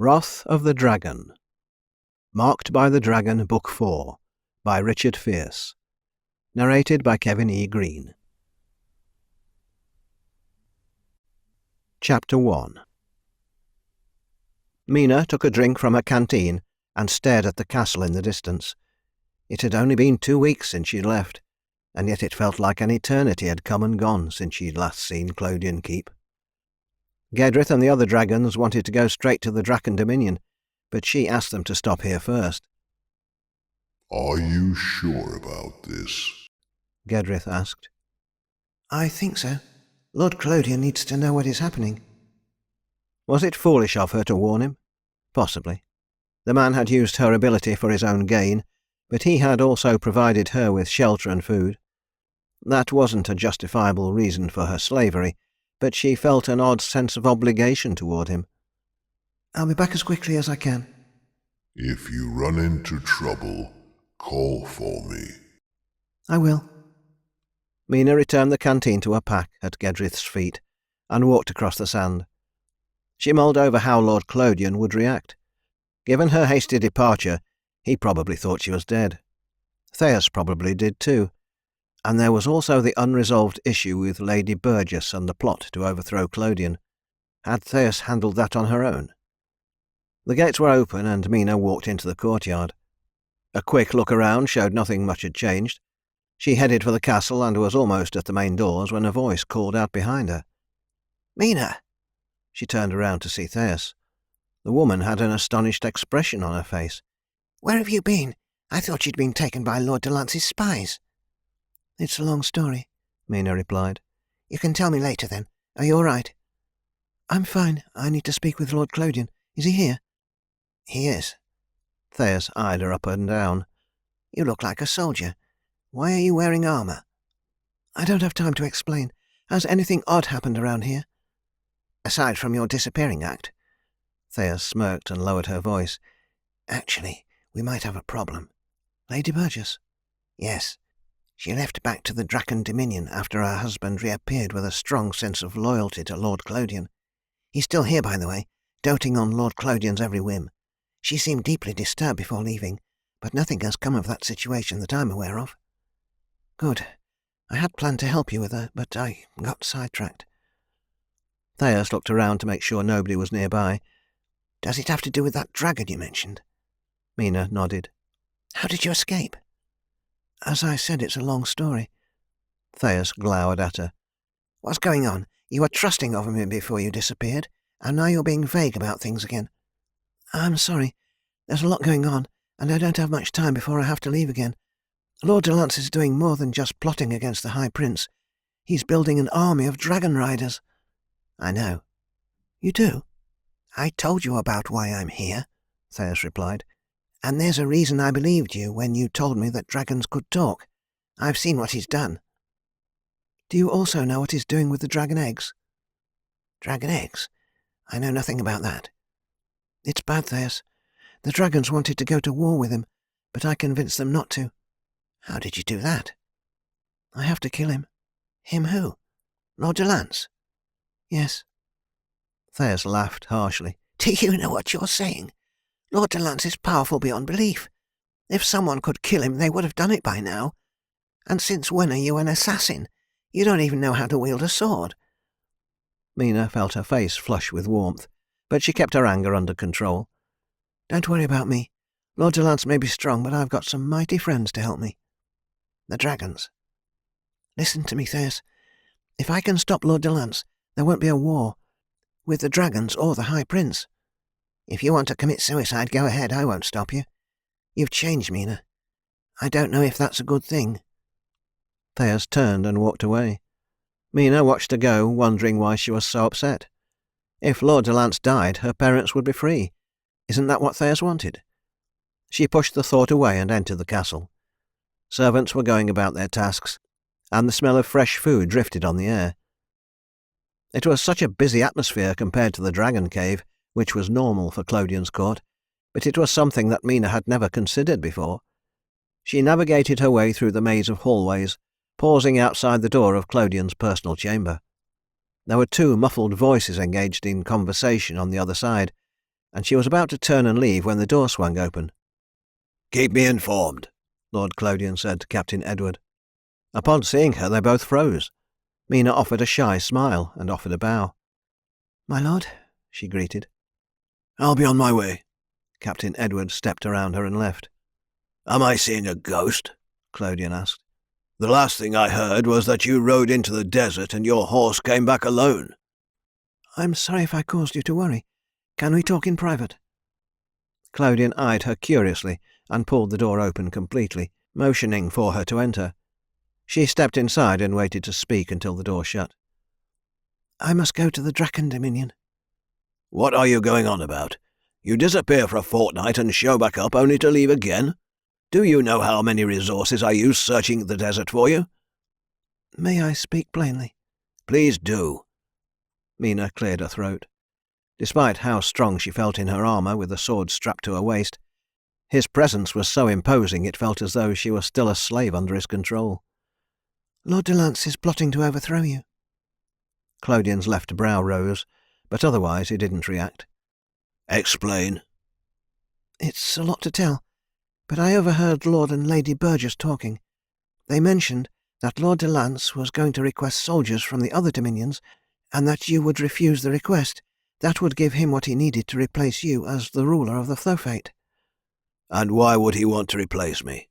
Wrath of the Dragon. Marked by the Dragon, Book 4, by Richard Fierce. Narrated by Kevin E. Green. Chapter 1. Mina took a drink from her canteen and stared at the castle in the distance. It had only been 2 weeks since she'd left, and yet it felt like an eternity had come and gone since she'd last seen Clodion Keep. Gedrith and the other dragons wanted to go straight to the Draken Dominion, but she asked them to stop here first. "Are you sure about this?" Gedrith asked. "I think so. Lord Clodion needs to know what is happening." Was it foolish of her to warn him? Possibly. The man had used her ability for his own gain, but he had also provided her with shelter and food. That wasn't a justifiable reason for her slavery, but she felt an odd sense of obligation toward him. "I'll be back as quickly as I can." "If you run into trouble, call for me." "I will." Mina returned the canteen to her pack at Gedrith's feet and walked across the sand. She mulled over how Lord Clodion would react. Given her hasty departure, he probably thought she was dead. Theus probably did too. And there was also the unresolved issue with Lady Burgess and the plot to overthrow Clodion. Had Theus handled that on her own? The gates were open and Mina walked into the courtyard. A quick look around showed nothing much had changed. She headed for the castle and was almost at the main doors when a voice called out behind her. "Mina!" She turned around to see Theus. The woman had an astonished expression on her face. "Where have you been? I thought you'd been taken by Lord Delance's spies." "It's a long story," Mina replied. "You can tell me later then. Are you all right?" "I'm fine. I need to speak with Lord Clodion. Is he here?" "He is." Theus eyed her up and down. "You look like a soldier. Why are you wearing armour?" "I don't have time to explain. Has anything odd happened around here?" "Aside from your disappearing act?" Theus smirked and lowered her voice. "Actually, we might have a problem." "Lady Burgess?" "Yes. She left back to the Draken Dominion after her husband reappeared with a strong sense of loyalty to Lord Clodion. He's still here, by the way, doting on Lord Clodion's every whim. She seemed deeply disturbed before leaving, but nothing has come of that situation that I'm aware of." "Good. I had planned to help you with her, but I got sidetracked." Theus looked around to make sure nobody was nearby. "Does it have to do with that dragon you mentioned?" Mina nodded. "How did you escape?" "As I said, it's a long story." Theus glowered at her. "What's going on? You were trusting of me before you disappeared, and now you're being vague about things again." "I'm sorry. There's a lot going on, and I don't have much time before I have to leave again. Lord Delance is doing more than just plotting against the High Prince. He's building an army of dragon riders." "I know." "You do?" "I told you about why I'm here," Theus replied. "And there's a reason I believed you when you told me that dragons could talk. I've seen what he's done." "Do you also know what he's doing with the dragon eggs?" "Dragon eggs? I know nothing about that." "It's bad, Theus. The dragons wanted to go to war with him, but I convinced them not to." "How did you do that?" "I have to kill him." "Him who? Lord Delance?" "Yes." Theus laughed harshly. "Do you know what you're saying? Lord Delance is powerful beyond belief. If someone could kill him, they would have done it by now. And since when are you an assassin? You don't even know how to wield a sword." Mina felt her face flush with warmth, but she kept her anger under control. "Don't worry about me. Lord Delance may be strong, but I've got some mighty friends to help me." "The dragons?" "Listen to me, Theus. If I can stop Lord Delance, there won't be a war, with the dragons or the High Prince." "If you want to commit suicide, go ahead. I won't stop you. You've changed, Mina. I don't know if that's a good thing." Theus turned and walked away. Mina watched her go, wondering why she was so upset. If Lord Delance died, her parents would be free. Isn't that what Theus wanted? She pushed the thought away and entered the castle. Servants were going about their tasks, and the smell of fresh food drifted on the air. It was such a busy atmosphere compared to the Dragon Cave, which was normal for Clodion's court, but it was something that Mina had never considered before. She navigated her way through the maze of hallways, pausing outside the door of Clodion's personal chamber. There were 2 muffled voices engaged in conversation on the other side, and she was about to turn and leave when the door swung open. "Keep me informed," Lord Clodion said to Captain Edward. Upon seeing her, they both froze. Mina offered a shy smile and offered a bow. "My lord," she greeted. "I'll be on my way." Captain Edward stepped around her and left. "Am I seeing a ghost?" Clodion asked. "The last thing I heard was that you rode into the desert and your horse came back alone." "I'm sorry if I caused you to worry. Can we talk in private?" Clodion eyed her curiously and pulled the door open completely, motioning for her to enter. She stepped inside and waited to speak until the door shut. "I must go to the Draken Dominion." "What are you going on about? You disappear for a fortnight and show back up only to leave again? Do you know how many resources I use searching the desert for you?" "May I speak plainly?" "Please do." Mina cleared her throat. Despite how strong she felt in her armour with the sword strapped to her waist, his presence was so imposing it felt as though she were still a slave under his control. "Lord de Lance is plotting to overthrow you." Clodion's left brow rose, but otherwise he didn't react. "Explain." "It's a lot to tell, but I overheard Lord and Lady Burgess talking. They mentioned that Lord de Lance was going to request soldiers from the other dominions, and that you would refuse the request. That would give him what he needed to replace you as the ruler of the Thofate." "And why would he want to replace me?"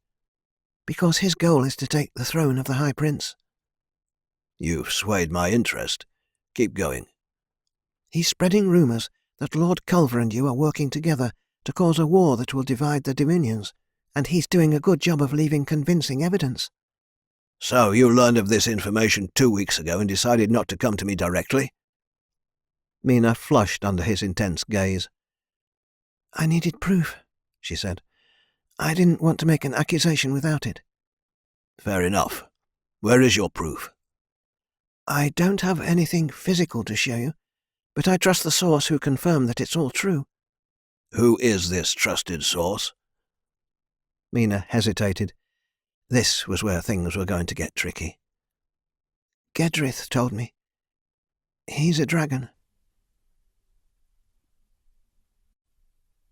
"Because his goal is to take the throne of the High Prince." "You've swayed my interest. Keep going." "He's spreading rumours that Lord Culver and you are working together to cause a war that will divide the dominions, and he's doing a good job of leaving convincing evidence." "So you learned of this information 2 weeks ago and decided not to come to me directly?" Mina flushed under his intense gaze. "I needed proof," she said. "I didn't want to make an accusation without it." "Fair enough. Where is your proof?" "I don't have anything physical to show you, but I trust the source who confirmed that it's all true." "Who is this trusted source?" Mina hesitated. This was where things were going to get tricky. "Gedrith told me. He's a dragon."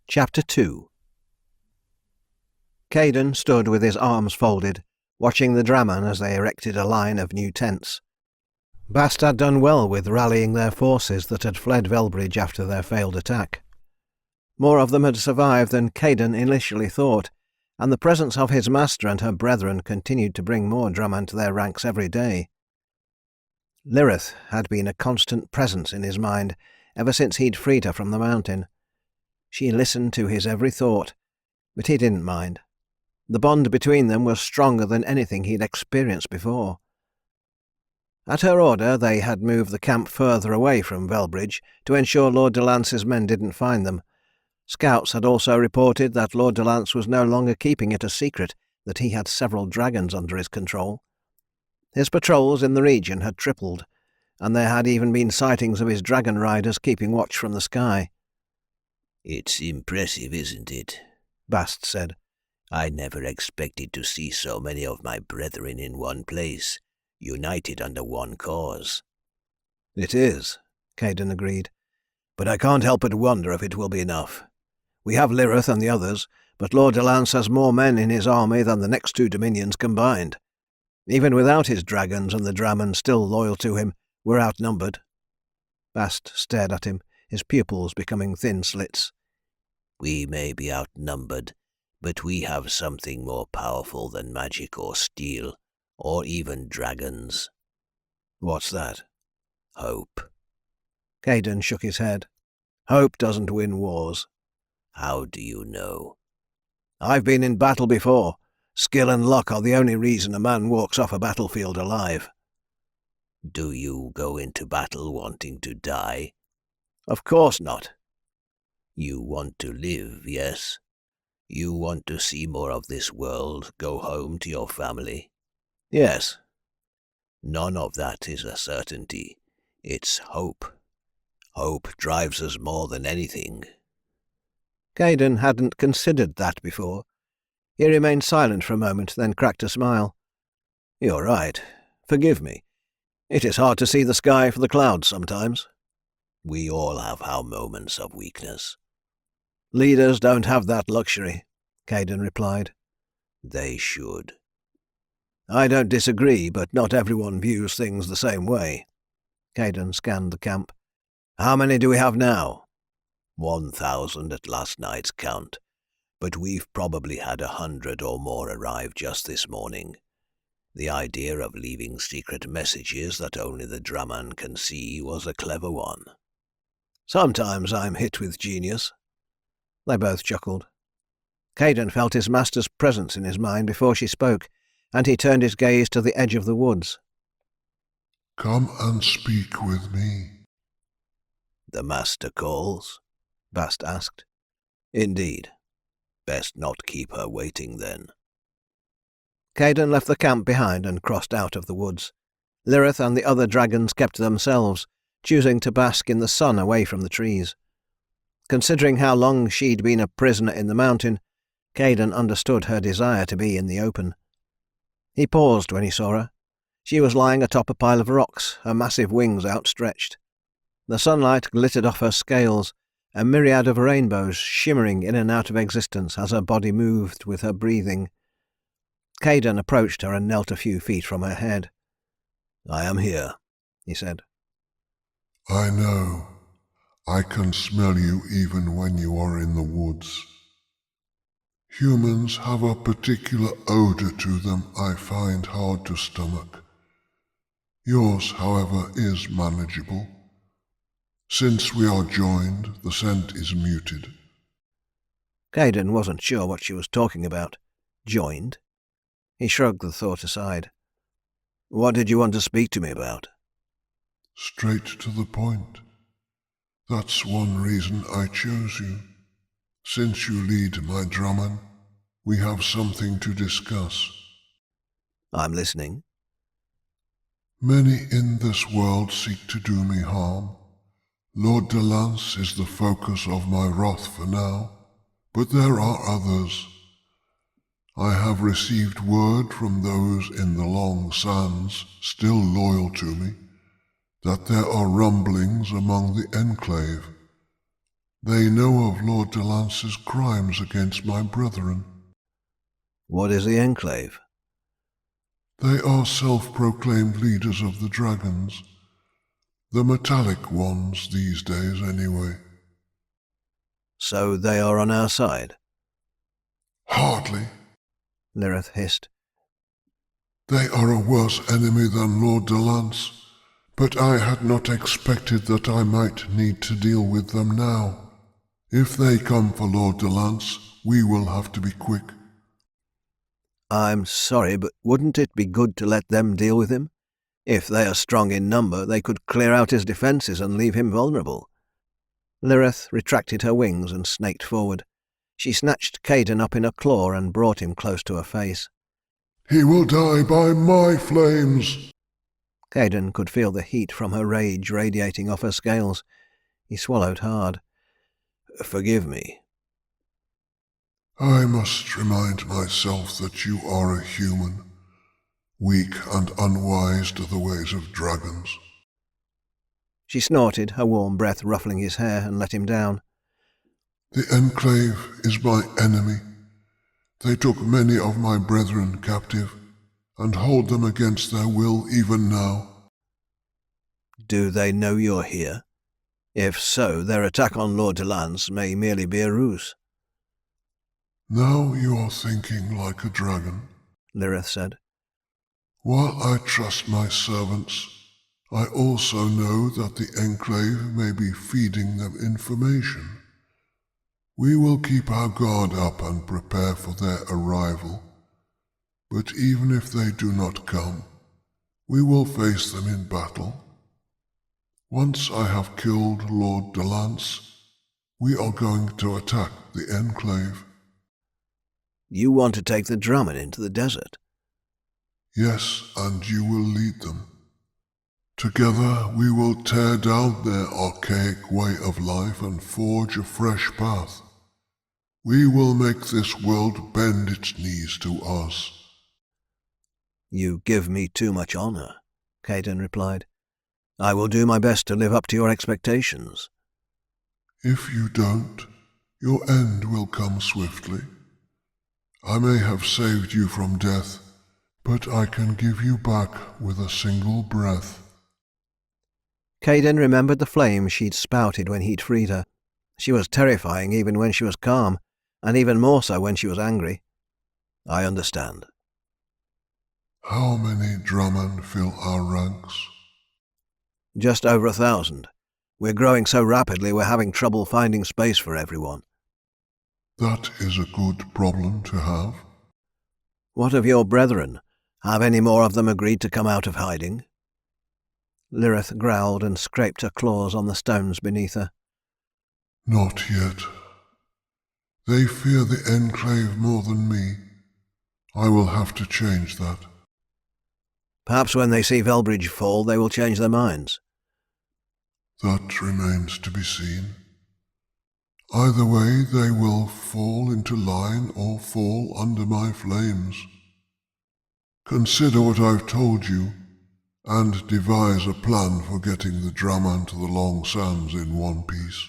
Chapter 2. Caden stood with his arms folded, watching the Draman as they erected a line of new tents. Bast had done well with rallying their forces that had fled Velbridge after their failed attack. More of them had survived than Caden initially thought, and the presence of his master and her brethren continued to bring more Draman to their ranks every day. Lirith had been a constant presence in his mind ever since he'd freed her from the mountain. She listened to his every thought, but he didn't mind. The bond between them was stronger than anything he'd experienced before. At her order, they had moved the camp further away from Velbridge to ensure Lord de Lance's men didn't find them. Scouts had also reported that Lord de Lance was no longer keeping it a secret that he had several dragons under his control. His patrols in the region had tripled, and there had even been sightings of his dragon riders keeping watch from the sky. "It's impressive, isn't it?" Bast said. "I never expected to see so many of my brethren in one place, united under one cause." "It is," Caden agreed. "But I can't help but wonder if it will be enough. We have Lirith and the others, but Lord de Lance has more men in his army than the next two dominions combined. Even without his dragons and the Draman still loyal to him, we're outnumbered." Bast stared at him, his pupils becoming thin slits. "We may be outnumbered, but we have something more powerful than magic or steel, or even dragons." "What's that?" "Hope." Caden shook his head. "Hope doesn't win wars." "How do you know?" "I've been in battle before. Skill and luck are the only reason a man walks off a battlefield alive." "Do you go into battle wanting to die?" "Of course not." "You want to live, yes? You want to see more of this world, go home to your family?" "Yes." "None of that is a certainty. It's hope. Hope drives us more than anything." Caden hadn't considered that before. He remained silent for a moment, then cracked a smile. "You're right. Forgive me. It is hard to see the sky for the clouds sometimes." "We all have our moments of weakness." Leaders don't have that luxury, Caden replied. They should. I don't disagree, but not everyone views things the same way. Caden scanned the camp. How many do we have now? 1,000 at last night's count, but we've probably had 100 or more arrive just this morning. The idea of leaving secret messages that only the Draman can see was a clever one. Sometimes I'm hit with genius. They both chuckled. Caden felt his master's presence in his mind before she spoke, and he turned his gaze to the edge of the woods. Come and speak with me. The master calls? Bast asked. Indeed. Best not keep her waiting then. Caden left the camp behind and crossed out of the woods. Lirith and the other dragons kept to themselves, choosing to bask in the sun away from the trees. Considering how long she'd been a prisoner in the mountain, Caden understood her desire to be in the open. He paused when he saw her. She was lying atop a pile of rocks, her massive wings outstretched. The sunlight glittered off her scales, a myriad of rainbows shimmering in and out of existence as her body moved with her breathing. Caden approached her and knelt a few feet from her head. I am here, he said. I know. I can smell you even when you are in the woods. Humans have a particular odor to them I find hard to stomach. Yours, however, is manageable. Since we are joined, the scent is muted. Caden wasn't sure what she was talking about. Joined? He shrugged the thought aside. What did you want to speak to me about? Straight to the point. That's one reason I chose you. Since you lead my Draman, we have something to discuss. I'm listening. Many in this world seek to do me harm. Lord de Lance is the focus of my wrath for now, but there are others. I have received word from those in the Long Sands, still loyal to me, that there are rumblings among the Enclave. They know of Lord de Lance's crimes against my brethren. What is the Enclave? They are self-proclaimed leaders of the dragons. The metallic ones these days, anyway. So they are on our side? Hardly, Lirith hissed. They are a worse enemy than Lord de Lance, but I had not expected that I might need to deal with them now. If they come for Lord de Lance, we will have to be quick. I'm sorry, but wouldn't it be good to let them deal with him? If they are strong in number, they could clear out his defences and leave him vulnerable. Lirith retracted her wings and snaked forward. She snatched Caden up in a claw and brought him close to her face. He will die by my flames! Caden could feel the heat from her rage radiating off her scales. He swallowed hard. Forgive me. I must remind myself that you are a human, weak and unwise to the ways of dragons. She snorted, her warm breath ruffling his hair, and let him down. The Enclave is my enemy. They took many of my brethren captive, and hold them against their will even now. Do they know you're here? If so, their attack on Lord de Lance may merely be a ruse. Now you are thinking like a dragon, Lirith said. While I trust my servants, I also know that the Enclave may be feeding them information. We will keep our guard up and prepare for their arrival. But even if they do not come, we will face them in battle. Once I have killed Lord de Lance, we are going to attack the Enclave. You want to take the Draman into the desert? Yes, and you will lead them. Together we will tear down their archaic way of life and forge a fresh path. We will make this world bend its knees to us. You give me too much honor, Caden replied. I will do my best to live up to your expectations. If you don't, Your end will come swiftly. I may have saved you from death, but I can give you back with a single breath. Caden remembered the flames she'd spouted when he'd freed her. She was terrifying even when she was calm, and even more so when she was angry. I understand. How many drummen fill our ranks? Just over 1,000. We're growing so rapidly we're having trouble finding space for everyone. That is a good problem to have. What of your brethren? Have any more of them agreed to come out of hiding? Lirith growled and scraped her claws on the stones beneath her. Not yet. They fear the Enclave more than me. I will have to change that. Perhaps when they see Velbridge fall they will change their minds. That remains to be seen. Either way, they will fall into line or fall under my flames. Consider what I've told you, and devise a plan for getting the Drumman to the Long Sands in one piece.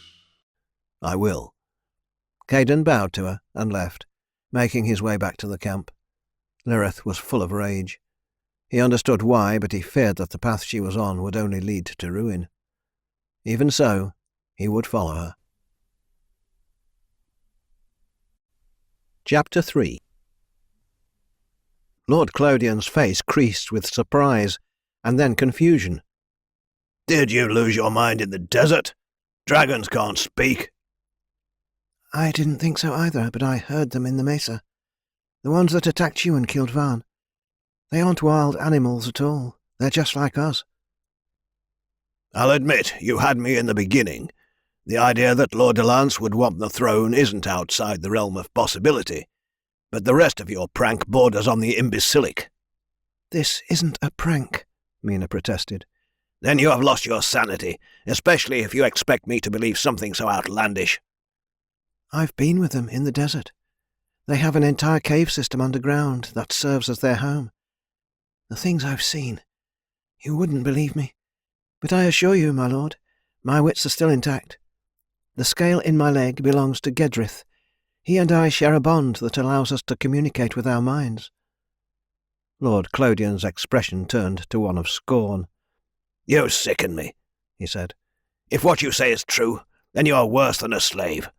I will. Caden bowed to her and left, making his way back to the camp. Lirith was full of rage. He understood why, but he feared that the path she was on would only lead to ruin. Even so, he would follow her. Chapter 3. Lord Clodian's face creased with surprise, and then confusion. Did you lose your mind in the desert? Dragons can't speak. I didn't think so either, but I heard them in the mesa. The ones that attacked you and killed Van. They aren't wild animals at all. They're just like us. I'll admit, you had me in the beginning. The idea that Lord Delance would want the throne isn't outside the realm of possibility, but the rest of your prank borders on the imbecilic. This isn't a prank, Mina protested. Then you have lost your sanity, especially if you expect me to believe something so outlandish. I've been with them in the desert. They have an entire cave system underground that serves as their home. The things I've seen. You wouldn't believe me. But I assure you, my lord, my wits are still intact. The scale in my leg belongs to Gedrith. He and I share a bond that allows us to communicate with our minds. Lord Clodian's expression turned to one of scorn. You sicken me, he said. If what you say is true, then you are worse than a slave.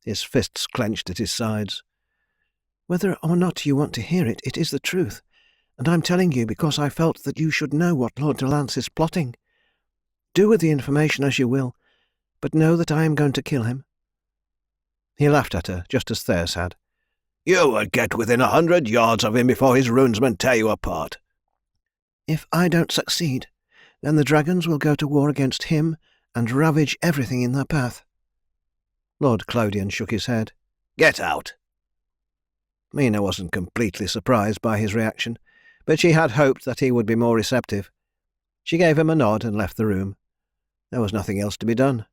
His fists clenched at his sides. Whether or not you want to hear it, it is the truth, and I'm telling you because I felt that you should know what Lord Delance is plotting. Do with the information as you will, but know that I am going to kill him. He laughed at her, just as Thais had. You would get within 100 yards of him before his runesmen tear you apart. If I don't succeed, then the dragons will go to war against him and ravage everything in their path. Lord Clodian shook his head. Get out. Mina wasn't completely surprised by his reaction, but she had hoped that he would be more receptive. She gave him a nod and left the room. There was nothing else to be done.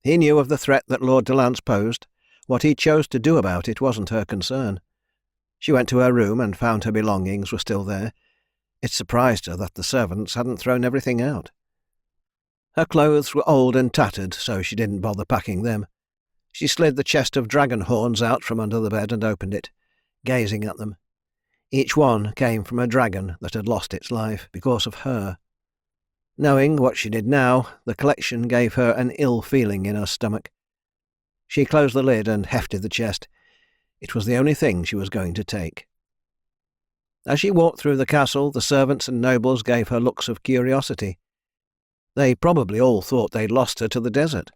He knew of the threat that Lord Delance posed. What he chose to do about it wasn't her concern. She went to her room and found her belongings were still there. It surprised her that the servants hadn't thrown everything out. Her clothes were old and tattered, so she didn't bother packing them. She slid the chest of dragon horns out from under the bed and opened it, gazing at them. Each one came from a dragon that had lost its life because of her. Knowing what she did now, the collection gave her an ill feeling in her stomach. She closed the lid and hefted the chest. It was the only thing she was going to take. As she walked through the castle, the servants and nobles gave her looks of curiosity. They probably all thought they'd lost her to the desert.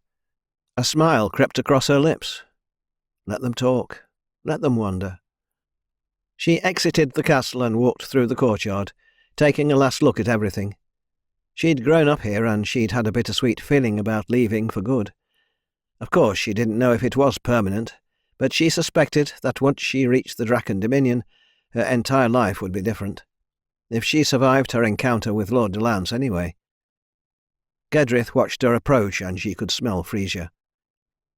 A smile crept across her lips. Let them talk. Let them wonder. She exited the castle and walked through the courtyard, taking a last look at everything. She'd grown up here and she'd had a bittersweet feeling about leaving for good. Of course, she didn't know if it was permanent, but she suspected that once she reached the Draken Dominion, her entire life would be different. If she survived her encounter with Lord Delance anyway. Gedrith watched her approach and she could smell Frisia.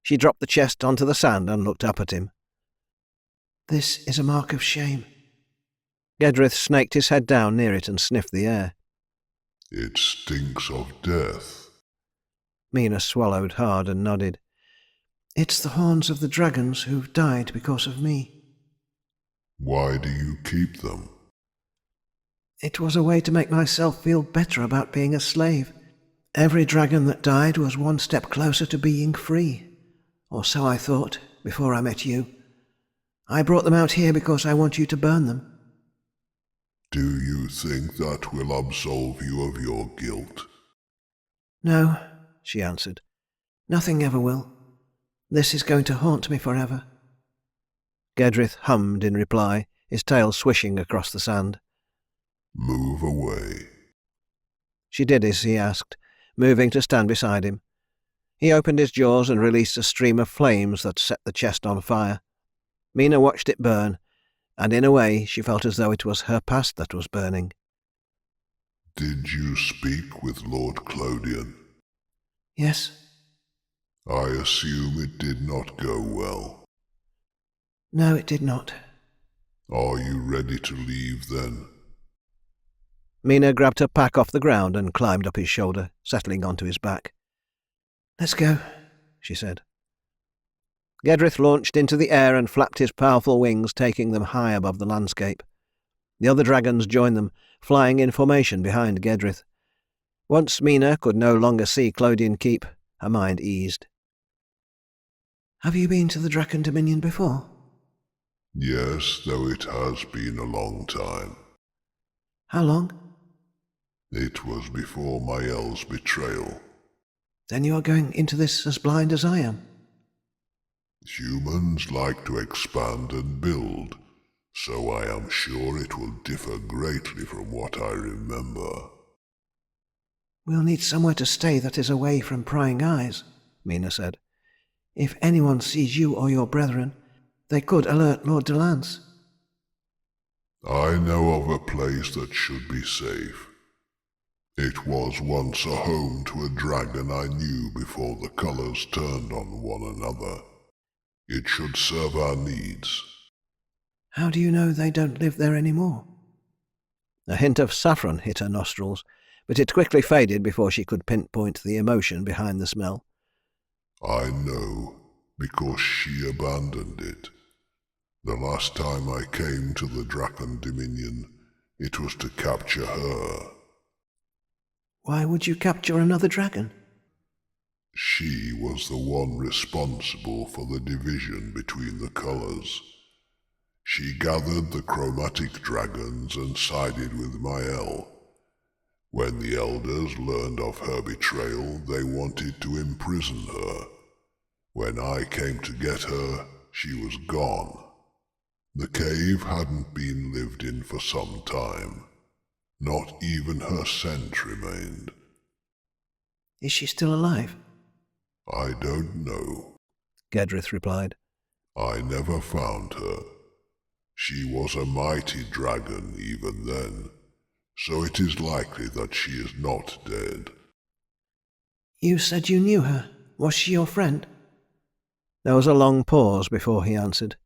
She dropped the chest onto the sand and looked up at him. This is a mark of shame. Gedrith snaked his head down near it and sniffed the air. It stinks of death. Mina swallowed hard and nodded. It's the horns of the dragons who've died because of me. Why do you keep them? It was a way to make myself feel better about being a slave. Every dragon that died was one step closer to being free. Or so I thought, before I met you. I brought them out here because I want you to burn them. Do you think that will absolve you of your guilt? No, she answered. Nothing ever will. This is going to haunt me forever. Gedrith hummed in reply, his tail swishing across the sand. Move away. She did as he asked, moving to stand beside him. He opened his jaws and released a stream of flames that set the chest on fire. Mina watched it burn, and in a way she felt as though it was her past that was burning. Did you speak with Lord Clodion? Yes. I assume it did not go well. No, it did not. Are you ready to leave then? Mina grabbed her pack off the ground and climbed up his shoulder, settling onto his back. Let's go, she said. Gedrith launched into the air and flapped his powerful wings, taking them high above the landscape. The other dragons joined them, flying in formation behind Gedrith. Once Mina could no longer see Clodion Keep, her mind eased. Have you been to the Draken Dominion before? Yes, though it has been a long time. How long? It was before Mael's betrayal. Then you are going into this as blind as I am. Humans like to expand and build, so I am sure it will differ greatly from what I remember. We'll need somewhere to stay that is away from prying eyes, Mina said. If anyone sees you or your brethren, they could alert Lord Delance. I know of a place that should be safe. It was once a home to a dragon I knew before the colors turned on one another. It should serve our needs. How do you know they don't live there anymore? A hint of saffron hit her nostrils, but it quickly faded before she could pinpoint the emotion behind the smell. I know, because she abandoned it. The last time I came to the Draken Dominion, it was to capture her. Why would you capture another dragon? She was the one responsible for the division between the colors. She gathered the chromatic dragons and sided with Mael. When the elders learned of her betrayal, they wanted to imprison her. When I came to get her, she was gone. The cave hadn't been lived in for some time. Not even her scent remained. Is she still alive? I don't know, Gedrith replied. I never found her. She was a mighty dragon even then, so it is likely that she is not dead. You said you knew her. Was she your friend? There was a long pause before he answered.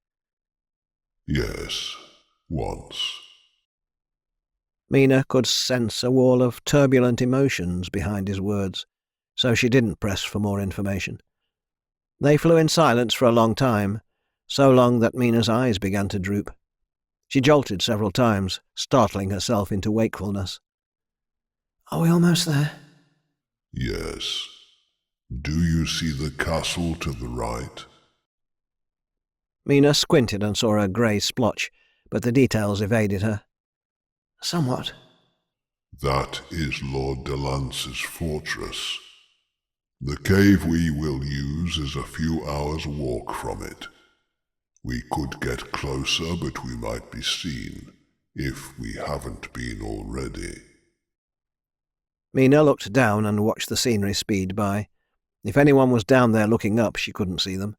Yes, once. Mina could sense a wall of turbulent emotions behind his words, so she didn't press for more information. They flew in silence for a long time, so long that Mina's eyes began to droop. She jolted several times, startling herself into wakefulness. Are we almost there? Yes. Do you see the castle to the right? Mina squinted and saw a grey splotch, but the details evaded her. Somewhat. That is Lord Delance's fortress. The cave we will use is a few hours' walk from it. We could get closer, but we might be seen, if we haven't been already. Mina looked down and watched the scenery speed by. If anyone was down there looking up, she couldn't see them.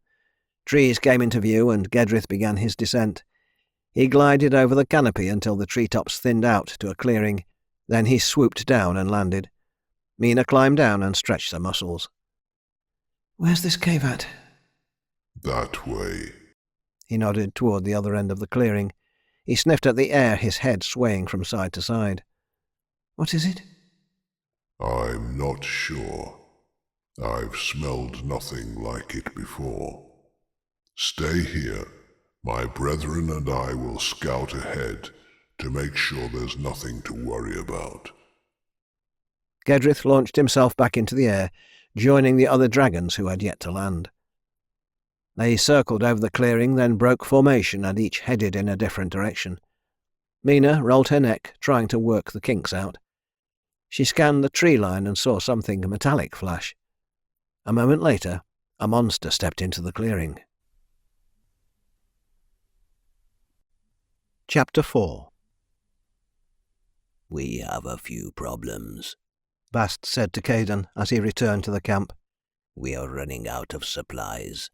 Trees came into view, and Gedrith began his descent. He glided over the canopy until the treetops thinned out to a clearing. Then he swooped down and landed. Mina climbed down and stretched her muscles. Where's this cave at? That way. He nodded toward the other end of the clearing. He sniffed at the air, his head swaying from side to side. What is it? I'm not sure. I've smelled nothing like it before. Stay here. My brethren and I will scout ahead to make sure there's nothing to worry about. Gedrith launched himself back into the air, joining the other dragons who had yet to land. They circled over the clearing, then broke formation and each headed in a different direction. Mina rolled her neck, trying to work the kinks out. She scanned the tree line and saw something metallic flash. A moment later, a monster stepped into the clearing. Chapter 4. We have a few problems, Bast said to Caden as he returned to the camp. We are running out of supplies.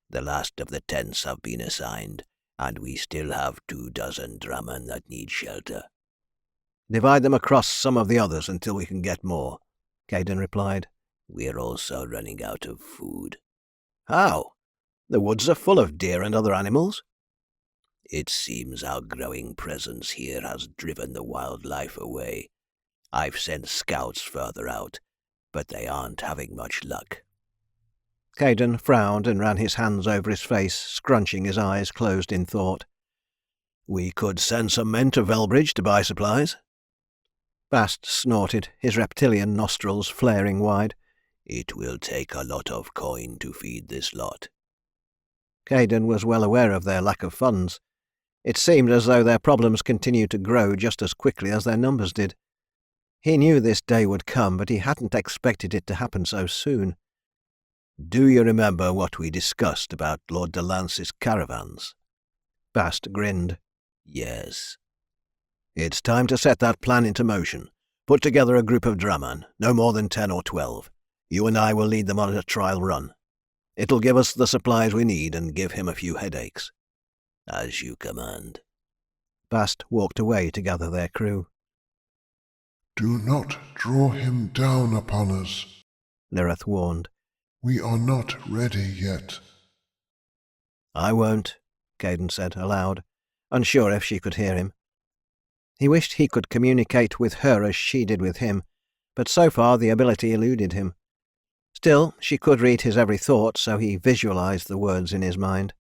The last of the tents have been assigned, and we still have 24 drummen that need shelter. Divide them across some of the others until we can get more, Caden replied. We're also running out of food. How? The woods are full of deer and other animals. It seems our growing presence here has driven the wildlife away. I've sent scouts further out, but they aren't having much luck. Caden frowned and ran his hands over his face, scrunching his eyes closed in thought. We could send some men to Velbridge to buy supplies. Bast snorted, his reptilian nostrils flaring wide. It will take a lot of coin to feed this lot. Caden was well aware of their lack of funds. It seemed as though their problems continued to grow just as quickly as their numbers did. He knew this day would come, but he hadn't expected it to happen so soon. Do you remember what we discussed about Lord de Lance's caravans? Bast grinned. Yes. It's time to set that plan into motion. Put together a group of drummen, no more than 10 or 12. You and I will lead them on a trial run. It'll give us the supplies we need and give him a few headaches. As you command. Bast walked away to gather their crew. Do not draw him down upon us, Lirith warned. We are not ready yet. I won't, Caden said aloud, unsure if she could hear him. He wished he could communicate with her as she did with him, but so far the ability eluded him. Still, she could read his every thought, so he visualized the words in his mind.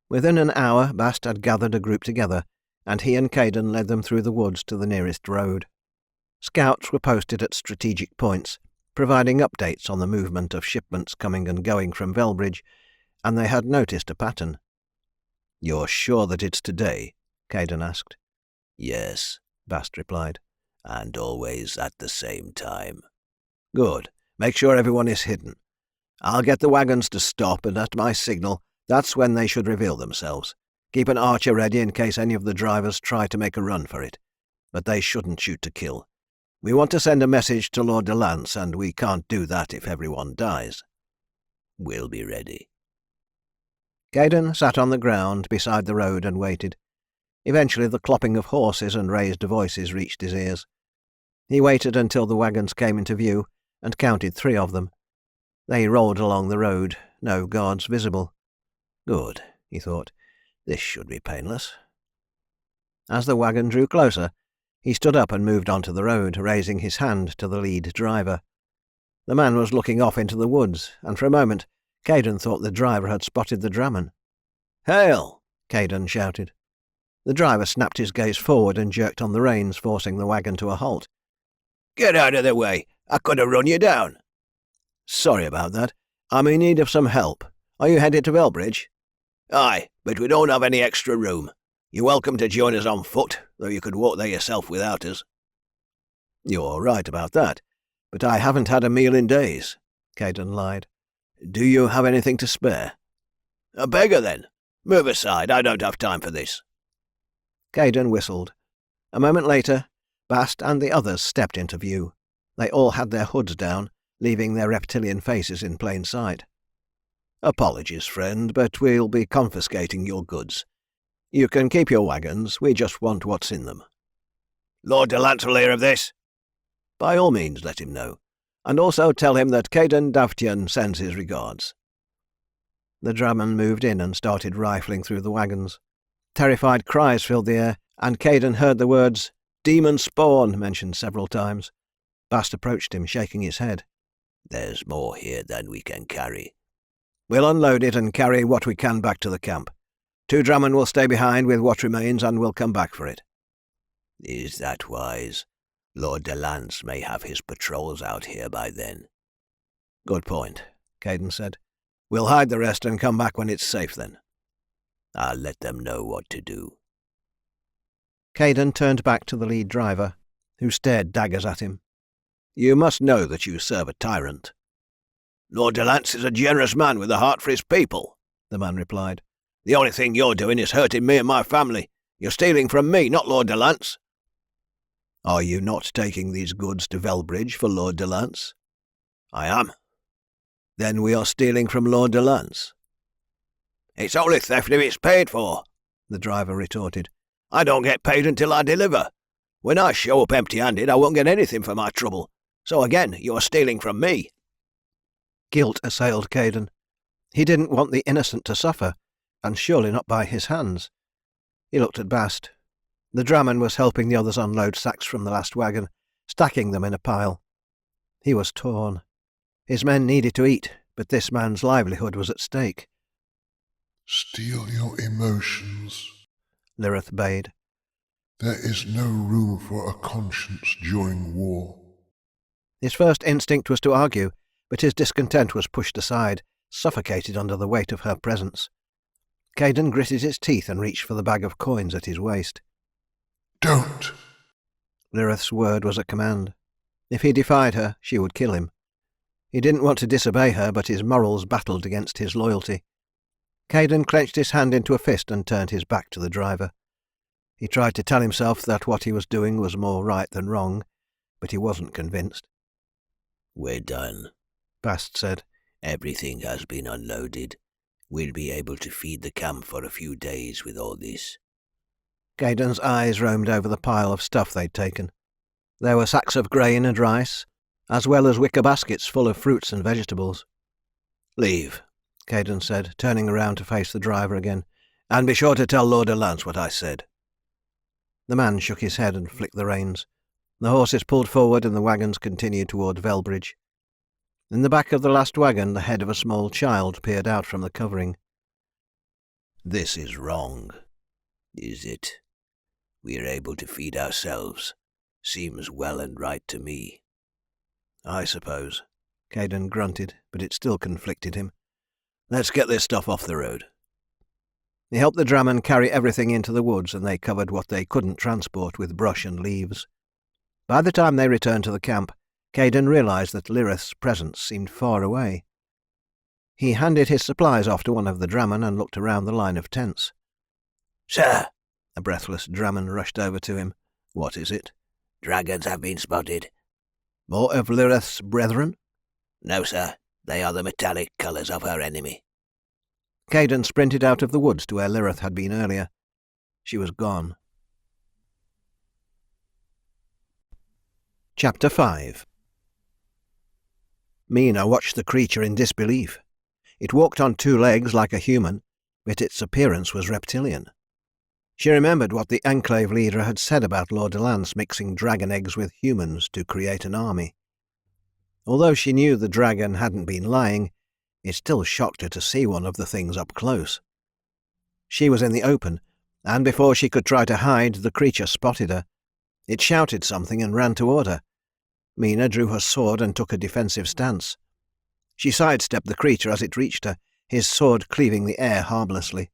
Within an hour, Bast had gathered a group together, and he and Caden led them through the woods to the nearest road. Scouts were posted at strategic points, providing updates on the movement of shipments coming and going from Velbridge, and they had noticed a pattern. You're sure that it's today? Caden asked. Yes, Bast replied. And always at the same time. Good. Make sure everyone is hidden. I'll get the wagons to stop, and at my signal, that's when they should reveal themselves. Keep an archer ready in case any of the drivers try to make a run for it. But they shouldn't shoot to kill. We want to send a message to Lord de Lance, and we can't do that if everyone dies. We'll be ready. Caden sat on the ground beside the road and waited. Eventually the clopping of horses and raised voices reached his ears. He waited until the wagons came into view, and counted 3 of them. They rolled along the road, no guards visible. Good, he thought. This should be painless. As the wagon drew closer, he stood up and moved onto the road, raising his hand to the lead driver. The man was looking off into the woods, and for a moment Caden thought the driver had spotted the drummen. "Hail!" Caden shouted. The driver snapped his gaze forward and jerked on the reins, forcing the wagon to a halt. Get out of the way! I could have run you down. Sorry about that. I'm in need of some help. Are you headed to Velbridge? Aye, but we don't have any extra room. You're welcome to join us on foot, though you could walk there yourself without us. You're right about that, but I haven't had a meal in days, Caden lied. Do you have anything to spare? A beggar, then. Move aside, I don't have time for this. Caden whistled. A moment later, Bast and the others stepped into view. They all had their hoods down, leaving their reptilian faces in plain sight. Apologies, friend, but we'll be confiscating your goods. You can keep your wagons, we just want what's in them. Lord de Lance will hear of this. By all means let him know, and also tell him that Caden Davtian sends his regards. The drummen moved in and started rifling through the wagons. Terrified cries filled the air, and Caden heard the words, "Demon spawn," mentioned several times. Bast approached him, shaking his head. There's more here than we can carry. We'll unload it and carry what we can back to the camp. 2 Drummond will stay behind with what remains and we'll come back for it. Is that wise? Lord Delance may have his patrols out here by then. Good point, Caden said. We'll hide the rest and come back when it's safe then. I'll let them know what to do. Caden turned back to the lead driver, who stared daggers at him. You must know that you serve a tyrant. Lord Delance is a generous man with a heart for his people, the man replied. The only thing you're doing is hurting me and my family. You're stealing from me, not Lord Delance. Are you not taking these goods to Velbridge for Lord Delance? I am. Then we are stealing from Lord Delance. It's only theft if it's paid for, the driver retorted. I don't get paid until I deliver. When I show up empty-handed, I won't get anything for my trouble. So again, you're stealing from me. Guilt assailed Caden. He didn't want the innocent to suffer, and surely not by his hands. He looked at Bast. The Draman was helping the others unload sacks from the last wagon, stacking them in a pile. He was torn. His men needed to eat, but this man's livelihood was at stake. Steel your emotions, Lirith bade. There is no room for a conscience during war. His first instinct was to argue, but his discontent was pushed aside, suffocated under the weight of her presence. Caden gritted his teeth and reached for the bag of coins at his waist. Don't! Lirith's word was a command. If he defied her, she would kill him. He didn't want to disobey her, but his morals battled against his loyalty. Caden clenched his hand into a fist and turned his back to the driver. He tried to tell himself that what he was doing was more right than wrong, but he wasn't convinced. We're done, Bast said. Everything has been unloaded. We'll be able to feed the camp for a few days with all this. Caden's eyes roamed over the pile of stuff they'd taken. There were sacks of grain and rice, as well as wicker baskets full of fruits and vegetables. Leave, Caden said, turning around to face the driver again. And be sure to tell Lord Delance what I said. The man shook his head and flicked the reins. The horses pulled forward and the wagons continued toward Velbridge. In the back of the last wagon, the head of a small child peered out from the covering. This is wrong, is it? We are able to feed ourselves. Seems well and right to me. I suppose, Caden grunted, but it still conflicted him. Let's get this stuff off the road. He helped the Draman carry everything into the woods, and they covered what they couldn't transport with brush and leaves. By the time they returned to the camp, Caden realized that Lirith's presence seemed far away. He handed his supplies off to one of the Draman and looked around the line of tents. Sir! A breathless Draman rushed over to him. What is it? Dragons have been spotted. More of Lirith's brethren? No, sir. They are the metallic colours of her enemy. Caden sprinted out of the woods to where Lirith had been earlier. She was gone. Chapter 5. Mina watched the creature in disbelief. It walked on 2 legs like a human, but its appearance was reptilian. She remembered what the Enclave leader had said about Lord Delance mixing dragon eggs with humans to create an army. Although she knew the dragon hadn't been lying, it still shocked her to see one of the things up close. She was in the open, and before she could try to hide, the creature spotted her. It shouted something and ran toward her. Mina drew her sword and took a defensive stance. She sidestepped the creature as it reached her, his sword cleaving the air harmlessly.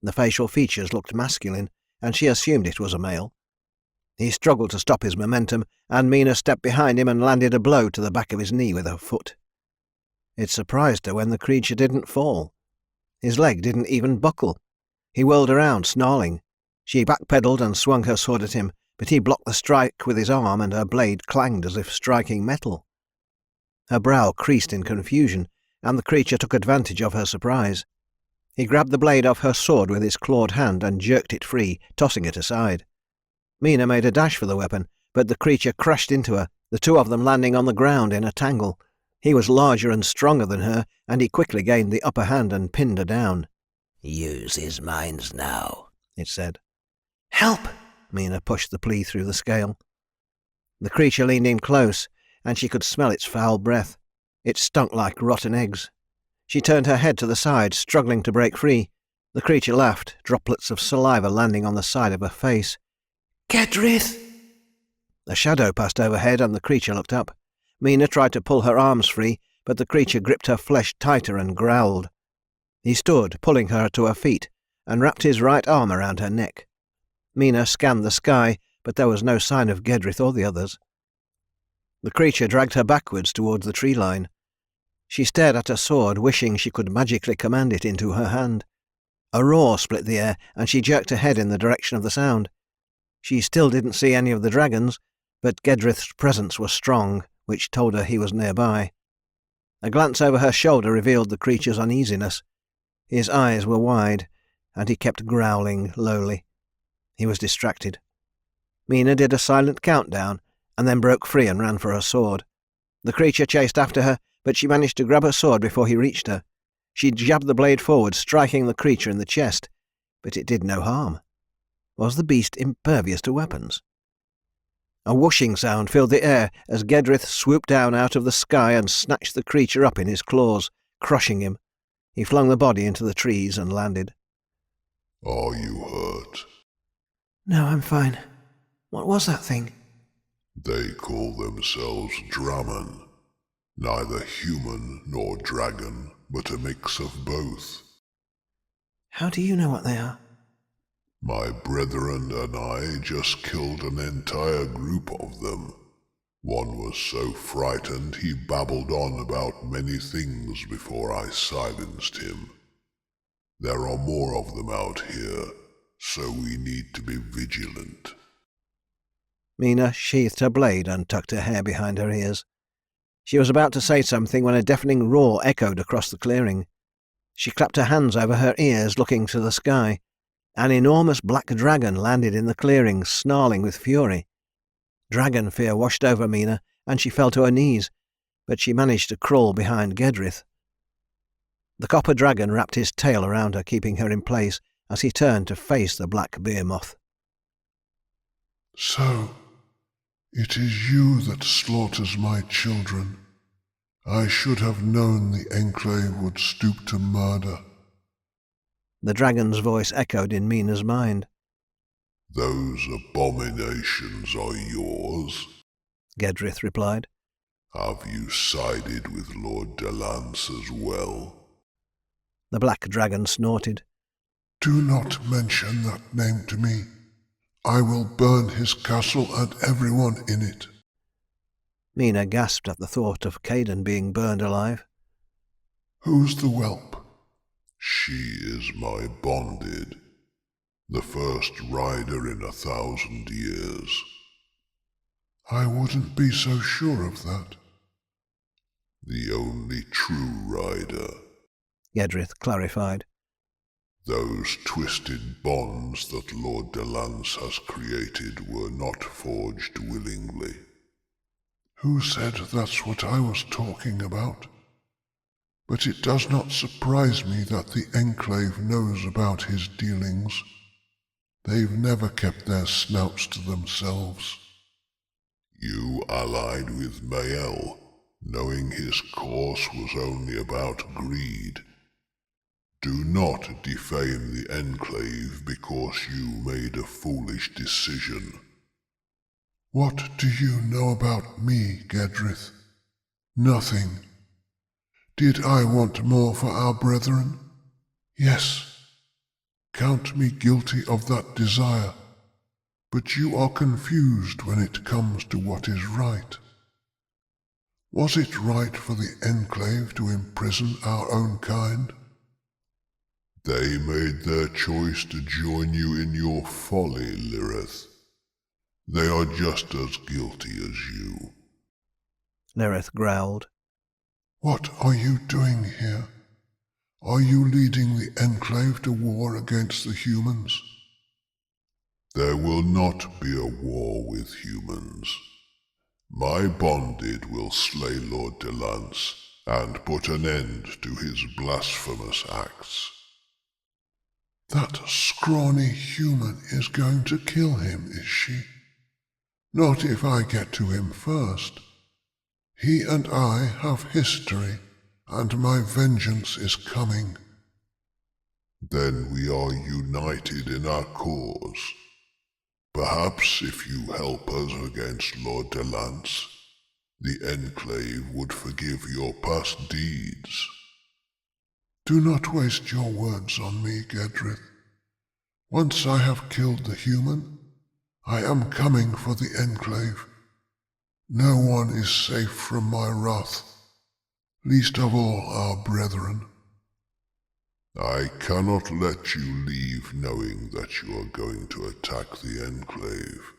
The facial features looked masculine, and she assumed it was a male. He struggled to stop his momentum, and Mina stepped behind him and landed a blow to the back of his knee with her foot. It surprised her when the creature didn't fall. His leg didn't even buckle. He whirled around, snarling. She backpedaled and swung her sword at him, but he blocked the strike with his arm, and her blade clanged as if striking metal. Her brow creased in confusion, and the creature took advantage of her surprise. He grabbed the blade off her sword with his clawed hand and jerked it free, tossing it aside. Mina made a dash for the weapon, but the creature crashed into her, the 2 of them landing on the ground in a tangle. He was larger and stronger than her, and he quickly gained the upper hand and pinned her down. Use his minds now, it said. Help! Mina pushed the plea through the scale. The creature leaned in close, and she could smell its foul breath. It stunk like rotten eggs. She turned her head to the side, struggling to break free. The creature laughed, droplets of saliva landing on the side of her face. "Gedrith!" A shadow passed overhead and the creature looked up. Mina tried to pull her arms free, but the creature gripped her flesh tighter and growled. He stood, pulling her to her feet, and wrapped his right arm around her neck. Mina scanned the sky, but there was no sign of Gedrith or the others. The creature dragged her backwards towards the tree line. She stared at her sword, wishing she could magically command it into her hand. A roar split the air, and she jerked her head in the direction of the sound. She still didn't see any of the dragons, but Gedrith's presence was strong, which told her he was nearby. A glance over her shoulder revealed the creature's uneasiness. His eyes were wide, and he kept growling lowly. He was distracted. Mina did a silent countdown, and then broke free and ran for her sword. The creature chased after her, but she managed to grab her sword before he reached her. She jabbed the blade forward, striking the creature in the chest, but it did no harm. Was the beast impervious to weapons? A whooshing sound filled the air as Gedrith swooped down out of the sky and snatched the creature up in his claws, crushing him. He flung the body into the trees and landed. Are you hurt? No, I'm fine. What was that thing? They call themselves Draman. Neither human nor dragon, but a mix of both. How do you know what they are? My brethren and I just killed an entire group of them. One was so frightened he babbled on about many things before I silenced him. There are more of them out here, so we need to be vigilant. Mina sheathed her blade and tucked her hair behind her ears. She was about to say something when a deafening roar echoed across the clearing. She clapped her hands over her ears, looking to the sky. An enormous black dragon landed in the clearing, snarling with fury. Dragon fear washed over Mina, and she fell to her knees, but she managed to crawl behind Gedrith. The copper dragon wrapped his tail around her, keeping her in place, as he turned to face the black bear moth. So, it is you that slaughters my children. I should have known the Enclave would stoop to murder. The dragon's voice echoed in Mina's mind. Those abominations are yours, Gedrith replied. Have you sided with Lord Delance as well? The black dragon snorted. Do not mention that name to me. I will burn his castle and everyone in it. Mina gasped at the thought of Caden being burned alive. Who's the whelp? She is my bonded, the first rider in 1,000 years. I wouldn't be so sure of that. The only true rider, Gedrith clarified. Those twisted bonds that Lord Delance has created were not forged willingly. Who said that's what I was talking about? But it does not surprise me that the Enclave knows about his dealings. They've never kept their snouts to themselves. You allied with Mael, knowing his course was only about greed. Do not defame the Enclave because you made a foolish decision. What do you know about me, Gedrith? Nothing. Did I want more for our brethren? Yes. Count me guilty of that desire, but you are confused when it comes to what is right. Was it right for the Enclave to imprison our own kind? They made their choice to join you in your folly, Lirith. They are just as guilty as you. Lirith growled. What are you doing here? Are you leading the Enclave to war against the humans? There will not be a war with humans. My bonded will slay Lord Delance and put an end to his blasphemous acts. That scrawny human is going to kill him, is she? Not if I get to him first. He and I have history, and my vengeance is coming. Then we are united in our cause. Perhaps if you help us against Lord Delance, the Enclave would forgive your past deeds. Do not waste your words on me, Gedrith. Once I have killed the human, I am coming for the Enclave. No one is safe from my wrath, least of all our brethren. I cannot let you leave knowing that you are going to attack the Enclave.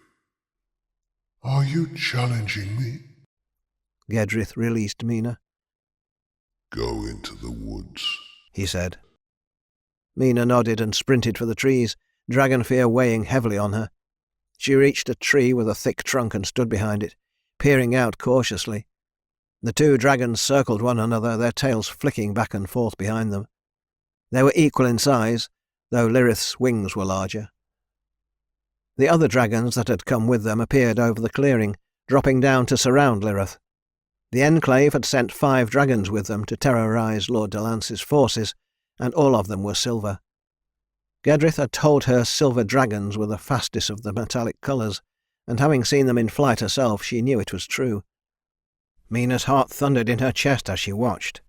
Are you challenging me? Gedrith released Mina. Go into the woods, he said. Mina nodded and sprinted for the trees, dragon fear weighing heavily on her. She reached a tree with a thick trunk and stood behind it, peering out cautiously. The two dragons circled one another, their tails flicking back and forth behind them. They were equal in size, though Lirith's wings were larger. The other dragons that had come with them appeared over the clearing, dropping down to surround Lirith. The Enclave had sent 5 dragons with them to terrorize Lord Delance's forces, and all of them were silver. Gedrith had told her silver dragons were the fastest of the metallic colours, and having seen them in flight herself, she knew it was true. Mina's heart thundered in her chest as she watched.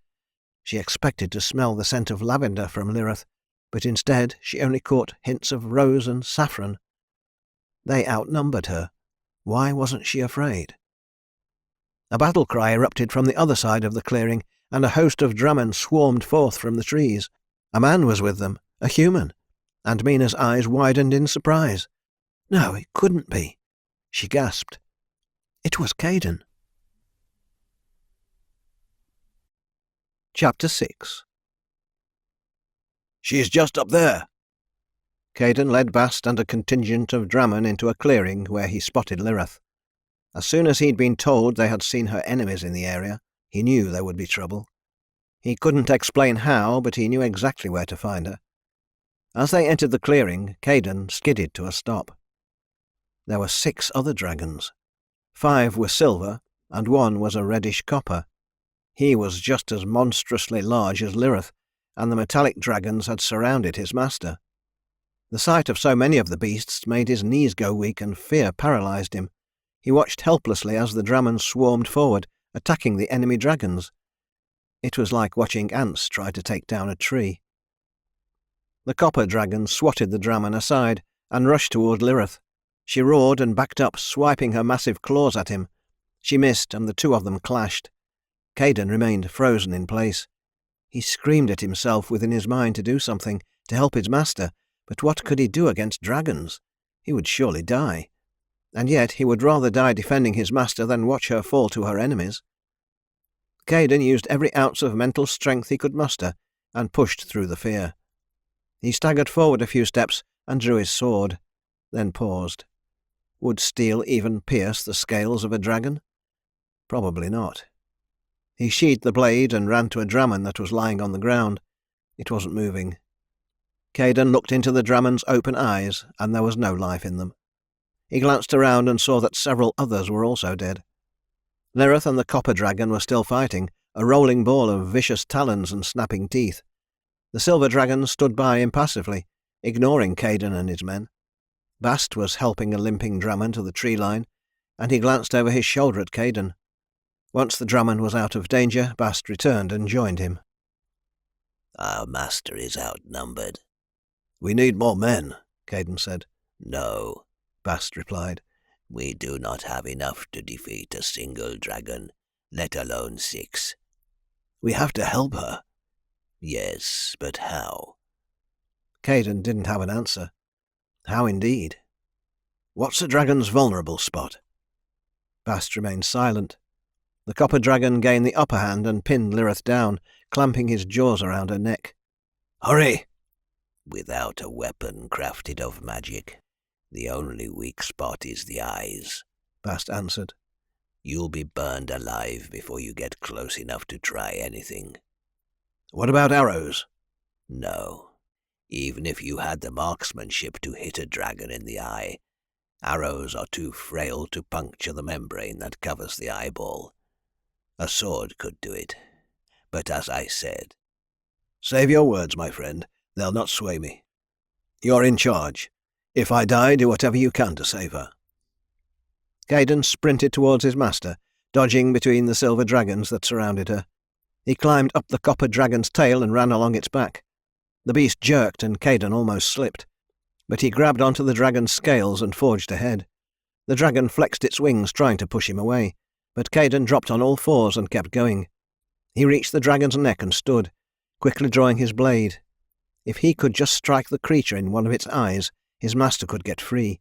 She expected to smell the scent of lavender from Lirith, but instead she only caught hints of rose and saffron. They outnumbered her. Why wasn't she afraid? A battle cry erupted from the other side of the clearing, and a host of Dramen swarmed forth from the trees. A man was with them, a human, and Mina's eyes widened in surprise. No, it couldn't be. She gasped. It was Caden. Chapter 6. She's just up there. Caden led Bast and a contingent of Dramen into a clearing where he spotted Lirith. As soon as he'd been told they had seen her enemies in the area, he knew there would be trouble. He couldn't explain how, but he knew exactly where to find her. As they entered the clearing, Caden skidded to a stop. There were 6 other dragons. 5 were silver, and 1 was a reddish copper. He was just as monstrously large as Lirith, and the metallic dragons had surrounded his master. The sight of so many of the beasts made his knees go weak, and fear paralysed him. He watched helplessly as the Dramen swarmed forward, attacking the enemy dragons. It was like watching ants try to take down a tree. The copper dragon swatted the Dramen aside and rushed toward Lirith. She roared and backed up, swiping her massive claws at him. She missed, and the 2 of them clashed. Caden remained frozen in place. He screamed at himself within his mind to do something, to help his master, but what could he do against dragons? He would surely die. And yet he would rather die defending his master than watch her fall to her enemies. Caden used every ounce of mental strength he could muster, and pushed through the fear. He staggered forward a few steps and drew his sword, then paused. Would steel even pierce the scales of a dragon? Probably not. He sheathed the blade and ran to a Dramen that was lying on the ground. It wasn't moving. Caden looked into the Dramen's open eyes, and there was no life in them. He glanced around and saw that several others were also dead. Lirith and the copper dragon were still fighting, a rolling ball of vicious talons and snapping teeth. The silver dragon stood by impassively, ignoring Caden and his men. Bast was helping a limping Dramen to the tree line, and he glanced over his shoulder at Caden. Once the Dramen was out of danger, Bast returned and joined him. Our master is outnumbered. We need more men, Caden said. No, Bast replied. We do not have enough to defeat a single dragon, let alone 6. We have to help her. Yes, but how? Caden didn't have an answer. How indeed? What's the dragon's vulnerable spot? Bast remained silent. The copper dragon gained the upper hand and pinned Lirith down, clamping his jaws around her neck. Hurry! Without a weapon crafted of magic, the only weak spot is the eyes, Bast answered. You'll be burned alive before you get close enough to try anything. What about arrows? No. Even if you had the marksmanship to hit a dragon in the eye, arrows are too frail to puncture the membrane that covers the eyeball. A sword could do it. But as I said, Save your words, my friend. They'll not sway me. You're in charge. If I die, do whatever you can to save her. Caden sprinted towards his master, dodging between the silver dragons that surrounded her. He climbed up the copper dragon's tail and ran along its back. The beast jerked and Caden almost slipped, but he grabbed onto the dragon's scales and forged ahead. The dragon flexed its wings, trying to push him away, but Caden dropped on all fours and kept going. He reached the dragon's neck and stood, quickly drawing his blade. If he could just strike the creature in one of its eyes, his master could get free.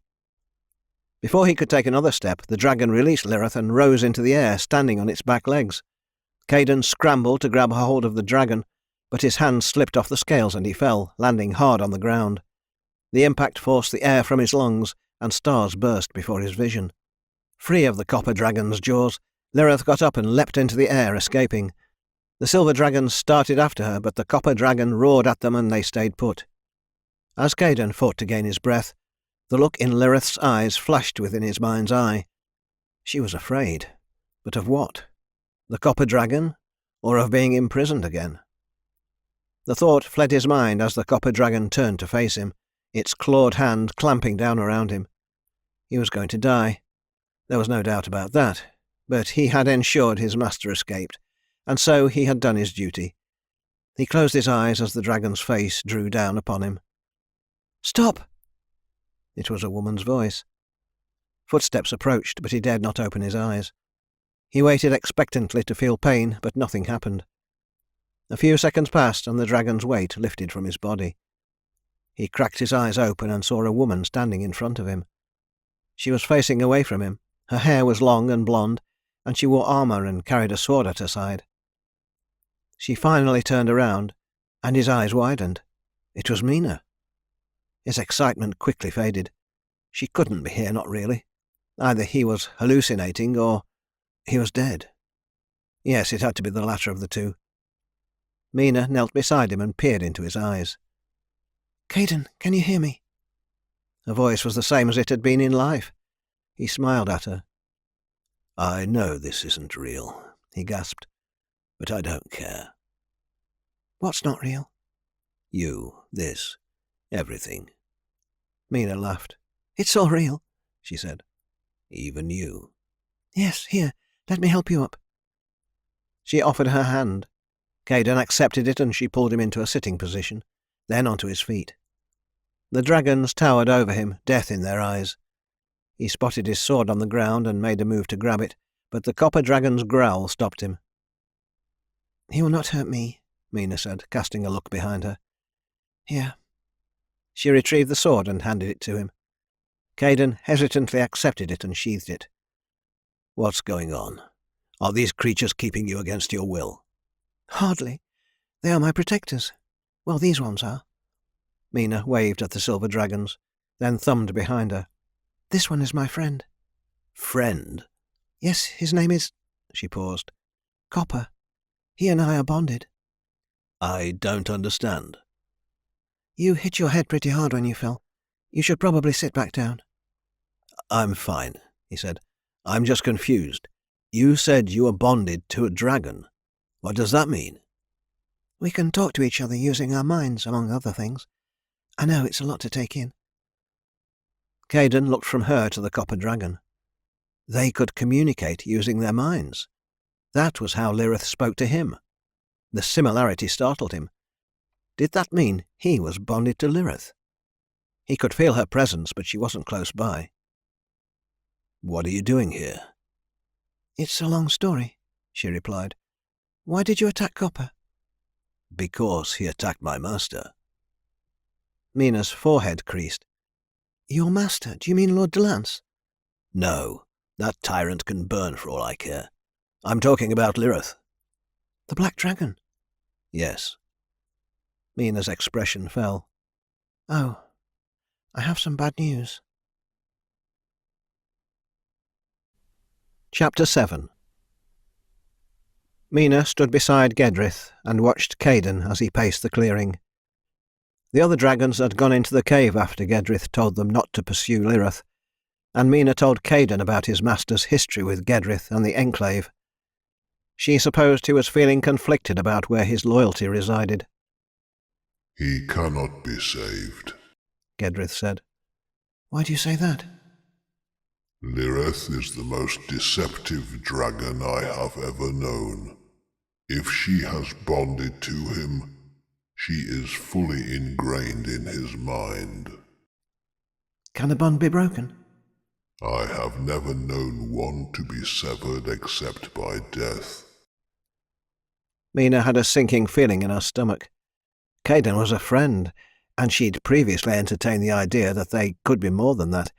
Before he could take another step, the dragon released Lirith and rose into the air, standing on its back legs. Caden scrambled to grab hold of the dragon, but his hand slipped off the scales and he fell, landing hard on the ground. The impact forced the air from his lungs, and stars burst before his vision. Free of the copper dragon's jaws, Lirith got up and leapt into the air, escaping. The silver dragons started after her, but the copper dragon roared at them and they stayed put. As Caden fought to gain his breath, the look in Lirith's eyes flashed within his mind's eye. She was afraid. But of what? The copper dragon? Or of being imprisoned again? The thought fled his mind as the copper dragon turned to face him, its clawed hand clamping down around him. He was going to die. There was no doubt about that, but he had ensured his master escaped, and so he had done his duty. He closed his eyes as the dragon's face drew down upon him. "Stop!" It was a woman's voice. Footsteps approached, but he dared not open his eyes. He waited expectantly to feel pain, but nothing happened. A few seconds passed, and the dragon's weight lifted from his body. He cracked his eyes open and saw a woman standing in front of him. She was facing away from him. Her hair was long and blonde, and she wore armour and carried a sword at her side. She finally turned around, and his eyes widened. It was Mina. His excitement quickly faded. She couldn't be here, not really. Either he was hallucinating, or he was dead. Yes, it had to be the latter of the two. Mina knelt beside him and peered into his eyes. "Caden, can you hear me?" Her voice was the same as it had been in life. He smiled at her. I know this isn't real, he gasped, but I don't care. What's not real? You, this, everything. Mina laughed. It's all real, she said. Even you? Yes, here, let me help you up. She offered her hand. Caden accepted it and she pulled him into a sitting position, then onto his feet. The dragons towered over him, death in their eyes. He spotted his sword on the ground and made a move to grab it, but the copper dragon's growl stopped him. He will not hurt me, Mina said, casting a look behind her. Here. She retrieved the sword and handed it to him. Caden hesitantly accepted it and sheathed it. What's going on? Are these creatures keeping you against your will? Hardly. They are my protectors. Well, these ones are. Mina waved at the silver dragons, then thumbed behind her. This one is my friend. Friend? Yes, his name is... She paused. Copper. He and I are bonded. I don't understand. You hit your head pretty hard when you fell. You should probably sit back down. I'm fine, he said. I'm just confused. You said you were bonded to a dragon. What does that mean? We can talk to each other using our minds, among other things. I know it's a lot to take in. Caden looked from her to the copper dragon. They could communicate using their minds. That was how Lirith spoke to him. The similarity startled him. Did that mean he was bonded to Lirith? He could feel her presence, but she wasn't close by. What are you doing here? It's a long story, she replied. Why did you attack Copper? Because he attacked my master. Mina's forehead creased. Your master? Do you mean Lord Delance? No, that tyrant can burn for all I care. I'm talking about Lirith. The Black Dragon? Yes. Mina's expression fell. Oh, I have some bad news. Chapter 7. Mina stood beside Gedrith and watched Caden as he paced the clearing. The other dragons had gone into the cave after Gedrith told them not to pursue Lirith, and Mina told Caden about his master's history with Gedrith and the Enclave. She supposed he was feeling conflicted about where his loyalty resided. He cannot be saved, Gedrith said. Why do you say that? Lirith is the most deceptive dragon I have ever known. If she has bonded to him, she is fully ingrained in his mind. Can the bond be broken? I have never known one to be severed except by death. Mina had a sinking feeling in her stomach. Caden was a friend, and she'd previously entertained the idea that they could be more than that.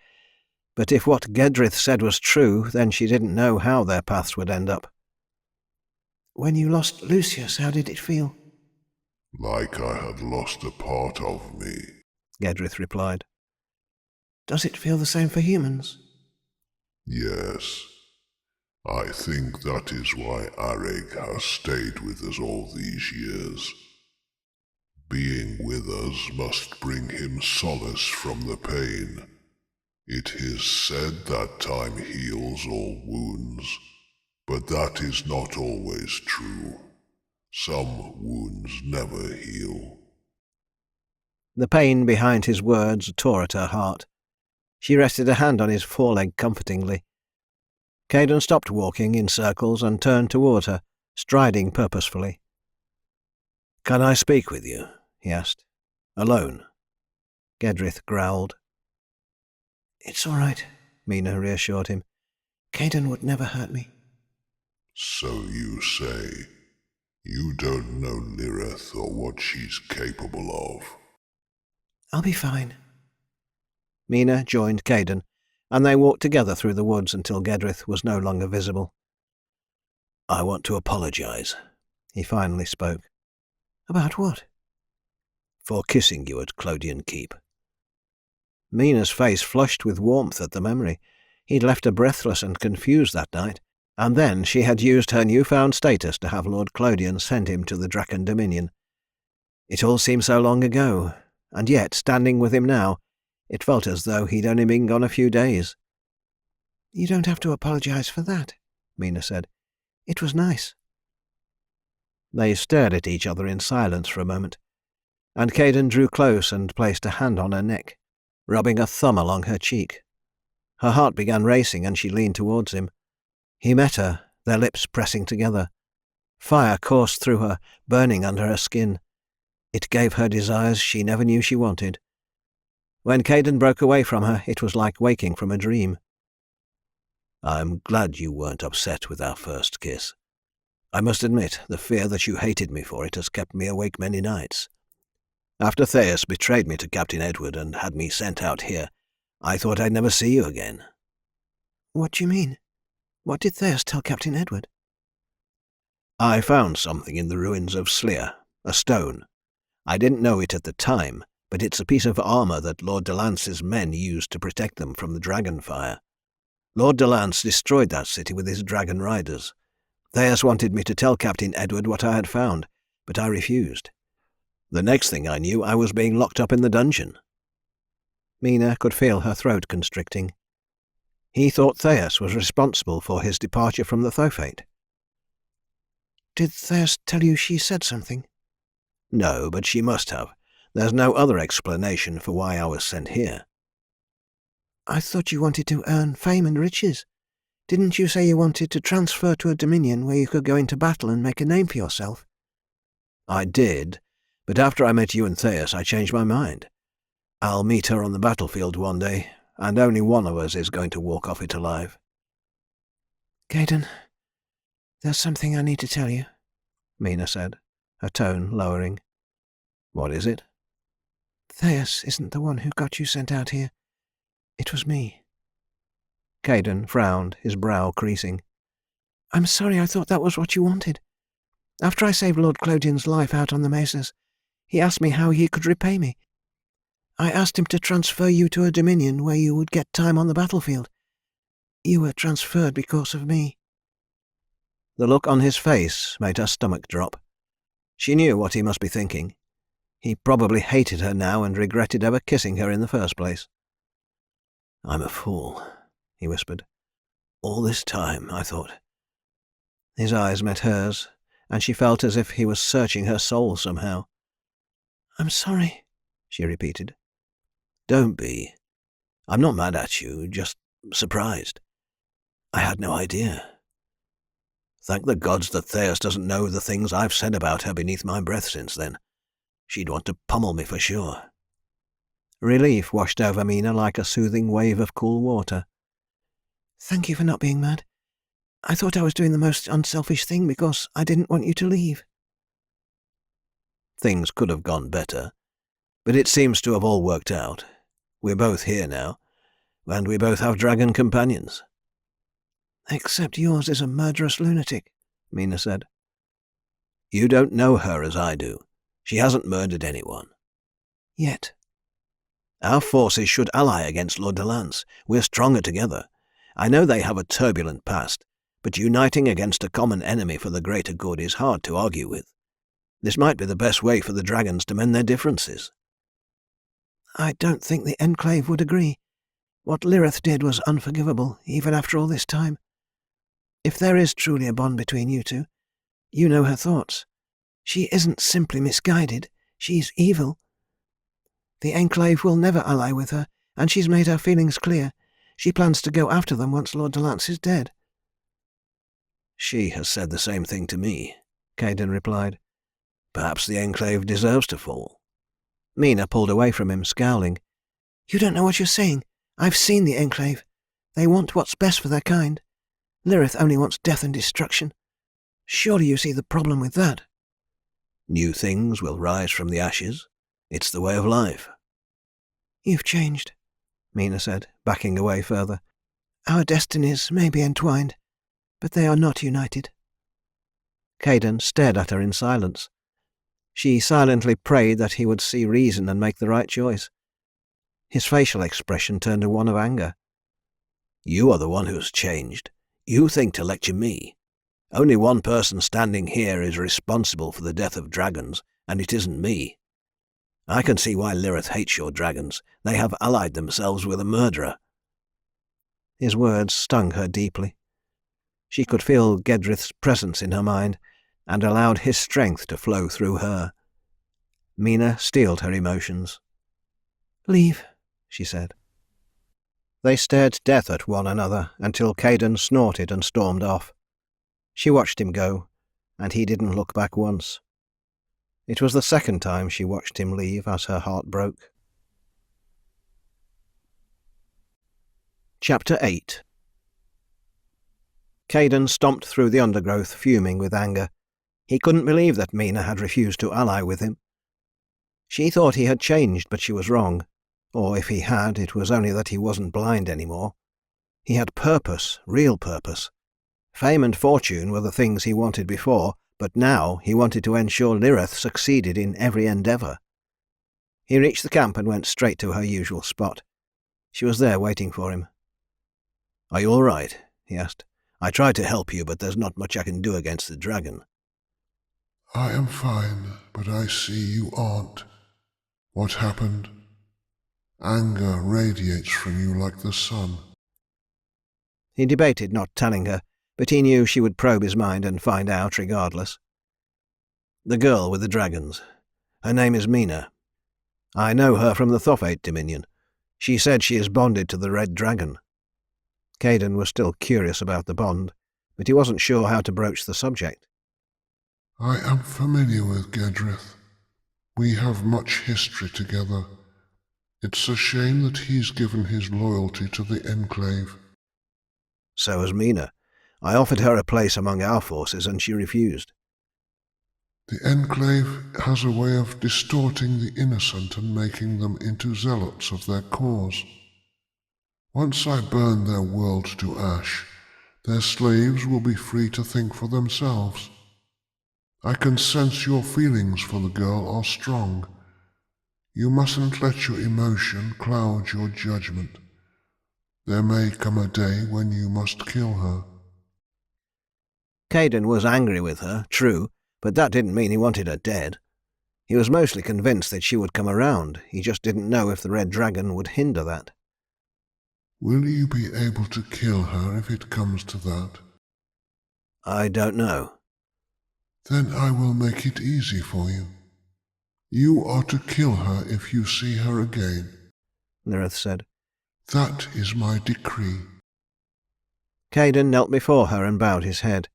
But if what Gedrith said was true, then she didn't know how their paths would end up. When you lost Lucius, how did it feel? Like I had lost a part of me, Gedrith replied. Does it feel the same for humans? Yes. I think that is why Arig has stayed with us all these years. Being with us must bring him solace from the pain. It is said that time heals all wounds, but that is not always true. Some wounds never heal. The pain behind his words tore at her heart. She rested a hand on his foreleg comfortingly. Caden stopped walking in circles and turned toward her, striding purposefully. "Can I speak with you?" he asked. "Alone?" Gedrith growled. "It's all right," Mina reassured him. "Caden would never hurt me." So you say. You don't know Lirith or what she's capable of. "I'll be fine." Mina joined Caden, and they walked together through the woods until Gedrith was no longer visible. "I want to apologize," he finally spoke. "About what?" "For kissing you at Clodion Keep." Mina's face flushed with warmth at the memory. He'd left her breathless and confused that night, and then she had used her newfound status to have Lord Clodion send him to the Draken Dominion. It all seemed so long ago, and yet, standing with him now, it felt as though he'd only been gone a few days. "You don't have to apologize for that," Mina said. "It was nice." They stared at each other in silence for a moment, and Caden drew close and placed a hand on her neck, rubbing a thumb along her cheek. Her heart began racing and she leaned towards him. He met her, their lips pressing together. Fire coursed through her, burning under her skin. It gave her desires she never knew she wanted. When Caden broke away from her, it was like waking from a dream. "I'm glad you weren't upset with our first kiss. I must admit, the fear that you hated me for it has kept me awake many nights. After Theus betrayed me to Captain Edward and had me sent out here, I thought I'd never see you again." "What do you mean? What did Theus tell Captain Edward?" "I found something in the ruins of Sleer, a stone. I didn't know it at the time, but it's a piece of armour that Lord de Lance's men used to protect them from the dragon fire. Lord de Lance destroyed that city with his dragon riders. Theus wanted me to tell Captain Edward what I had found, but I refused. The next thing I knew, I was being locked up in the dungeon." Mina could feel her throat constricting. He thought Theus was responsible for his departure from the Thofate. "Did Theus tell you she said something?" "No, but she must have. There's no other explanation for why I was sent here." "I thought you wanted to earn fame and riches. Didn't you say you wanted to transfer to a dominion where you could go into battle and make a name for yourself?" "I did, but after I met you and Theus, I changed my mind. I'll meet her on the battlefield one day, and only one of us is going to walk off it alive." "Caden, there's something I need to tell you," Mina said, her tone lowering. "What is it?" "Theus isn't the one who got you sent out here. It was me." Caden frowned, his brow creasing. "I'm sorry I thought that was what you wanted. After I saved Lord Clodion's life out on the mesas, he asked me how he could repay me. I asked him to transfer you to a dominion where you would get time on the battlefield. You were transferred because of me." The look on his face made her stomach drop. She knew what he must be thinking. He probably hated her now and regretted ever kissing her in the first place. "I'm a fool," he whispered. "All this time, I thought His eyes met hers, and she felt as if he was searching her soul somehow. "I'm sorry," she repeated. Don't be. I'm not mad at you, just surprised. I had no idea. Thank the gods that Theus doesn't know the things I've said about her beneath my breath since then. She'd want to pummel me for sure." Relief washed over Mina like a soothing wave of cool water. "Thank you for not being mad. I thought I was doing the most unselfish thing because I didn't want you to leave." Things could have gone better, but it seems to have all worked out. We're both here now, and we both have dragon companions. "Except yours is a murderous lunatic," Mina said. You don't know her as I do. She hasn't murdered anyone. Yet. Our forces should ally against Lord de Lance. We're stronger together. I know they have a turbulent past, but uniting against a common enemy for the greater good is hard to argue with. This might be the best way for the dragons to mend their differences." "I don't think the Enclave would agree. What Lirith did was unforgivable, even after all this time. If there is truly a bond between you two, you know her thoughts. She isn't simply misguided, she's evil. The Enclave will never ally with her, and she's made her feelings clear. She plans to go after them once Lord de Lance is dead." "She has said the same thing to me," Caden replied. "Perhaps the Enclave deserves to fall." Mina pulled away from him, scowling. "You don't know what you're saying. I've seen the Enclave. They want what's best for their kind. Lirith only wants death and destruction. Surely you see the problem with that." "New things will rise from the ashes. It's the way of life." "You've changed," Mina said, backing away further. "Our destinies may be entwined, but they are not united." Caden stared at her in silence. She silently prayed that he would see reason and make the right choice. His facial expression turned to one of anger. "You are the one who's changed. You think to lecture me. Only one person standing here is responsible for the death of dragons, and it isn't me. I can see why Lirith hates your dragons. They have allied themselves with a murderer." His words stung her deeply. She could feel Gedrith's presence in her mind, and allowed his strength to flow through her. Mina steeled her emotions. "Leave," she said. They stared death at one another until Caden snorted and stormed off. She watched him go, and he didn't look back once. It was the second time she watched him leave as her heart broke. Chapter 8. Caden stomped through the undergrowth, fuming with anger. He couldn't believe that Mina had refused to ally with him. She thought he had changed, but she was wrong. Or if he had, it was only that he wasn't blind anymore. He had purpose, real purpose. Fame and fortune were the things he wanted before, but now he wanted to ensure Lirith succeeded in every endeavour. He reached the camp and went straight to her usual spot. She was there waiting for him. "Are you all right?" he asked. "I tried to help you, but there's not much I can do against the dragon." I am fine, but I see you aren't. What happened? Anger radiates from you like the sun. He debated not telling her, but he knew she would probe his mind and find out regardless. "The girl with the dragons. Her name is Mina. I know her from the Thothate Dominion. She said she is bonded to the Red Dragon." Caden was still curious about the bond, but he wasn't sure how to broach the subject. I am familiar with Gedrith. We have much history together. It's a shame that he's given his loyalty to the Enclave. "So has Mina. I offered her a place among our forces and she refused." The Enclave has a way of distorting the innocent and making them into zealots of their cause. Once I burn their world to ash, their slaves will be free to think for themselves. I can sense your feelings for the girl are strong. You mustn't let your emotion cloud your judgment. There may come a day when you must kill her. Caden was angry with her, true, but that didn't mean he wanted her dead. He was mostly convinced that she would come around. He just didn't know if the Red Dragon would hinder that. Will you be able to kill her if it comes to that? I don't know. Then I will make it easy for you. You are to kill her if you see her again. Lirith said. That is my decree. Caden knelt before her and bowed his head.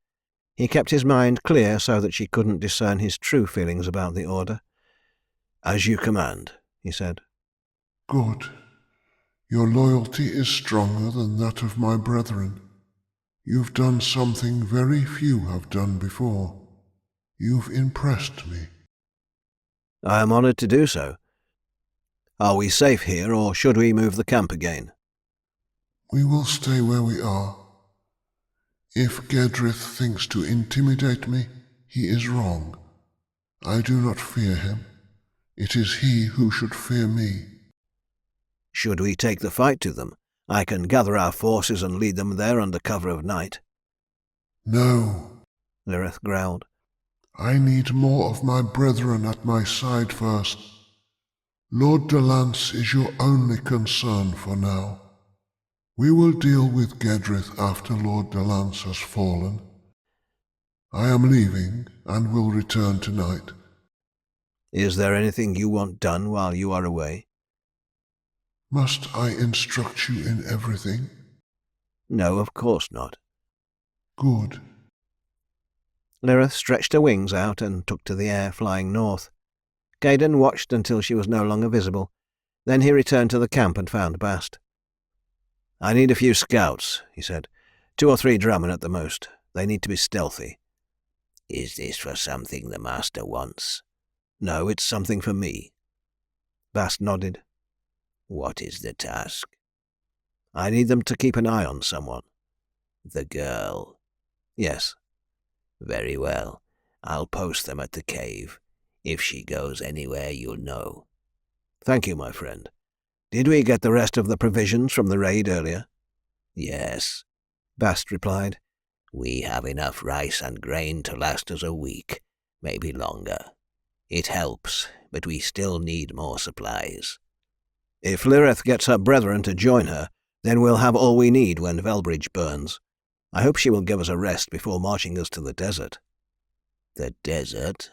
He kept his mind clear so that she couldn't discern his true feelings about the order. As you command, he said. Good. Your loyalty is stronger than that of my brethren. You've done something very few have done before. You've impressed me. I am honoured to do so. Are we safe here, or should we move the camp again? We will stay where we are. If Gedrith thinks to intimidate me, he is wrong. I do not fear him. It is he who should fear me. Should we take the fight to them? I can gather our forces and lead them there under cover of night. No, Lirith growled. I need more of my brethren at my side first. Lord Delance is your only concern for now. We will deal with Gedrith after Lord Delance has fallen. I am leaving and will return tonight. Is there anything you want done while you are away? Must I instruct you in everything? No, of course not. Good. Lirith stretched her wings out and took to the air, flying north. Caden watched until she was no longer visible. Then he returned to the camp and found Bast. I need a few scouts, he said. 2 or 3 Drammen at the most. They need to be stealthy. Is this for something the Master wants? No, it's something for me. Bast nodded. What is the task? I need them to keep an eye on someone. The girl? Yes. Very well. I'll post them at the cave. If she goes anywhere, you'll know. Thank you, my friend. Did we get the rest of the provisions from the raid earlier? Yes, Bast replied. We have enough rice and grain to last us a week, maybe longer. It helps, but we still need more supplies. If Lirith gets her brethren to join her, then we'll have all we need when Velbridge burns. I hope she will give us a rest before marching us to the desert. The desert?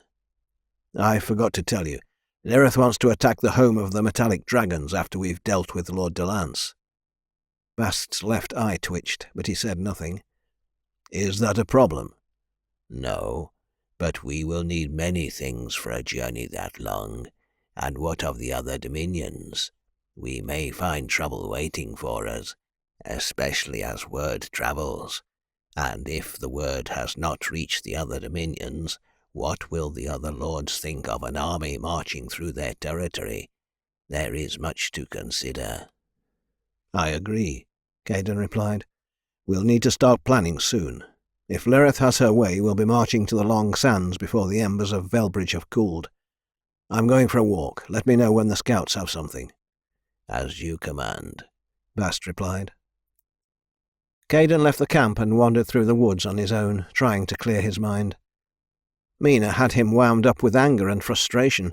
I forgot to tell you. Lirith wants to attack the home of the metallic dragons after we've dealt with Lord Delance. Bast's left eye twitched, but he said nothing. Is that a problem? No, but we will need many things for a journey that long. And what of the other dominions? We may find trouble waiting for us, especially as word travels. And if the word has not reached the other dominions, what will the other lords think of an army marching through their territory? There is much to consider. I agree, Caden replied. We'll need to start planning soon. If Lirith has her way, we'll be marching to the long sands before the embers of Velbridge have cooled. I'm going for a walk. Let me know when the scouts have something. As you command, Bast replied. Caden left the camp and wandered through the woods on his own, trying to clear his mind. Mina had him wound up with anger and frustration.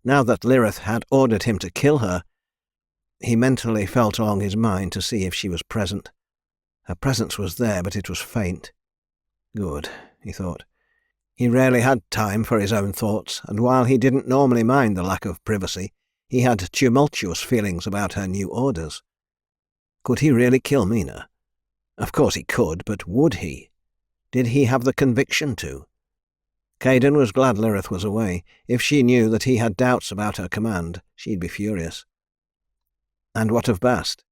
Now that Lirith had ordered him to kill her, he mentally felt along his mind to see if she was present. Her presence was there, but it was faint. Good, he thought. He rarely had time for his own thoughts, and while he didn't normally mind the lack of privacy, he had tumultuous feelings about her new orders. Could he really kill Mina? Of course he could, but would he? Did he have the conviction to? Caden was glad Lirith was away. If she knew that he had doubts about her command, she'd be furious. And what of Bast?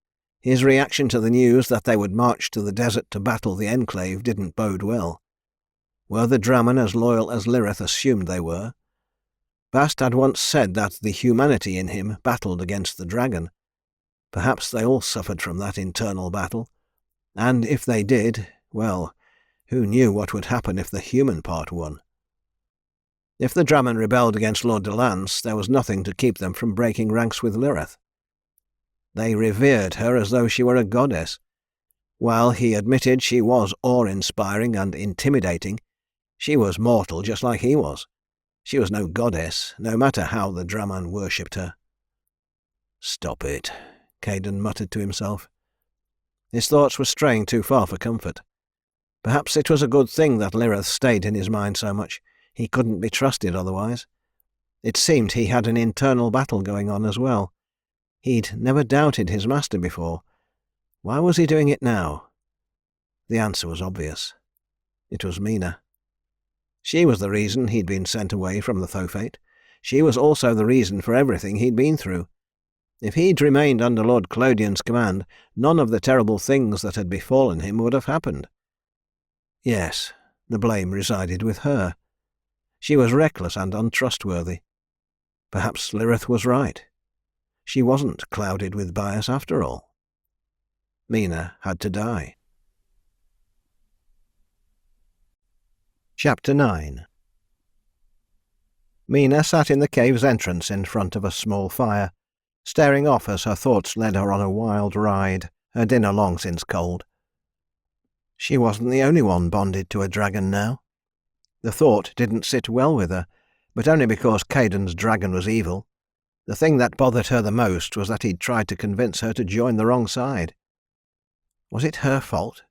His reaction to the news that they would march to the desert to battle the Enclave didn't bode well. Were the Drammen as loyal as Lirith assumed they were? Bast had once said that the humanity in him battled against the dragon. Perhaps they all suffered from that internal battle. And if they did, well, who knew what would happen if the human part won? If the Drammen rebelled against Lord Delance, there was nothing to keep them from breaking ranks with Lirith. They revered her as though she were a goddess. While he admitted she was awe-inspiring and intimidating, she was mortal just like he was. She was no goddess, no matter how the Drammen worshipped her. Stop it, Caden muttered to himself. His thoughts were straying too far for comfort. Perhaps it was a good thing that Lirith stayed in his mind so much. He couldn't be trusted otherwise. It seemed he had an internal battle going on as well. He'd never doubted his master before. Why was he doing it now? The answer was obvious. It was Mina. She was the reason he'd been sent away from the Thophate. She was also the reason for everything he'd been through. If he'd remained under Lord Clodian's command, none of the terrible things that had befallen him would have happened. Yes, the blame resided with her. She was reckless and untrustworthy. Perhaps Lirith was right. She wasn't clouded with bias after all. Mina had to die. Chapter 9. Mina sat in the cave's entrance in front of a small fire, staring off as her thoughts led her on a wild ride, her dinner long since cold. She wasn't the only one bonded to a dragon now. The thought didn't sit well with her, but only because Caden's dragon was evil. The thing that bothered her the most was that he'd tried to convince her to join the wrong side. Was it her fault?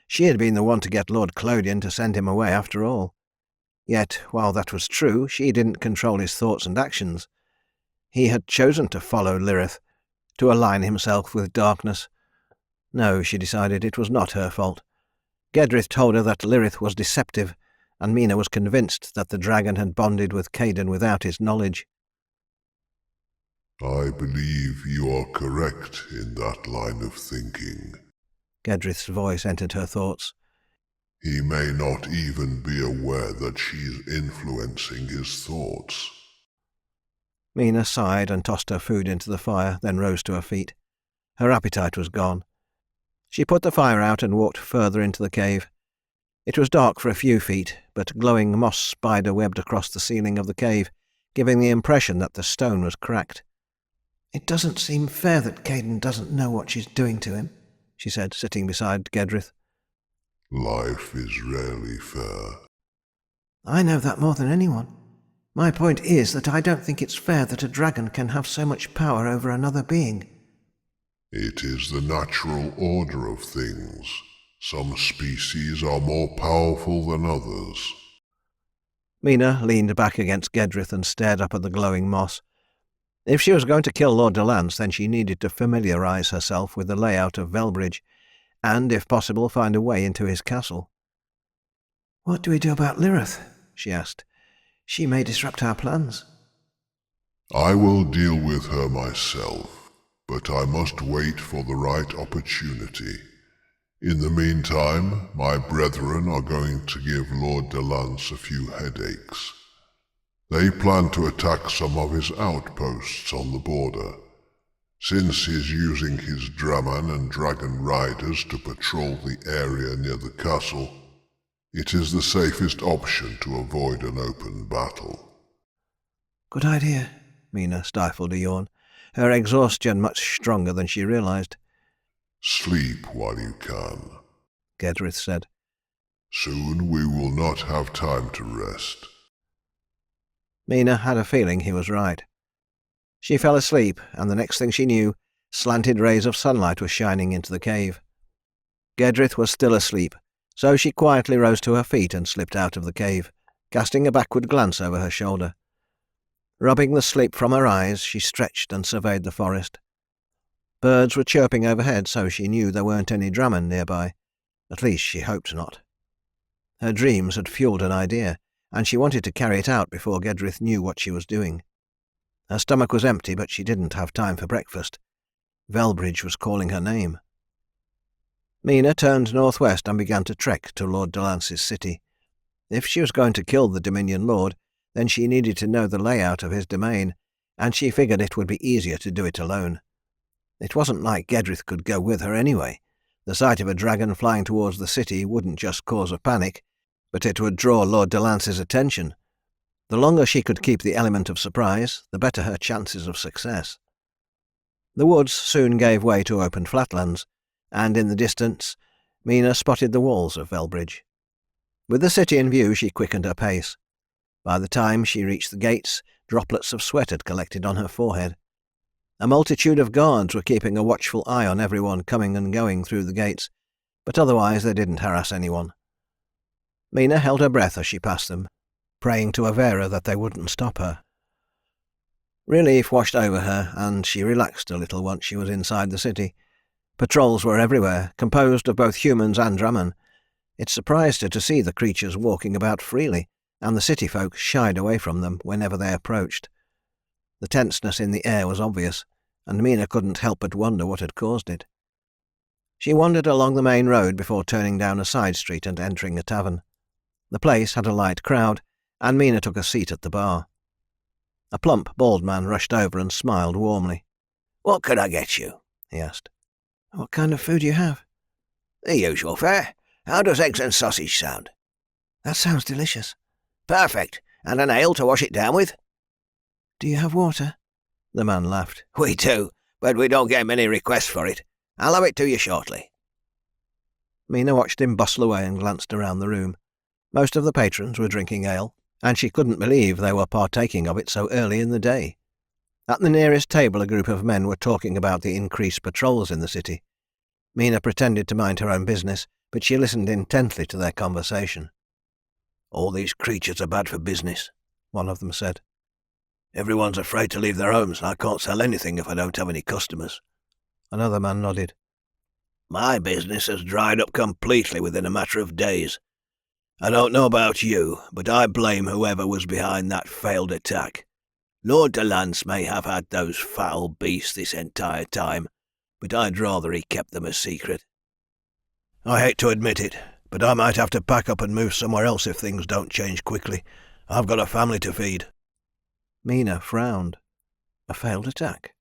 She had been the one to get Lord Clodian to send him away after all. Yet, while that was true, she didn't control his thoughts and actions. He had chosen to follow Lirith, to align himself with darkness. No, she decided, it was not her fault. Gedrith told her that Lirith was deceptive, and Mina was convinced that the dragon had bonded with Caden without his knowledge. I believe you are correct in that line of thinking. Gedrith's voice entered her thoughts. He may not even be aware that she's influencing his thoughts. Mina sighed and tossed her food into the fire, then rose to her feet. Her appetite was gone. She put the fire out and walked further into the cave. It was dark for a few feet, but glowing moss spider webbed across the ceiling of the cave, giving the impression that the stone was cracked. "It doesn't seem fair that Caden doesn't know what she's doing to him," she said, sitting beside Gedrith. Life is rarely fair. "I know that more than anyone. My point is that I don't think it's fair that a dragon can have so much power over another being." It is the natural order of things. Some species are more powerful than others. Mina leaned back against Gedrith and stared up at the glowing moss. If she was going to kill Lord Delance, then she needed to familiarise herself with the layout of Velbridge, and, if possible, find a way into his castle. "What do we do about Lirith?" she asked. "She may disrupt our plans." I will deal with her myself, but I must wait for the right opportunity. In the meantime, my brethren are going to give Lord Delance a few headaches. They plan to attack some of his outposts on the border. Since he's using his Draman and Dragon Riders to patrol the area near the castle, it is the safest option to avoid an open battle. "Good idea." Mina stifled a yawn, her exhaustion much stronger than she realised. Sleep while you can, Gedrith said. Soon we will not have time to rest. Mina had a feeling he was right. She fell asleep, and the next thing she knew, slanted rays of sunlight were shining into the cave. Gedrith was still asleep, so she quietly rose to her feet and slipped out of the cave, casting a backward glance over her shoulder. Rubbing the sleep from her eyes, she stretched and surveyed the forest. Birds were chirping overhead, so she knew there weren't any Dramen nearby. At least she hoped not. Her dreams had fueled an idea, and she wanted to carry it out before Gedrith knew what she was doing. Her stomach was empty, but she didn't have time for breakfast. Velbridge was calling her name. Mina turned northwest and began to trek to Lord Delance's city. If she was going to kill the Dominion Lord, then she needed to know the layout of his domain, and she figured it would be easier to do it alone. It wasn't like Gedrith could go with her anyway. The sight of a dragon flying towards the city wouldn't just cause a panic, but it would draw Lord Delance's attention. The longer she could keep the element of surprise, the better her chances of success. The woods soon gave way to open flatlands, and in the distance, Mina spotted the walls of Velbridge. With the city in view, she quickened her pace. By the time she reached the gates, droplets of sweat had collected on her forehead. A multitude of guards were keeping a watchful eye on everyone coming and going through the gates, but otherwise they didn't harass anyone. Mina held her breath as she passed them, praying to Avera that they wouldn't stop her. Relief washed over her, and she relaxed a little once she was inside the city. Patrols were everywhere, composed of both humans and Draman. It surprised her to see the creatures walking about freely, and the city folk shied away from them whenever they approached. The tenseness in the air was obvious, and Mina couldn't help but wonder what had caused it. She wandered along the main road before turning down a side street and entering a tavern. The place had a light crowd, and Mina took a seat at the bar. A plump, bald man rushed over and smiled warmly. "What can I get you?" he asked. "What kind of food do you have?" "The usual fare. How does eggs and sausage sound?" "That sounds delicious." "Perfect. And an ale to wash it down with?" "Do you have water?" The man laughed. "We do, but we don't get many requests for it. I'll have it to you shortly." Mina watched him bustle away and glanced around the room. Most of the patrons were drinking ale, and she couldn't believe they were partaking of it so early in the day. At the nearest table a group of men were talking about the increased patrols in the city. Mina pretended to mind her own business, but she listened intently to their conversation. "All these creatures are bad for business," one of them said. "Everyone's afraid to leave their homes, and I can't sell anything if I don't have any customers." Another man nodded. "My business has dried up completely within a matter of days. I don't know about you, but I blame whoever was behind that failed attack. Lord de Lance may have had those foul beasts this entire time, but I'd rather he kept them a secret. I hate to admit it, but I might have to pack up and move somewhere else if things don't change quickly. I've got a family to feed." Mina frowned. A failed attack?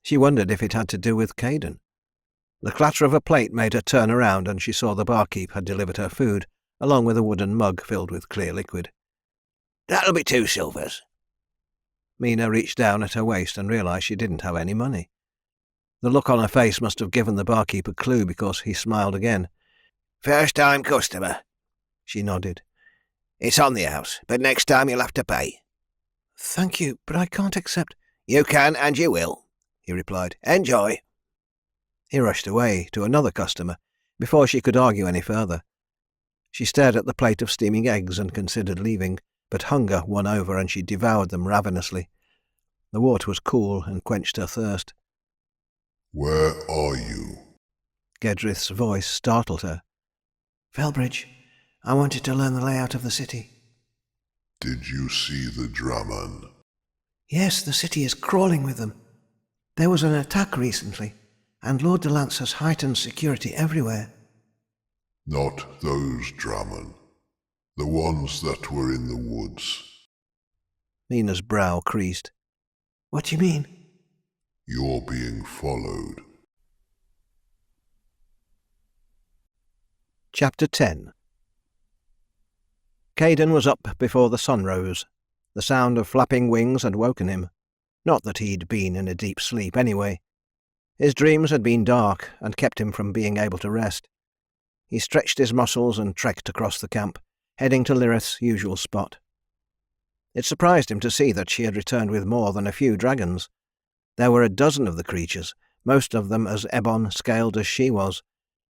She wondered if it had to do with Caden. The clatter of a plate made her turn around, and she saw the barkeep had delivered her food, along with a wooden mug filled with clear liquid. "That'll be 2 silvers. Mina reached down at her waist and realised she didn't have any money. The look on her face must have given the barkeep a clue, because he smiled again. "First-time customer." She nodded. "It's on the house, but next time you'll have to pay." "Thank you, but I can't accept—" "You can and you will," he replied. "Enjoy." He rushed away to another customer before she could argue any further. She stared at the plate of steaming eggs and considered leaving, but hunger won over and she devoured them ravenously. The water was cool and quenched her thirst. Where are you? Gedrith's voice startled her. "Felbridge, I wanted to learn the layout of the city." Did you see the Draman? "Yes, the city is crawling with them. There was an attack recently, and Lord de Lance has heightened security everywhere." Not those Draman. The ones that were in the woods. Mina's brow creased. "What do you mean?" You're being followed. Chapter 10. Caden was up before the sun rose. The sound of flapping wings had woken him. Not that he'd been in a deep sleep anyway. His dreams had been dark and kept him from being able to rest. He stretched his muscles and trekked across the camp, heading to Lirith's usual spot. It surprised him to see that she had returned with more than a few dragons. There were a dozen of the creatures, most of them as ebon-scaled as she was,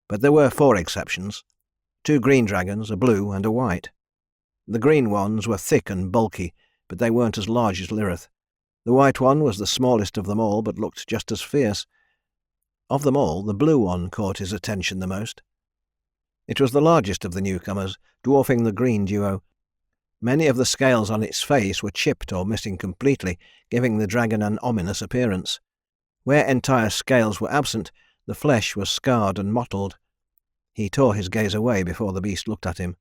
but there were 4 exceptions. 2 green dragons, a blue and a white. The green ones were thick and bulky, but they weren't as large as Lirith. The white one was the smallest of them all, but looked just as fierce. Of them all, the blue one caught his attention the most. It was the largest of the newcomers, dwarfing the green duo. Many of the scales on its face were chipped or missing completely, giving the dragon an ominous appearance. Where entire scales were absent, the flesh was scarred and mottled. He tore his gaze away before the beast looked at him.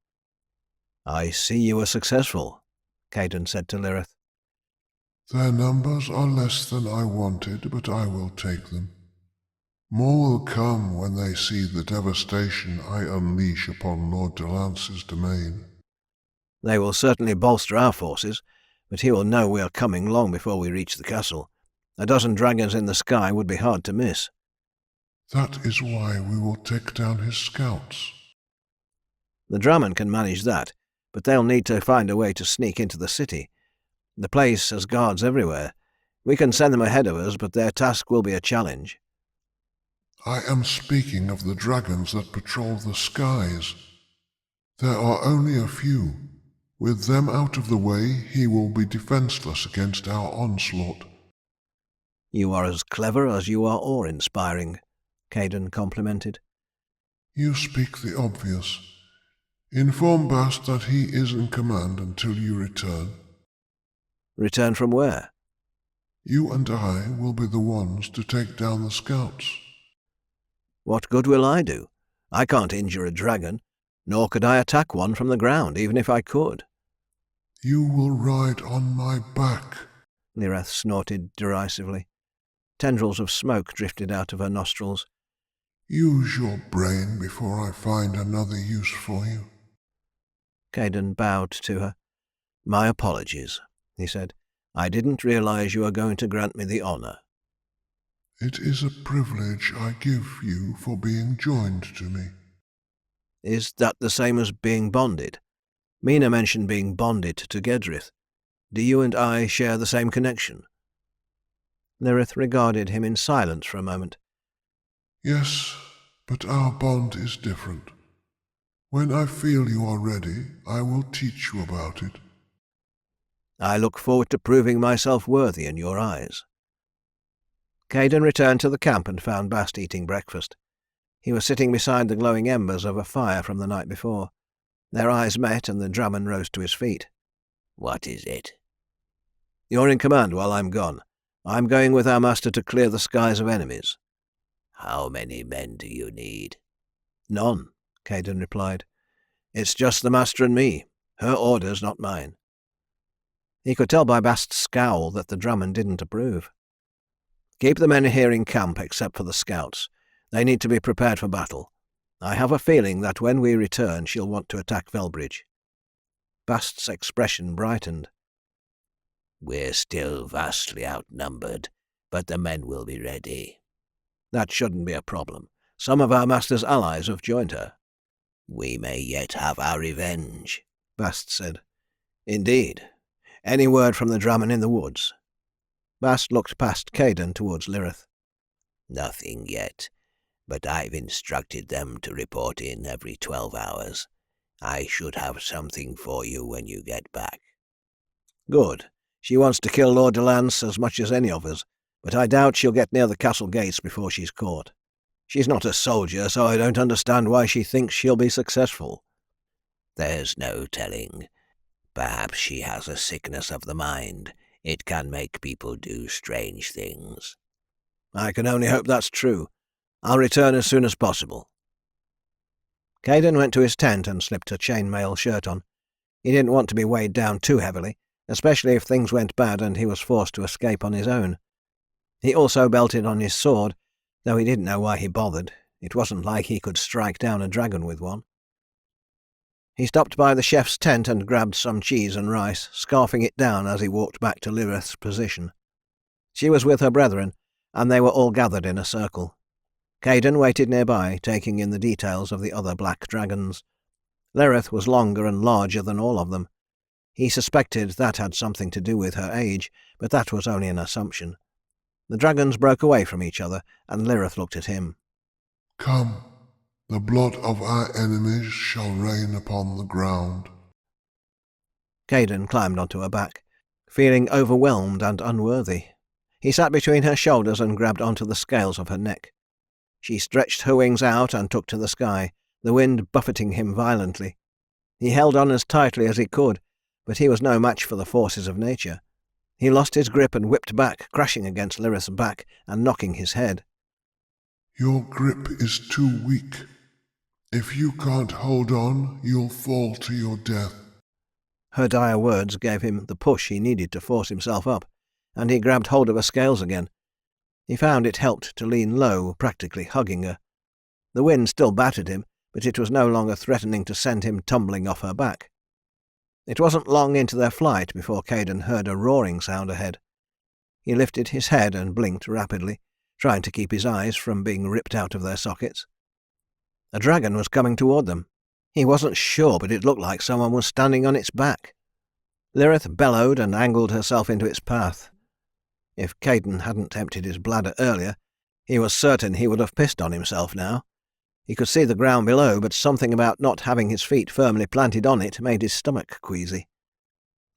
"I see you were successful," Caden said to Lirith. Their numbers are less than I wanted, but I will take them. More will come when they see the devastation I unleash upon Lord de Lance's domain. "They will certainly bolster our forces, but he will know we are coming long before we reach the castle. A dozen dragons in the sky would be hard to miss." That is why we will take down his scouts. "The Draman can manage that, but they'll need to find a way to sneak into the city. The place has guards everywhere. We can send them ahead of us, but their task will be a challenge." I am speaking of the dragons that patrol the skies. There are only a few. With them out of the way, he will be defenseless against our onslaught. You are as clever as you are awe-inspiring, Caden complimented. You speak the obvious. Inform Bast that he is in command until you return. Return from where? You and I will be the ones to take down the scouts. What good will I do? I can't injure a dragon, nor could I attack one from the ground, even if I could. You will ride on my back, Lireth snorted derisively. Tendrils of smoke drifted out of her nostrils. Use your brain before I find another use for you. Caden bowed to her. My apologies, he said. I didn't realize you were going to grant me the honor. It is a privilege I give you for being joined to me. Is that the same as being bonded? Mina mentioned being bonded to Gedrith. Do you and I share the same connection? Lirith regarded him in silence for a moment. Yes, but our bond is different. When I feel you are ready, I will teach you about it. I look forward to proving myself worthy in your eyes. Caden returned to the camp and found Bast eating breakfast. He was sitting beside the glowing embers of a fire from the night before. Their eyes met and the Draman rose to his feet. What is it? You're in command while I'm gone. I'm going with our master to clear the skies of enemies. How many men do you need? None, Caden replied. It's just the master and me. Her orders, not mine. He could tell by Bast's scowl that the Draman didn't approve. Keep the men here in camp except for the scouts. They need to be prepared for battle. I have a feeling that when we return she'll want to attack Velbridge. Bast's expression brightened. We're still vastly outnumbered, but the men will be ready. That shouldn't be a problem. Some of our master's allies have joined her. We may yet have our revenge, Bast said. Indeed. Any word from the Draman in the woods? Bast looked past Caden towards Lirith. Nothing yet, but I've instructed them to report in every 12 hours. I should have something for you when you get back. Good. She wants to kill Lord de Lance as much as any of us, but I doubt she'll get near the castle gates before she's caught. She's not a soldier, so I don't understand why she thinks she'll be successful. There's no telling. Perhaps she has a sickness of the mind. It can make people do strange things. I can only hope that's true. I'll return as soon as possible. Caden went to his tent and slipped a chainmail shirt on. He didn't want to be weighed down too heavily, especially if things went bad and he was forced to escape on his own. He also belted on his sword, though he didn't know why he bothered. It wasn't like he could strike down a dragon with one. He stopped by the chef's tent and grabbed some cheese and rice, scarfing it down as he walked back to Lirith's position. She was with her brethren, and they were all gathered in a circle. Caden waited nearby, taking in the details of the other black dragons. Lirith was longer and larger than all of them. He suspected that had something to do with her age, but that was only an assumption. The dragons broke away from each other, and Lirith looked at him. Come, the blood of our enemies shall rain upon the ground. Caden climbed onto her back, feeling overwhelmed and unworthy. He sat between her shoulders and grabbed onto the scales of her neck. She stretched her wings out and took to the sky, the wind buffeting him violently. He held on as tightly as he could, but he was no match for the forces of nature. He lost his grip and whipped back, crashing against Lirith's back and knocking his head. Your grip is too weak. If you can't hold on, you'll fall to your death. Her dire words gave him the push he needed to force himself up, and he grabbed hold of her scales again. He found it helped to lean low, practically hugging her. The wind still battered him, but it was no longer threatening to send him tumbling off her back. It wasn't long into their flight before Caden heard a roaring sound ahead. He lifted his head and blinked rapidly, trying to keep his eyes from being ripped out of their sockets. A dragon was coming toward them. He wasn't sure, but it looked like someone was standing on its back. Lirith bellowed and angled herself into its path. If Caden hadn't emptied his bladder earlier, he was certain he would have pissed on himself now. He could see the ground below, but something about not having his feet firmly planted on it made his stomach queasy.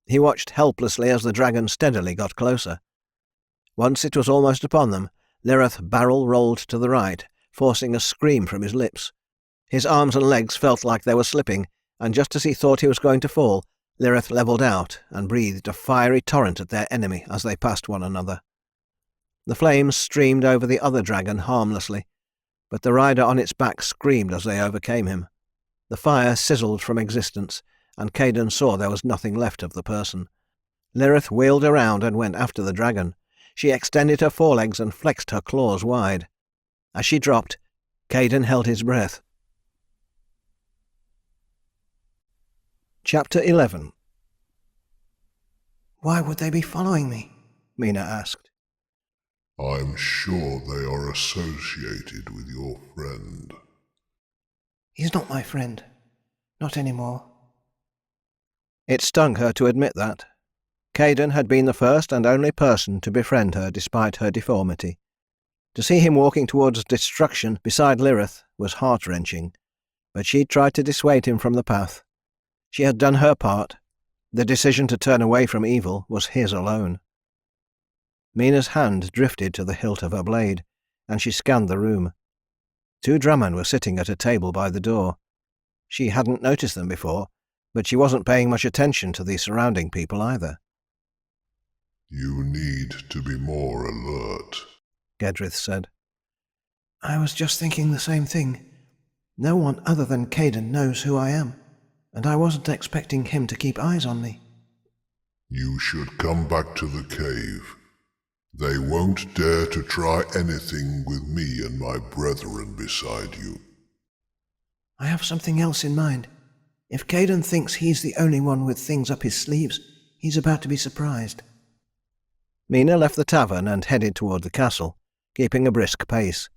He watched helplessly as the dragon steadily got closer. Once it was almost upon them, Lirith barrel rolled to the right, forcing a scream from his lips. His arms and legs felt like they were slipping, and just as he thought he was going to fall, Lirith levelled out and breathed a fiery torrent at their enemy as they passed one another. The flames streamed over the other dragon harmlessly, but the rider on its back screamed as they overcame him. The fire sizzled from existence, and Caden saw there was nothing left of the person. Lirith wheeled around and went after the dragon. She extended her forelegs and flexed her claws wide. As she dropped, Caden held his breath. Chapter 11. "Why would they be following me?" Mina asked. I'm sure they are associated with your friend. "He's not my friend. Not anymore." It stung her to admit that. Caden had been the first and only person to befriend her despite her deformity. To see him walking towards destruction beside Lirith was heart-wrenching, but she tried to dissuade him from the path. She had done her part. The decision to turn away from evil was his alone. Mina's hand drifted to the hilt of her blade, and she scanned the room. 2 drummen were sitting at a table by the door. She hadn't noticed them before, but she wasn't paying much attention to the surrounding people either. You need to be more alert, Gedrith said. "I was just thinking the same thing. No one other than Caden knows who I am, and I wasn't expecting him to keep eyes on me." You should come back to the cave. They won't dare to try anything with me and my brethren beside you. "I have something else in mind. If Caden thinks he's the only one with things up his sleeves, he's about to be surprised." Mina left the tavern and headed toward the castle, keeping a brisk pace.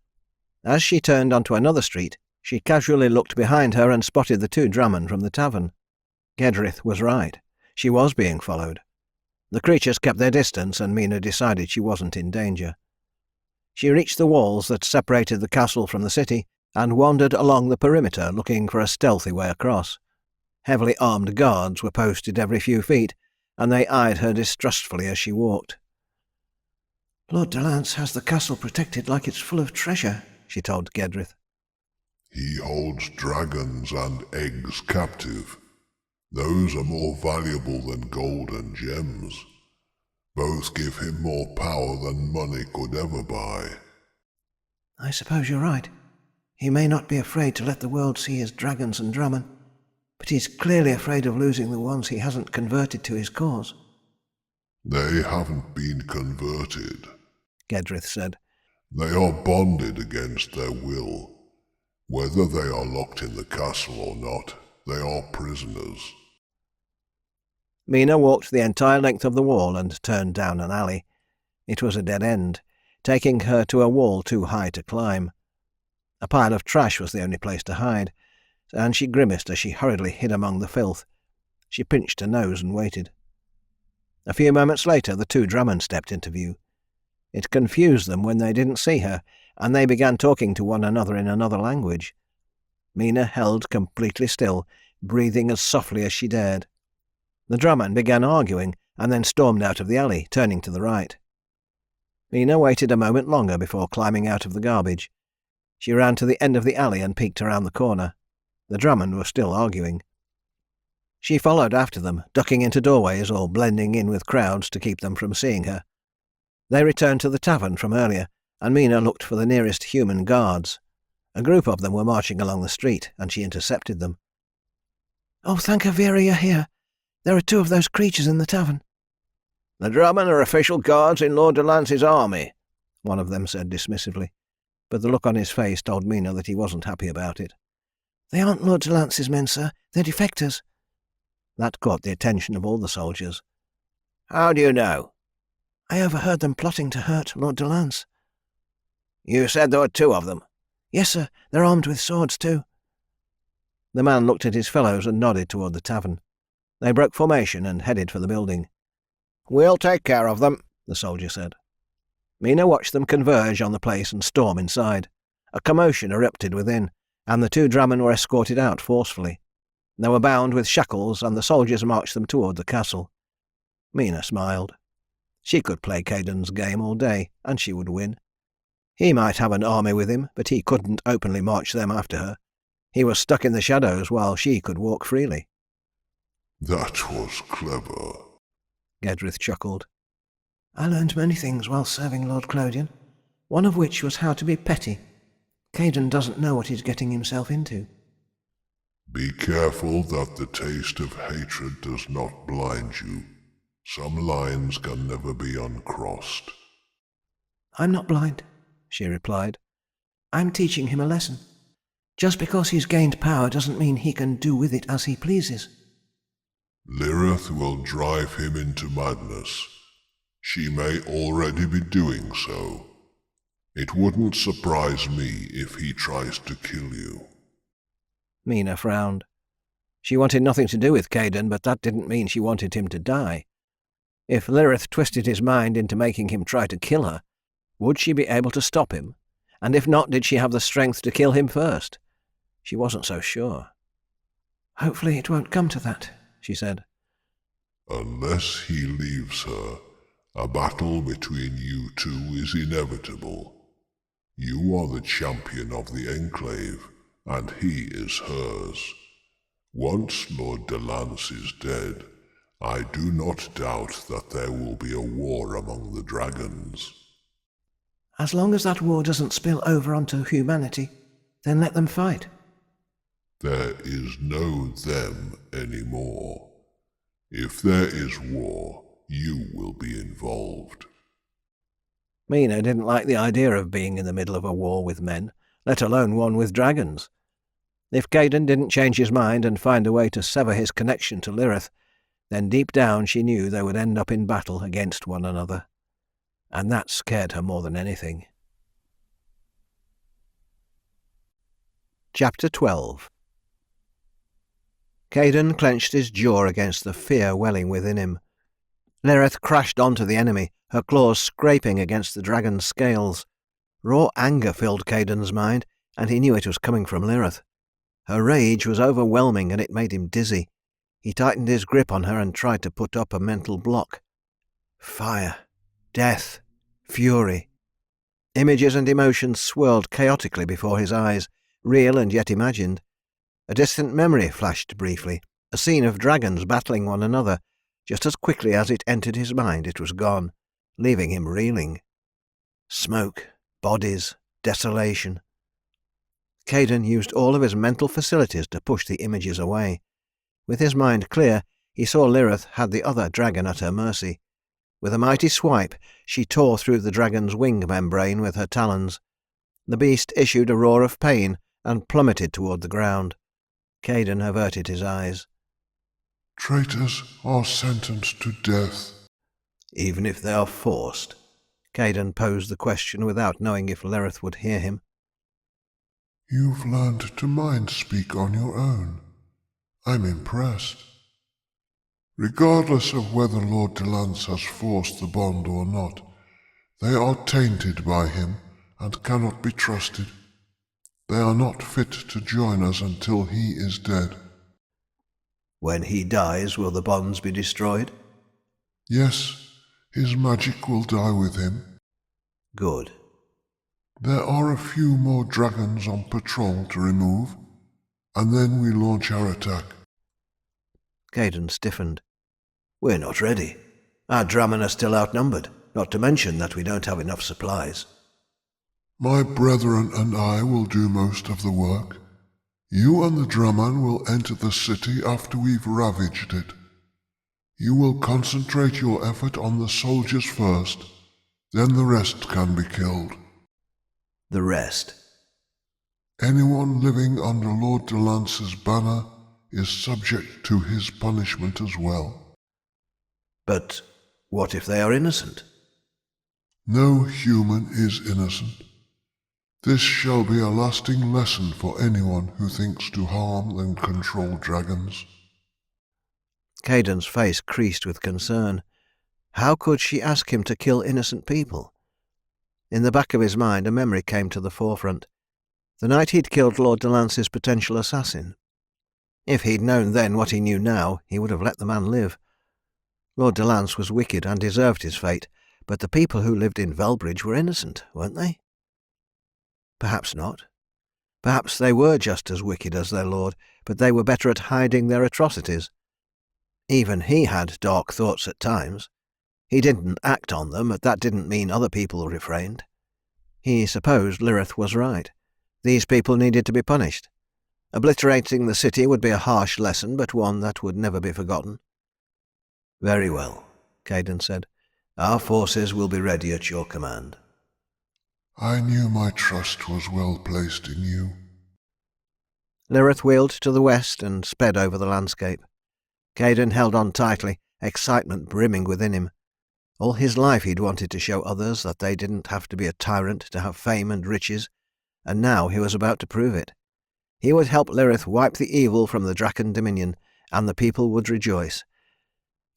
As she turned onto another street, she casually looked behind her and spotted the 2 drummen from the tavern. Gedrith was right. She was being followed. The creatures kept their distance, and Mina decided she wasn't in danger. She reached the walls that separated the castle from the city and wandered along the perimeter looking for a stealthy way across. Heavily armed guards were posted every few feet, and they eyed her distrustfully as she walked. "Lord Delance has the castle protected like it's full of treasure," she told Gedrith. He holds dragons and eggs captive. Those are more valuable than gold and gems. Both give him more power than money could ever buy. "I suppose you're right. He may not be afraid to let the world see his dragons and drummen, but he's clearly afraid of losing the ones he hasn't converted to his cause." They haven't been converted. Gedrith said. They are bonded against their will. Whether they are locked in the castle or not, they are prisoners. Mina walked the entire length of the wall and turned down an alley. It was a dead end, taking her to a wall too high to climb. A pile of trash was the only place to hide, and she grimaced as she hurriedly hid among the filth. She pinched her nose and waited. A few moments later, the 2 drummen stepped into view. It confused them when they didn't see her, and they began talking to one another in another language. Mina held completely still, breathing as softly as she dared. The drummen began arguing, and then stormed out of the alley, turning to the right. Mina waited a moment longer before climbing out of the garbage. She ran to the end of the alley and peeked around the corner. The drummen were still arguing. She followed after them, ducking into doorways or blending in with crowds to keep them from seeing her. They returned to the tavern from earlier, and Mina looked for the nearest human guards. A group of them were marching along the street, and she intercepted them. "Oh, thank Avira you're here. There are 2 of those creatures in the tavern." "The drummen are official guards in Lord Delance's army," one of them said dismissively, but the look on his face told Mina that he wasn't happy about it. "They aren't Lord Delance's men, sir. They're defectors." That caught the attention of all the soldiers. "How do you know?" "I overheard them plotting to hurt Lord Delance." "You said there were 2 of them." "Yes, sir. They're armed with swords, too." The man looked at his fellows and nodded toward the tavern. They broke formation and headed for the building. "We'll take care of them," the soldier said. Mina watched them converge on the place and storm inside. A commotion erupted within, and the 2 Drammen were escorted out forcefully. They were bound with shackles, and the soldiers marched them toward the castle. Mina smiled. She could play Caden's game all day, and she would win. He might have an army with him, but he couldn't openly march them after her. He was stuck in the shadows while she could walk freely. That was clever, Gedrith chuckled. I learned many things while serving Lord Clodion, one of which was how to be petty. Caden doesn't know what he's getting himself into. Be careful that the taste of hatred does not blind you. Some lines can never be uncrossed. I'm not blind, she replied. I'm teaching him a lesson. Just because he's gained power doesn't mean he can do with it as he pleases. Lirith will drive him into madness. She may already be doing so. It wouldn't surprise me if he tries to kill you. Mina frowned. She wanted nothing to do with Caden, but that didn't mean she wanted him to die. If Lirith twisted his mind into making him try to kill her, would she be able to stop him? And if not, did she have the strength to kill him first? She wasn't so sure. Hopefully it won't come to that, she said. Unless he leaves her, a battle between you 2 is inevitable. You are the champion of the Enclave, and he is hers. Once Lord Delance is dead, I do not doubt that there will be a war among the dragons. As long as that war doesn't spill over onto humanity, then let them fight. There is no them anymore. If there is war, you will be involved. Mina didn't like the idea of being in the middle of a war with men, let alone one with dragons. If Caden didn't change his mind and find a way to sever his connection to Lirith, then deep down she knew they would end up in battle against one another. And that scared her more than anything. Chapter 12. Caden clenched his jaw against the fear welling within him. Lirith crashed onto the enemy, her claws scraping against the dragon's scales. Raw anger filled Caden's mind, and he knew it was coming from Lirith. Her rage was overwhelming, and it made him dizzy. He tightened his grip on her and tried to put up a mental block. Fire, death, fury. Images and emotions swirled chaotically before his eyes, real and yet imagined. A distant memory flashed briefly, a scene of dragons battling one another. Just as quickly as it entered his mind, it was gone, leaving him reeling. Smoke, bodies, desolation. Caden used all of his mental facilities to push the images away. With his mind clear, he saw Lirith had the other dragon at her mercy. With a mighty swipe, she tore through the dragon's wing membrane with her talons. The beast issued a roar of pain and plummeted toward the ground. Caden averted his eyes. Traitors are sentenced to death. Even if they are forced? Caden posed the question without knowing if Lirith would hear him. You've learned to mind-speak on your own. I'm impressed. Regardless of whether Lord Delance has forced the bond or not, they are tainted by him and cannot be trusted. They are not fit to join us until he is dead. When he dies, will the bonds be destroyed? Yes, his magic will die with him. Good. There are a few more dragons on patrol to remove, and then we launch our attack. Caden stiffened. We're not ready. Our Drammen are still outnumbered, not to mention that we don't have enough supplies. My brethren and I will do most of the work. You and the Drammen will enter the city after we've ravaged it. You will concentrate your effort on the soldiers first, then the rest can be killed. The rest? Anyone living under Lord Delance's banner is subject to his punishment as well. But what if they are innocent? No human is innocent. This shall be a lasting lesson for anyone who thinks to harm and control dragons. Caden's face creased with concern. How could she ask him to kill innocent people? In the back of his mind, a memory came to the forefront. The night he'd killed Lord Delance's potential assassin. If he'd known then what he knew now, he would have let the man live. Lord Delance was wicked and deserved his fate, but the people who lived in Velbridge were innocent, weren't they? Perhaps not. Perhaps they were just as wicked as their lord, but they were better at hiding their atrocities. Even he had dark thoughts at times. He didn't act on them, but that didn't mean other people refrained. He supposed Lirith was right. These people needed to be punished. Obliterating the city would be a harsh lesson, but one that would never be forgotten. "Very well," Caden said. "Our forces will be ready at your command." I knew my trust was well placed in you. Lirith wheeled to the west and sped over the landscape. Caden held on tightly, excitement brimming within him. All his life he'd wanted to show others that they didn't have to be a tyrant to have fame and riches, and now he was about to prove it. He would help Lirith wipe the evil from the Draken Dominion, and the people would rejoice.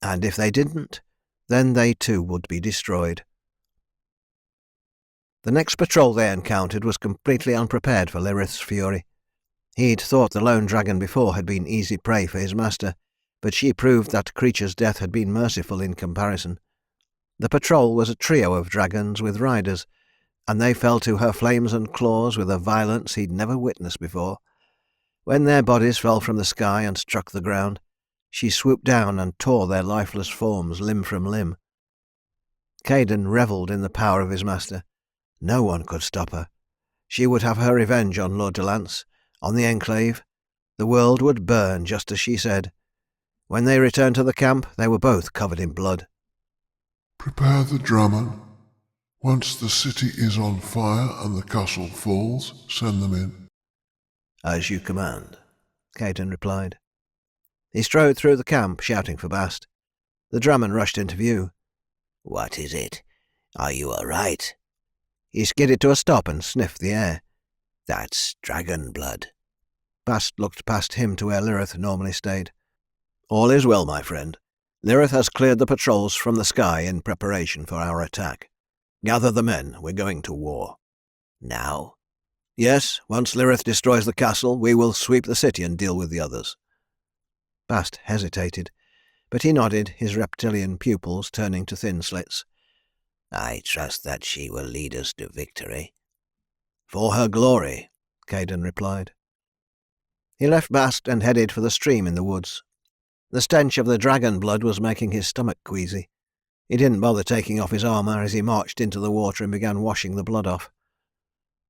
And if they didn't, then they too would be destroyed. The next patrol they encountered was completely unprepared for Lirith's fury. He'd thought the lone dragon before had been easy prey for his master, but she proved that creature's death had been merciful in comparison. The patrol was a trio of dragons with riders, and they fell to her flames and claws with a violence he'd never witnessed before. When their bodies fell from the sky and struck the ground, she swooped down and tore their lifeless forms limb from limb. Caden revelled in the power of his master. No one could stop her. She would have her revenge on Lord Delance, on the Enclave. The world would burn, just as she said. When they returned to the camp, they were both covered in blood. Prepare the drumming. Once the city is on fire and the castle falls, send them in. "As you command," Caden replied. He strode through the camp, shouting for Bast. The drummer rushed into view. "What is it? Are you all right?" He skidded to a stop and sniffed the air. "That's dragon blood." Bast looked past him to where Lirith normally stayed. "All is well, my friend. Lirith has cleared the patrols from the sky in preparation for our attack. Gather the men, we're going to war." "Now?" "Yes, once Lirith destroys the castle, we will sweep the city and deal with the others." Bast hesitated, but he nodded, his reptilian pupils turning to thin slits. "I trust that she will lead us to victory." "For her glory," Caden replied. He left Bast and headed for the stream in the woods. The stench of the dragon blood was making his stomach queasy. He didn't bother taking off his armour as he marched into the water and began washing the blood off.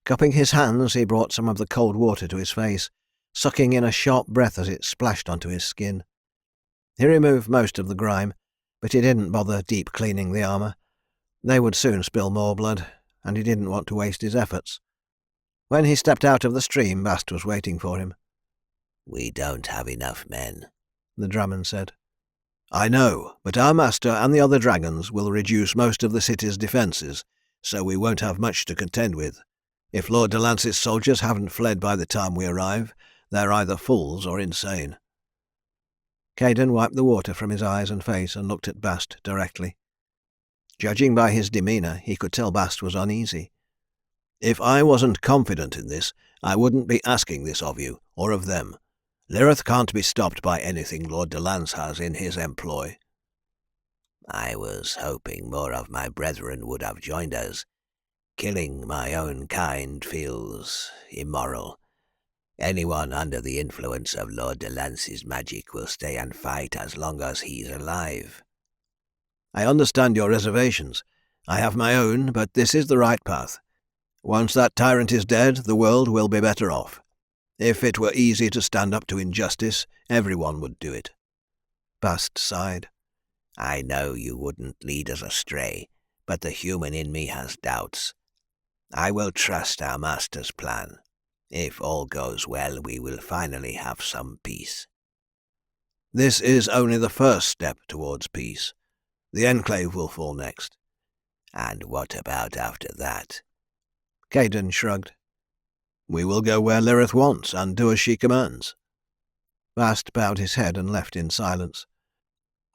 Cupping his hands, he brought some of the cold water to his face, sucking in a sharp breath as it splashed onto his skin. He removed most of the grime, but he didn't bother deep cleaning the armour. They would soon spill more blood, and he didn't want to waste his efforts. When he stepped out of the stream, Bast was waiting for him. "We don't have enough men," the Draman said. "I know, but our master and the other dragons will reduce most of the city's defences, so we won't have much to contend with. If Lord Delance's soldiers haven't fled by the time we arrive, they're either fools or insane." Caden wiped the water from his eyes and face and looked at Bast directly. Judging by his demeanour, he could tell Bast was uneasy. "If I wasn't confident in this, I wouldn't be asking this of you, or of them. Lirith can't be stopped by anything Lord Delance has in his employ." "I was hoping more of my brethren would have joined us. Killing my own kind feels immoral. Anyone under the influence of Lord Delance's magic will stay and fight as long as he's alive." "I understand your reservations. I have my own, but this is the right path. Once that tyrant is dead, the world will be better off. If it were easy to stand up to injustice, everyone would do it." Bast sighed. "I know you wouldn't lead us astray, but the human in me has doubts. I will trust our master's plan. If all goes well, we will finally have some peace." "This is only the first step towards peace. The Enclave will fall next." "And what about after that?" Caden shrugged. "We will go where Lirith wants and do as she commands." Bast bowed his head and left in silence.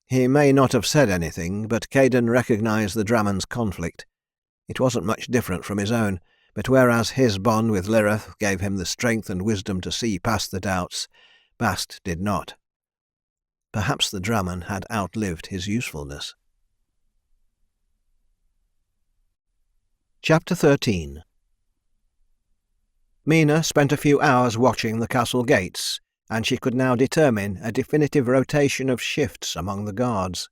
He may not have said anything, but Caden recognised the Draman's conflict. It wasn't much different from his own, but whereas his bond with Lirith gave him the strength and wisdom to see past the doubts, Bast did not. Perhaps the Draman had outlived his usefulness. Chapter 13. Mina spent a few hours watching the castle gates, and she could now determine a definitive rotation of shifts among the guards.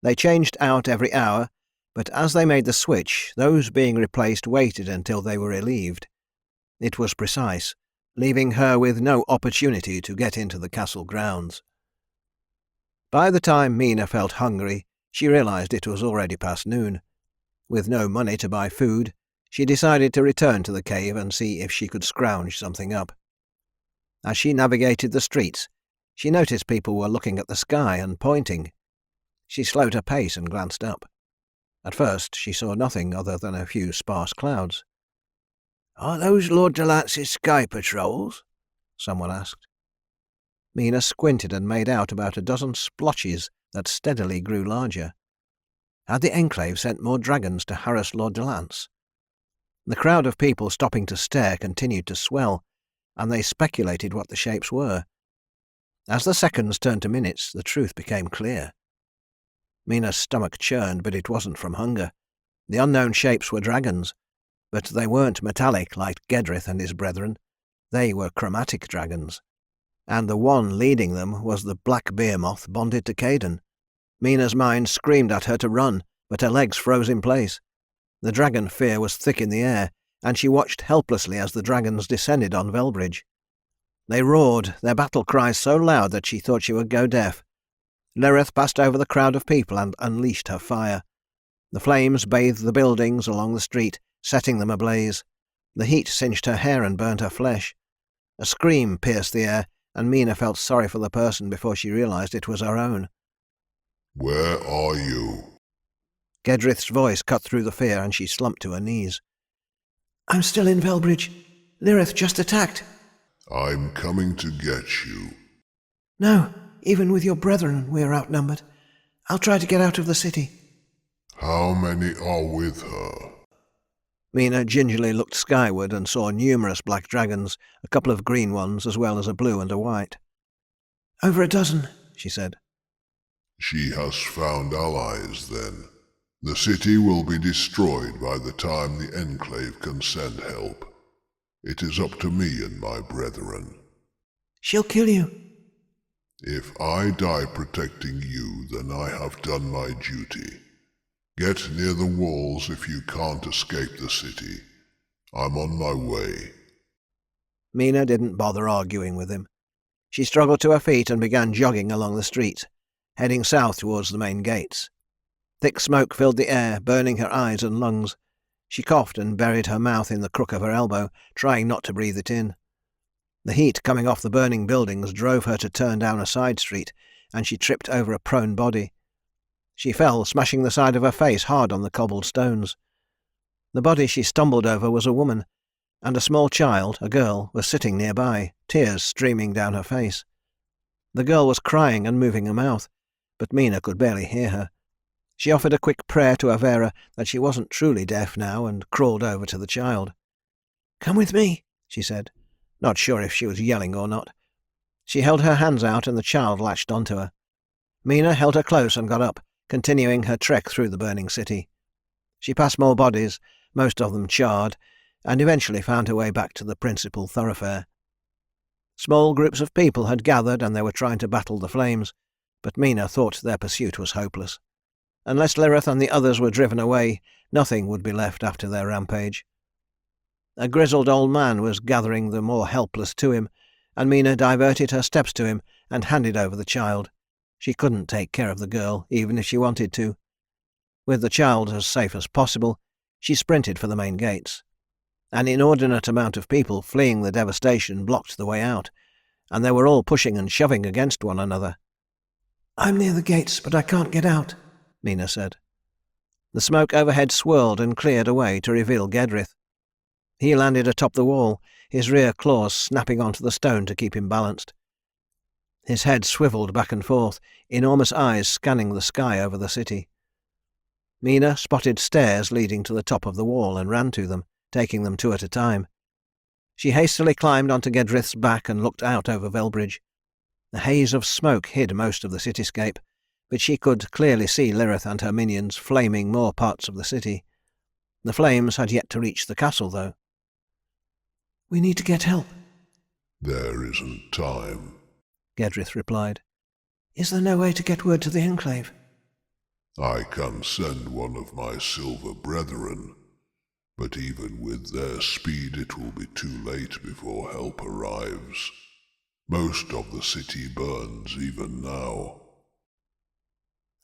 They changed out every hour, but as they made the switch, those being replaced waited until they were relieved. It was precise, leaving her with no opportunity to get into the castle grounds. By the time Mina felt hungry, she realized it was already past noon. With no money to buy food, she decided to return to the cave and see if she could scrounge something up. As she navigated the streets, she noticed people were looking at the sky and pointing. She slowed her pace and glanced up. At first she saw nothing other than a few sparse clouds. "Are those Lord Delance's sky patrols?" someone asked. Mina squinted and made out about a dozen splotches that steadily grew larger. Had the Enclave sent more dragons to harass Lord Delance? The crowd of people stopping to stare continued to swell, and they speculated what the shapes were. As the seconds turned to minutes, the truth became clear. Mina's stomach churned, but it wasn't from hunger. The unknown shapes were dragons, but they weren't metallic like Gedrith and his brethren. They were chromatic dragons, and the one leading them was the black behemoth bonded to Caden. Mina's mind screamed at her to run, but her legs froze in place. The dragon fear was thick in the air, and she watched helplessly as the dragons descended on Velbridge. They roared, their battle cries so loud that she thought she would go deaf. Lirith passed over the crowd of people and unleashed her fire. The flames bathed the buildings along the street, setting them ablaze. The heat singed her hair and burnt her flesh. A scream pierced the air, and Mina felt sorry for the person before she realized it was her own. "Where are you?" Gedrith's voice cut through the fear, and she slumped to her knees. "I'm still in Velbridge. Lirith just attacked." "I'm coming to get you." "No, even with your brethren we're outnumbered. I'll try to get out of the city." "How many are with her?" Mina gingerly looked skyward and saw numerous black dragons, a couple of green ones as well as a blue and a white. "Over a dozen," she said. "She has found allies, then. The city will be destroyed by the time the Enclave can send help. It is up to me and my brethren." "She'll kill you." "If I die protecting you, then I have done my duty. Get near the walls if you can't escape the city. I'm on my way." Mina didn't bother arguing with him. She struggled to her feet and began jogging along the street, heading south towards the main gates. Thick smoke filled the air, burning her eyes and lungs. She coughed and buried her mouth in the crook of her elbow, trying not to breathe it in. The heat coming off the burning buildings drove her to turn down a side street, and she tripped over a prone body. She fell, smashing the side of her face hard on the cobbled stones. The body she stumbled over was a woman, and a small child, a girl, was sitting nearby, tears streaming down her face. The girl was crying and moving her mouth, but Mina could barely hear her. She offered a quick prayer to Avera that she wasn't truly deaf now and crawled over to the child. "Come with me," she said, not sure if she was yelling or not. She held her hands out and the child latched onto her. Mina held her close and got up, continuing her trek through the burning city. She passed more bodies, most of them charred, and eventually found her way back to the principal thoroughfare. Small groups of people had gathered and they were trying to battle the flames, but Mina thought their pursuit was hopeless. Unless Lirith and the others were driven away, nothing would be left after their rampage. A grizzled old man was gathering the more helpless to him, and Mina diverted her steps to him and handed over the child. She couldn't take care of the girl, even if she wanted to. With the child as safe as possible, she sprinted for the main gates. An inordinate amount of people fleeing the devastation blocked the way out, and they were all pushing and shoving against one another. "I'm near the gates, but I can't get out," Mina said. The smoke overhead swirled and cleared away to reveal Gedrith. He landed atop the wall, his rear claws snapping onto the stone to keep him balanced. His head swiveled back and forth, enormous eyes scanning the sky over the city. Mina spotted stairs leading to the top of the wall and ran to them, taking them two at a time. She hastily climbed onto Gedrith's back and looked out over Velbridge. The haze of smoke hid most of the cityscape, but she could clearly see Lirith and her minions flaming more parts of the city. The flames had yet to reach the castle, though. "We need to get help," There isn't time. Gedrith replied. "Is there no way to get word to the Enclave?" I can send one of my silver brethren, but even with their speed it will be too late before help arrives. Most of the city burns even now.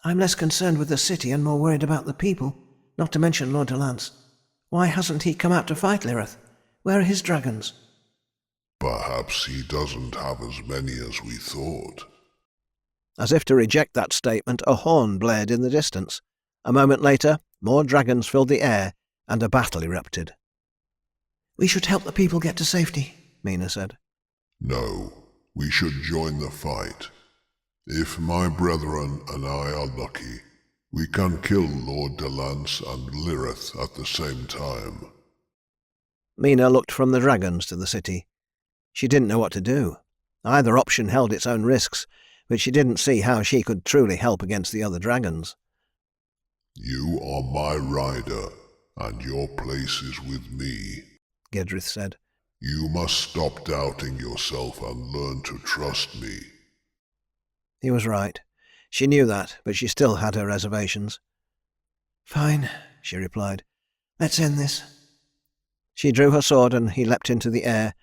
"I'm less concerned with the city and more worried about the people, not to mention Lord Delance. Why hasn't he come out to fight Lirith? Where are his dragons?" Perhaps he doesn't have as many as we thought. As if to reject that statement, a horn blared in the distance. A moment later, more dragons filled the air, and a battle erupted. "We should help the people get to safety," Mina said. No, we should join the fight. If my brethren and I are lucky, we can kill Lord Delance and Lirith at the same time. Mina looked from the dragons to the city. She didn't know what to do. Either option held its own risks, but she didn't see how she could truly help against the other dragons. You are my rider, and your place is with me, Gedrith said. You must stop doubting yourself and learn to trust me. He was right. She knew that, but she still had her reservations. "Fine," she replied. "Let's end this." She drew her sword and he leapt into the air,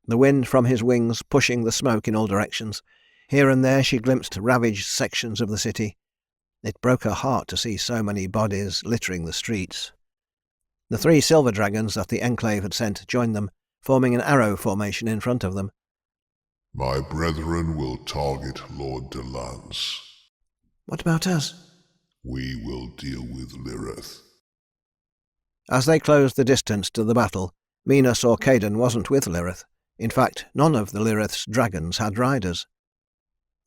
the wind from his wings pushing the smoke in all directions. Here and there she glimpsed ravaged sections of the city. It broke her heart to see so many bodies littering the streets. The 3 silver dragons that the Enclave had sent joined them, forming an arrow formation in front of them. My brethren will target Lord Delance. "What about us?" We will deal with Lirith. As they closed the distance to the battle, Mina saw Caden wasn't with Lirith. In fact, none of the Lirith's dragons had riders.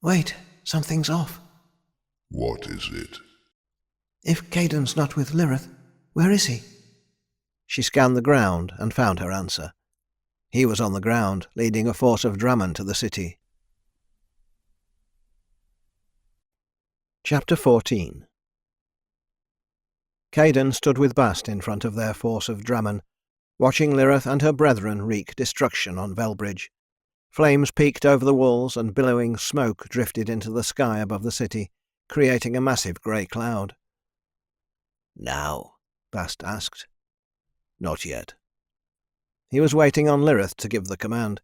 "Wait, something's off." What is it? "If Caden's not with Lirith, where is he?" She scanned the ground and found her answer. He was on the ground, leading a force of Draman to the city. Chapter 14. Caden stood with Bast in front of their force of Draman, watching Lirith and her brethren wreak destruction on Velbridge. Flames peaked over the walls and billowing smoke drifted into the sky above the city, creating a massive grey cloud. Now? Bast asked. Not yet. He was waiting on Lirith to give the command,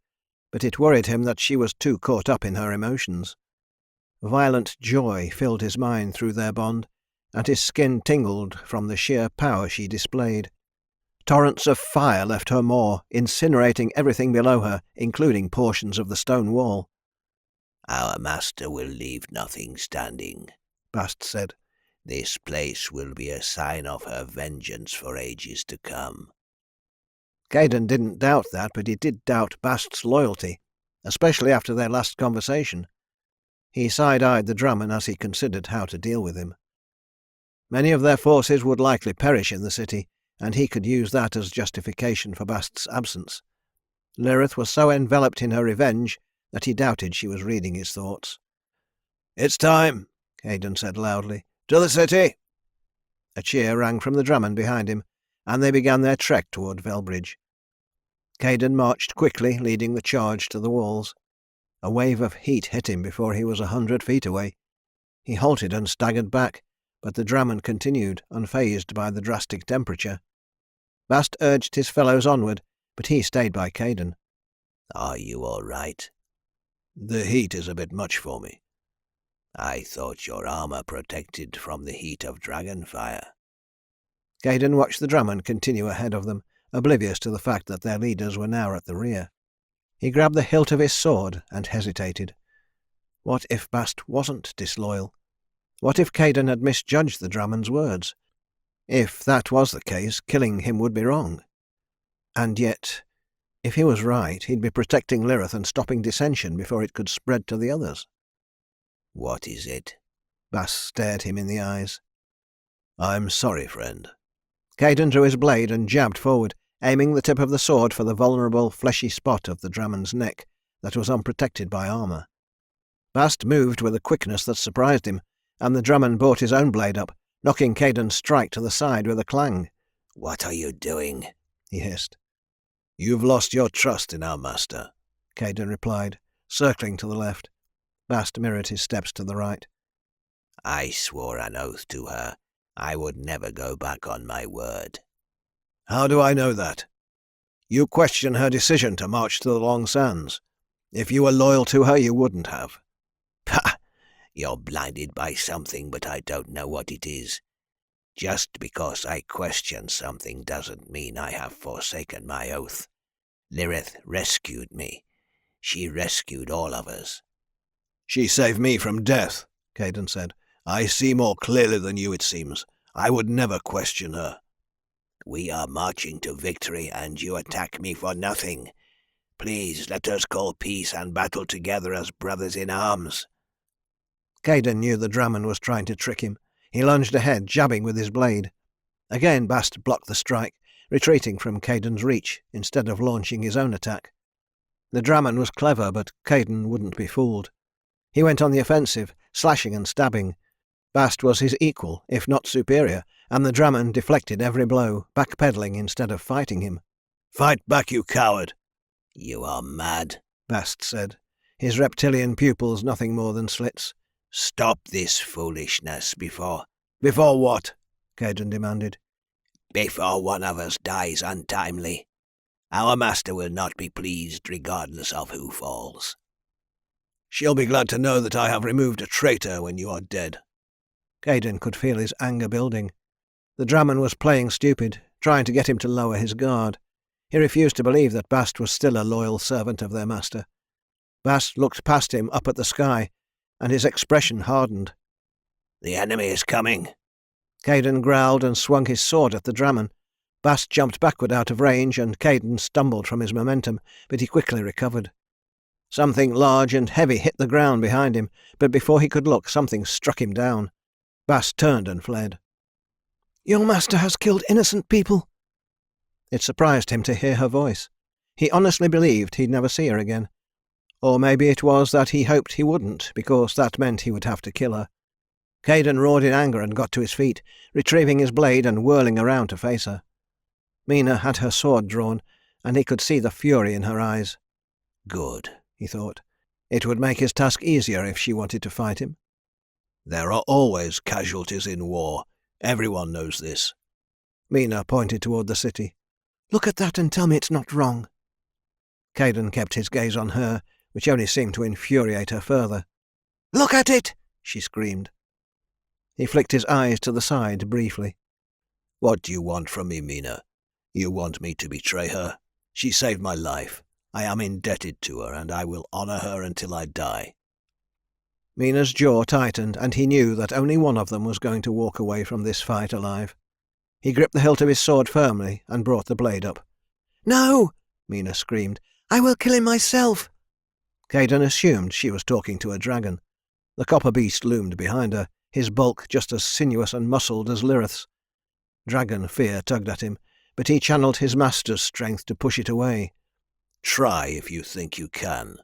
but it worried him that she was too caught up in her emotions. Violent joy filled his mind through their bond, and his skin tingled from the sheer power she displayed. Torrents of fire left her maw, incinerating everything below her, including portions of the stone wall. Our master will leave nothing standing, Bast said. This place will be a sign of her vengeance for ages to come. Caden didn't doubt that, but he did doubt Bast's loyalty, especially after their last conversation. He side-eyed the Draman as he considered how to deal with him. Many of their forces would likely perish in the city, and he could use that as justification for Bast's absence. Lirith was so enveloped in her revenge that he doubted she was reading his thoughts. "It's time," Caden said loudly. "To the city!" A cheer rang from the Draman behind him, and they began their trek toward Velbridge. Caden marched quickly, leading the charge to the walls. A wave of heat hit him before he was 100 feet away. He halted and staggered back, but the Draman continued, unfazed by the drastic temperature. Bast urged his fellows onward, but he stayed by Caden. Are you all right? The heat is a bit much for me. I thought your armor protected from the heat of dragon fire. Caden watched the Draman continue ahead of them, oblivious to the fact that their leaders were now at the rear. He grabbed the hilt of his sword and hesitated. What if Bast wasn't disloyal? What if Caden had misjudged the Draman's words? If that was the case, killing him would be wrong. And yet, if he was right, he'd be protecting Lirith and stopping dissension before it could spread to the others. What is it? Bast stared him in the eyes. I'm sorry, friend. Caden drew his blade and jabbed forward, aiming the tip of the sword for the vulnerable, fleshy spot of the Dramon's neck that was unprotected by armour. Bast moved with a quickness that surprised him, and the Dramon brought his own blade up, knocking Caden's strike to the side with a clang. "What are you doing?" he hissed. "You've lost your trust in our master," Caden replied, circling to the left. Bast mirrored his steps to the right. "I swore an oath to her. I would never go back on my word." "How do I know that? You question her decision to march to the Long Sands. If you were loyal to her, you wouldn't have." "Pah! You're blinded by something, but I don't know what it is. Just because I question something doesn't mean I have forsaken my oath. Lirith rescued me. She rescued all of us." "She saved me from death," Caden said. "I see more clearly than you, it seems. I would never question her." "We are marching to victory, and you attack me for nothing. Please let us call peace and battle together as brothers in arms." Caden knew the Dramon was trying to trick him. He lunged ahead, jabbing with his blade. Again Bast blocked the strike, retreating from Caden's reach instead of launching his own attack. The Dramon was clever, but Caden wouldn't be fooled. He went on the offensive, slashing and stabbing. Bast was his equal, if not superior, and the Dramon deflected every blow, backpedaling instead of fighting him. "Fight back, you coward!" "You are mad," Bast said, his reptilian pupils nothing more than slits. "Stop this foolishness before—" "Before what?" Caden demanded. "Before one of us dies untimely. Our master will not be pleased regardless of who falls." "She'll be glad to know that I have removed a traitor when you are dead." Caden could feel his anger building. The Dramon was playing stupid, trying to get him to lower his guard. He refused to believe that Bast was still a loyal servant of their master. Bast looked past him up at the sky, and his expression hardened. "The enemy is coming." Caden growled and swung his sword at the Dramon. Bast jumped backward out of range, and Caden stumbled from his momentum, but he quickly recovered. Something large and heavy hit the ground behind him, but before he could look, something struck him down. Bast turned and fled. "Your master has killed innocent people." It surprised him to hear her voice. He honestly believed he'd never see her again. Or maybe it was that he hoped he wouldn't, because that meant he would have to kill her. Caden roared in anger and got to his feet, retrieving his blade and whirling around to face her. Mina had her sword drawn, and he could see the fury in her eyes. Good, he thought. It would make his task easier if she wanted to fight him. "There are always casualties in war. Everyone knows this." Mina pointed toward the city. "Look at that and tell me it's not wrong." Caden kept his gaze on her, which only seemed to infuriate her further. "Look at it!" she screamed. He flicked his eyes to the side briefly. "What do you want from me, Mina? You want me to betray her? She saved my life. I am indebted to her, and I will honour her until I die." Mina's jaw tightened, and he knew that only one of them was going to walk away from this fight alive. He gripped the hilt of his sword firmly and brought the blade up. "No!" Mina screamed. "I will kill him myself!" Caden assumed she was talking to a dragon. The copper beast loomed behind her, his bulk just as sinuous and muscled as Lirith's. Dragon fear tugged at him, but he channeled his master's strength to push it away. "Try if you think you can."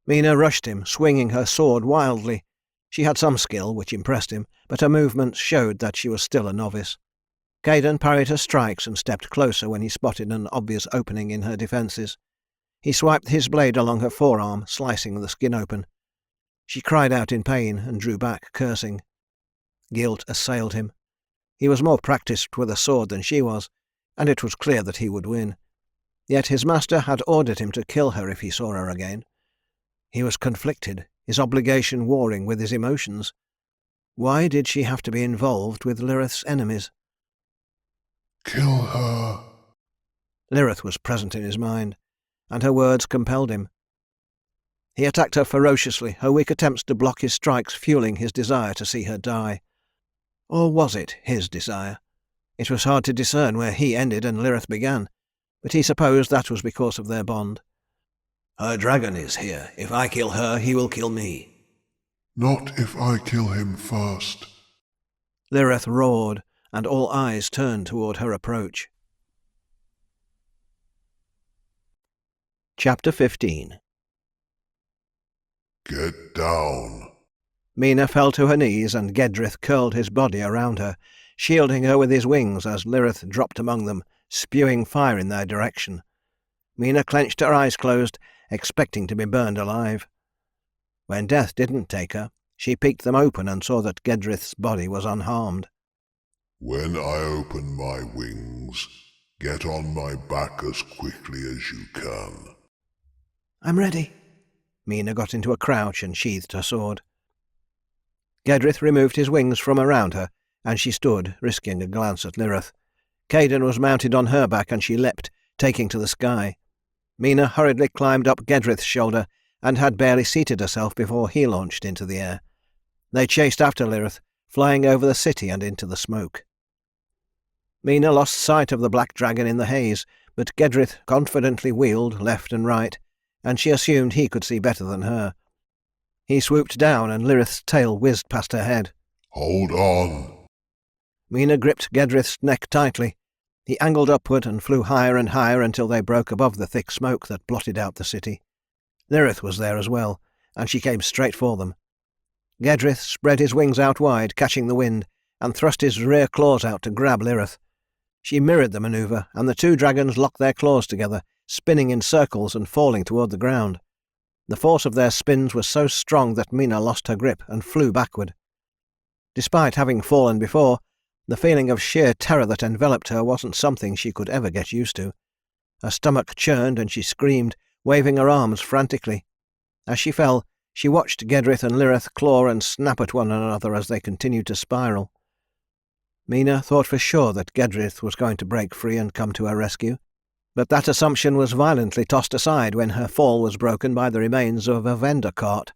Mina rushed him, swinging her sword wildly. She had some skill, which impressed him, but her movements showed that she was still a novice. Caden parried her strikes and stepped closer when he spotted an obvious opening in her defences. He swiped his blade along her forearm, slicing the skin open. She cried out in pain and drew back, cursing. Guilt assailed him. He was more practised with a sword than she was, and it was clear that he would win. Yet his master had ordered him to kill her if he saw her again. He was conflicted, his obligation warring with his emotions. Why did she have to be involved with Lirith's enemies? Kill her. Lirith was present in his mind, and her words compelled him. He attacked her ferociously, her weak attempts to block his strikes fueling his desire to see her die. Or was it his desire? It was hard to discern where he ended and Lirith began, but he supposed that was because of their bond. "Her dragon is here. If I kill her, he will kill me." Not if I kill him first. Lirith roared, and all eyes turned toward her approach. Chapter 15. Get down. Mina fell to her knees and Gedrith curled his body around her, shielding her with his wings as Lirith dropped among them, spewing fire in their direction. Mina clenched her eyes closed, expecting to be burned alive. When death didn't take her, she peeked them open and saw that Gedrith's body was unharmed. When I open my wings, get on my back as quickly as you can. I'm ready. Mina got into a crouch and sheathed her sword. Gedrith removed his wings from around her, and she stood, risking a glance at Lirith. Caden was mounted on her back, and she leapt, taking to the sky. Mina hurriedly climbed up Gedrith's shoulder, and had barely seated herself before he launched into the air. They chased after Lirith, flying over the city and into the smoke. Mina lost sight of the black dragon in the haze, but Gedrith confidently wheeled left and right, and she assumed he could see better than her. He swooped down, and Lirith's tail whizzed past her head. Hold on. Mina gripped Gedrith's neck tightly. He angled upward and flew higher and higher until they broke above the thick smoke that blotted out the city. Lirith was there as well, and she came straight for them. Gedrith spread his wings out wide, catching the wind, and thrust his rear claws out to grab Lirith. She mirrored the manoeuvre, and the two dragons locked their claws together, spinning in circles and falling toward the ground. The force of their spins was so strong that Mina lost her grip and flew backward. Despite having fallen before, the feeling of sheer terror that enveloped her wasn't something she could ever get used to. Her stomach churned and she screamed, waving her arms frantically. As she fell, she watched Gedrith and Lirith claw and snap at one another as they continued to spiral. Mina thought for sure that Gedrith was going to break free and come to her rescue, but that assumption was violently tossed aside when her fall was broken by the remains of a vendor cart.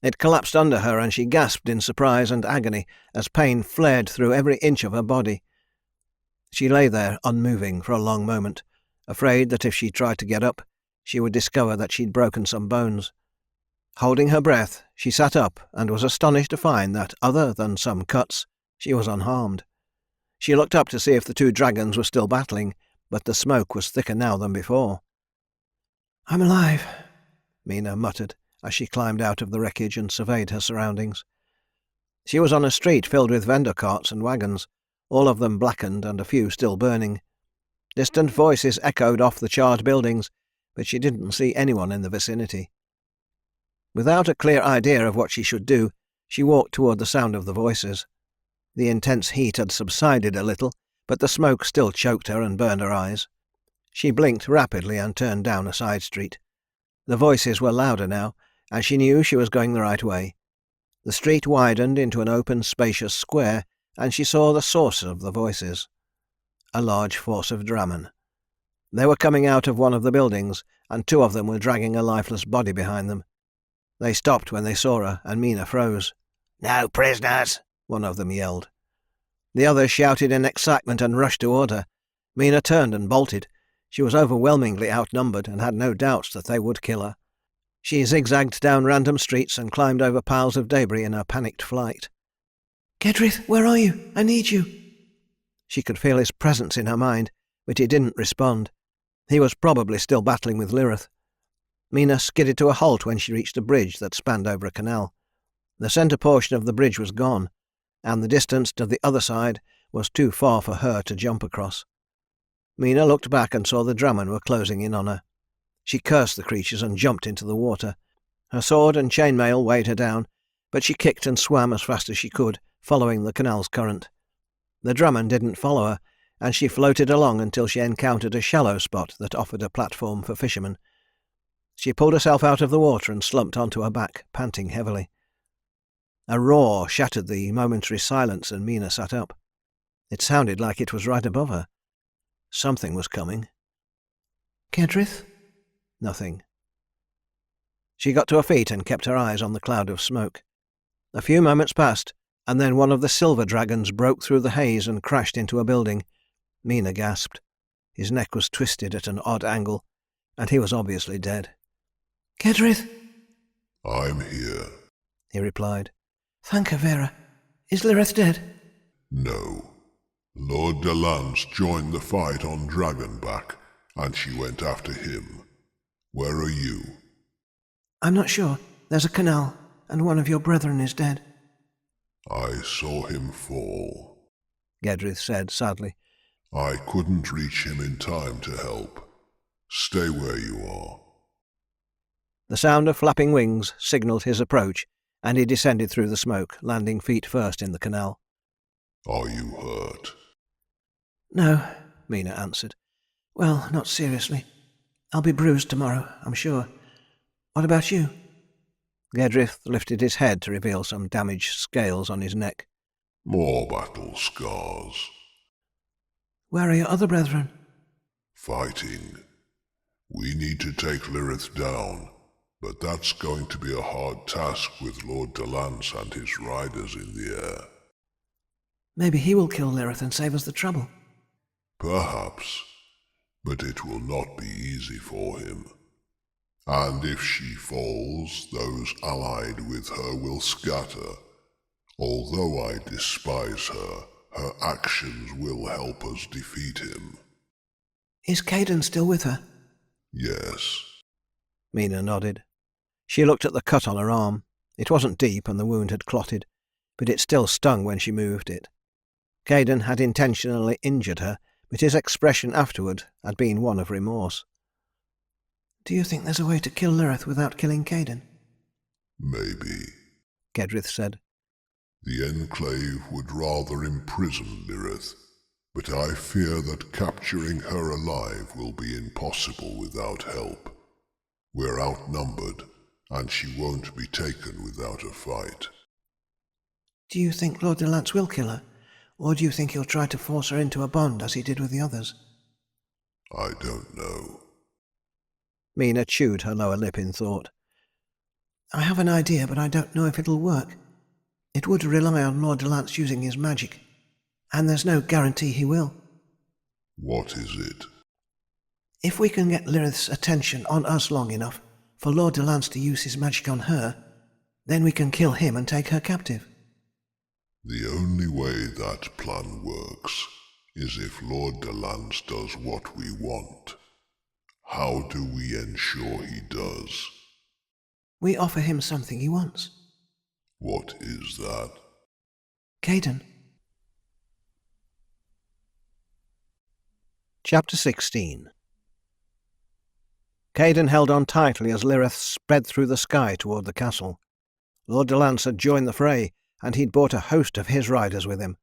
It collapsed under her and she gasped in surprise and agony as pain flared through every inch of her body. She lay there unmoving for a long moment, afraid that if she tried to get up, she would discover that she'd broken some bones. Holding her breath, she sat up and was astonished to find that, other than some cuts, she was unharmed. She looked up to see if the two dragons were still battling, but the smoke was thicker now than before. I'm alive, Mina muttered as she climbed out of the wreckage and surveyed her surroundings. She was on a street filled with vendor carts and wagons, all of them blackened and a few still burning. Distant voices echoed off the charred buildings, but she didn't see anyone in the vicinity. Without a clear idea of what she should do, she walked toward the sound of the voices. The intense heat had subsided a little, but the smoke still choked her and burned her eyes. She blinked rapidly and turned down a side street. The voices were louder now, and she knew she was going the right way. The street widened into an open, spacious square, and she saw the source of the voices. A large force of Dramen. They were coming out of one of the buildings, and two of them were dragging a lifeless body behind them. They stopped when they saw her, and Mina froze. "No prisoners!" one of them yelled. The others shouted in excitement and rushed toward her. Mina turned and bolted. She was overwhelmingly outnumbered and had no doubts that they would kill her. She zigzagged down random streets and climbed over piles of debris in her panicked flight. Gedrith, where are you? I need you. She could feel his presence in her mind, but he didn't respond. He was probably still battling with Lirith. Mina skidded to a halt when she reached a bridge that spanned over a canal. The centre portion of the bridge was gone, and the distance to the other side was too far for her to jump across. Mina looked back and saw the Dramen were closing in on her. She cursed the creatures and jumped into the water. Her sword and chainmail weighed her down, but she kicked and swam as fast as she could, following the canal's current. The Dramen didn't follow her, and she floated along until she encountered a shallow spot that offered a platform for fishermen. She pulled herself out of the water and slumped onto her back, panting heavily. A roar shattered the momentary silence and Mina sat up. It sounded like it was right above her. Something was coming. Gedrith? Nothing. She got to her feet and kept her eyes on the cloud of smoke. A few moments passed, and then one of the silver dragons broke through the haze and crashed into a building. Mina gasped. His neck was twisted at an odd angle, and he was obviously dead. Gedrith? I'm here. He replied. Thank her, Vera. Is Lirith dead? No. Lord Delance joined the fight on Dragonback, and she went after him. Where are you? I'm not sure. There's a canal, and one of your brethren is dead. I saw him fall. Gedrith said sadly. I couldn't reach him in time to help. Stay where you are. The sound of flapping wings signalled his approach, and he descended through the smoke, landing feet first in the canal. Are you hurt? No, Mina answered. Well, not seriously. I'll be bruised tomorrow, I'm sure. What about you? Gedrith lifted his head to reveal some damaged scales on his neck. More battle scars. Where are your other brethren? Fighting. We need to take Lirith down, but that's going to be a hard task with Lord Delance and his riders in the air. Maybe he will kill Lirith and save us the trouble. Perhaps, but it will not be easy for him. And if she falls, those allied with her will scatter. Although I despise her, her actions will help us defeat him. Is Caden still with her? Yes. Mina nodded. She looked at the cut on her arm. It wasn't deep and the wound had clotted, but it still stung when she moved it. Caden had intentionally injured her, but his expression afterward had been one of remorse. Do you think there's a way to kill Lirith without killing Caden? Maybe. Gedrith said. The Enclave would rather imprison Lirith, but I fear that capturing her alive will be impossible without help. We're outnumbered, and she won't be taken without a fight. Do you think Lord Delance will kill her, or do you think he'll try to force her into a bond as he did with the others? I don't know. Mina chewed her lower lip in thought. I have an idea, but I don't know if it'll work. It would rely on Lord Delance using his magic, and there's no guarantee he will. What is it? If we can get Lirith's attention on us long enough for Lord Delance to use his magic on her, then we can kill him and take her captive. The only way that plan works is if Lord Delance does what we want. How do we ensure he does? We offer him something he wants. What is that? Caden. Chapter 16. Caden held on tightly as Lirith sped through the sky toward the castle. Lord Delance had joined the fray, and he'd brought a host of his riders with him.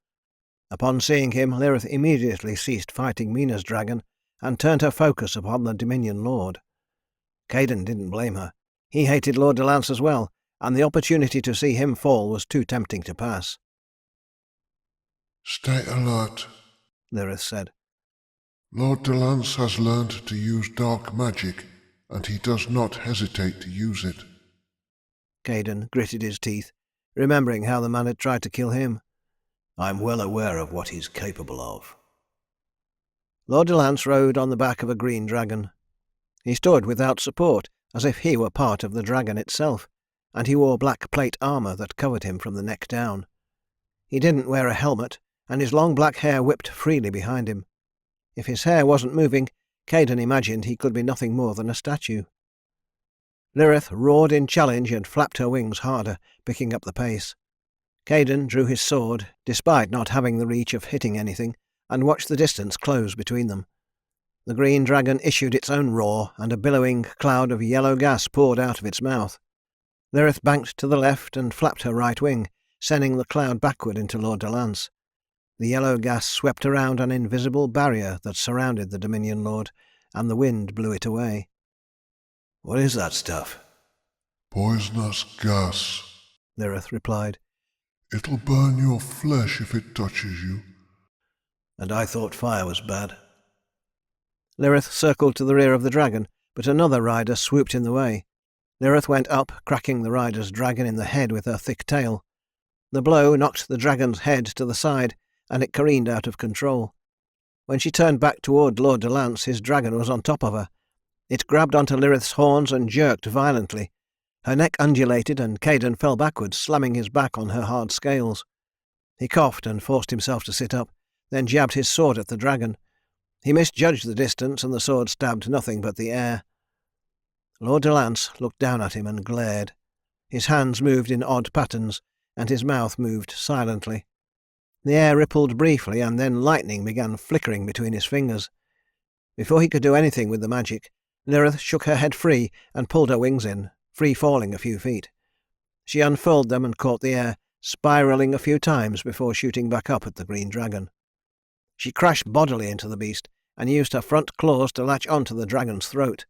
Upon seeing him, Lirith immediately ceased fighting Mina's dragon and turned her focus upon the Dominion Lord. Caden didn't blame her. He hated Lord Delance as well, and the opportunity to see him fall was too tempting to pass. Stay alert, Lirith said. Lord Delance has learned to use dark magic, and he does not hesitate to use it. Caden gritted his teeth, remembering how the man had tried to kill him. I'm well aware of what he's capable of. Lord Delance rode on the back of a green dragon. He stood without support, as if he were part of the dragon itself, and he wore black plate armour that covered him from the neck down. He didn't wear a helmet, and his long black hair whipped freely behind him. If his hair wasn't moving, Caden imagined he could be nothing more than a statue. Lirith roared in challenge and flapped her wings harder, picking up the pace. Caden drew his sword, despite not having the reach of hitting anything, and watched the distance close between them. The green dragon issued its own roar, and a billowing cloud of yellow gas poured out of its mouth. Lirith banked to the left and flapped her right wing, sending the cloud backward into Lord Delance. The yellow gas swept around an invisible barrier that surrounded the Dominion Lord, and the wind blew it away. What is that stuff? Poisonous gas. Lirith replied. It'll burn your flesh if it touches you. And I thought fire was bad. Lirith circled to the rear of the dragon, but another rider swooped in the way. Lirith went up, cracking the rider's dragon in the head with her thick tail. The blow knocked the dragon's head to the side, and it careened out of control. When she turned back toward Lord Delance, his dragon was on top of her. It grabbed onto Lirith's horns and jerked violently. Her neck undulated, and Caden fell backwards, slamming his back on her hard scales. He coughed and forced himself to sit up, then jabbed his sword at the dragon. He misjudged the distance, and the sword stabbed nothing but the air. Lord de Lance looked down at him and glared. His hands moved in odd patterns, and his mouth moved silently. The air rippled briefly, and then lightning began flickering between his fingers. Before he could do anything with the magic, Lirith shook her head free and pulled her wings in, free falling a few feet. She unfurled them and caught the air, spiralling a few times before shooting back up at the green dragon. She crashed bodily into the beast and used her front claws to latch onto the dragon's throat.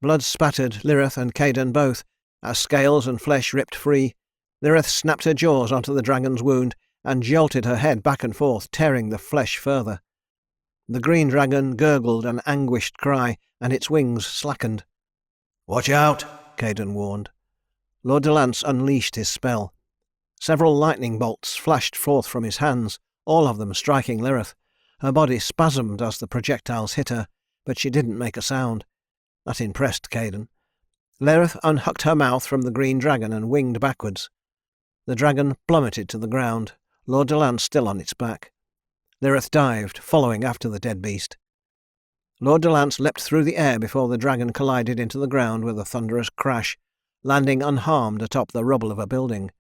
Blood spattered Lirith and Caden both, as scales and flesh ripped free. Lirith snapped her jaws onto the dragon's wound and jolted her head back and forth, tearing the flesh further. The green dragon gurgled an anguished cry, and its wings slackened. "Watch out!" Caden warned. Lord de Lance unleashed his spell. Several lightning bolts flashed forth from his hands, all of them striking Lirith. Her body spasmed as the projectiles hit her, but she didn't make a sound. That impressed Caden. Lirith unhooked her mouth from the green dragon and winged backwards. The dragon plummeted to the ground, Lord de Lance still on its back. Lirith dived, following after the dead beast. Lord de Lance leapt through the air before the dragon collided into the ground with a thunderous crash, landing unharmed atop the rubble of a building.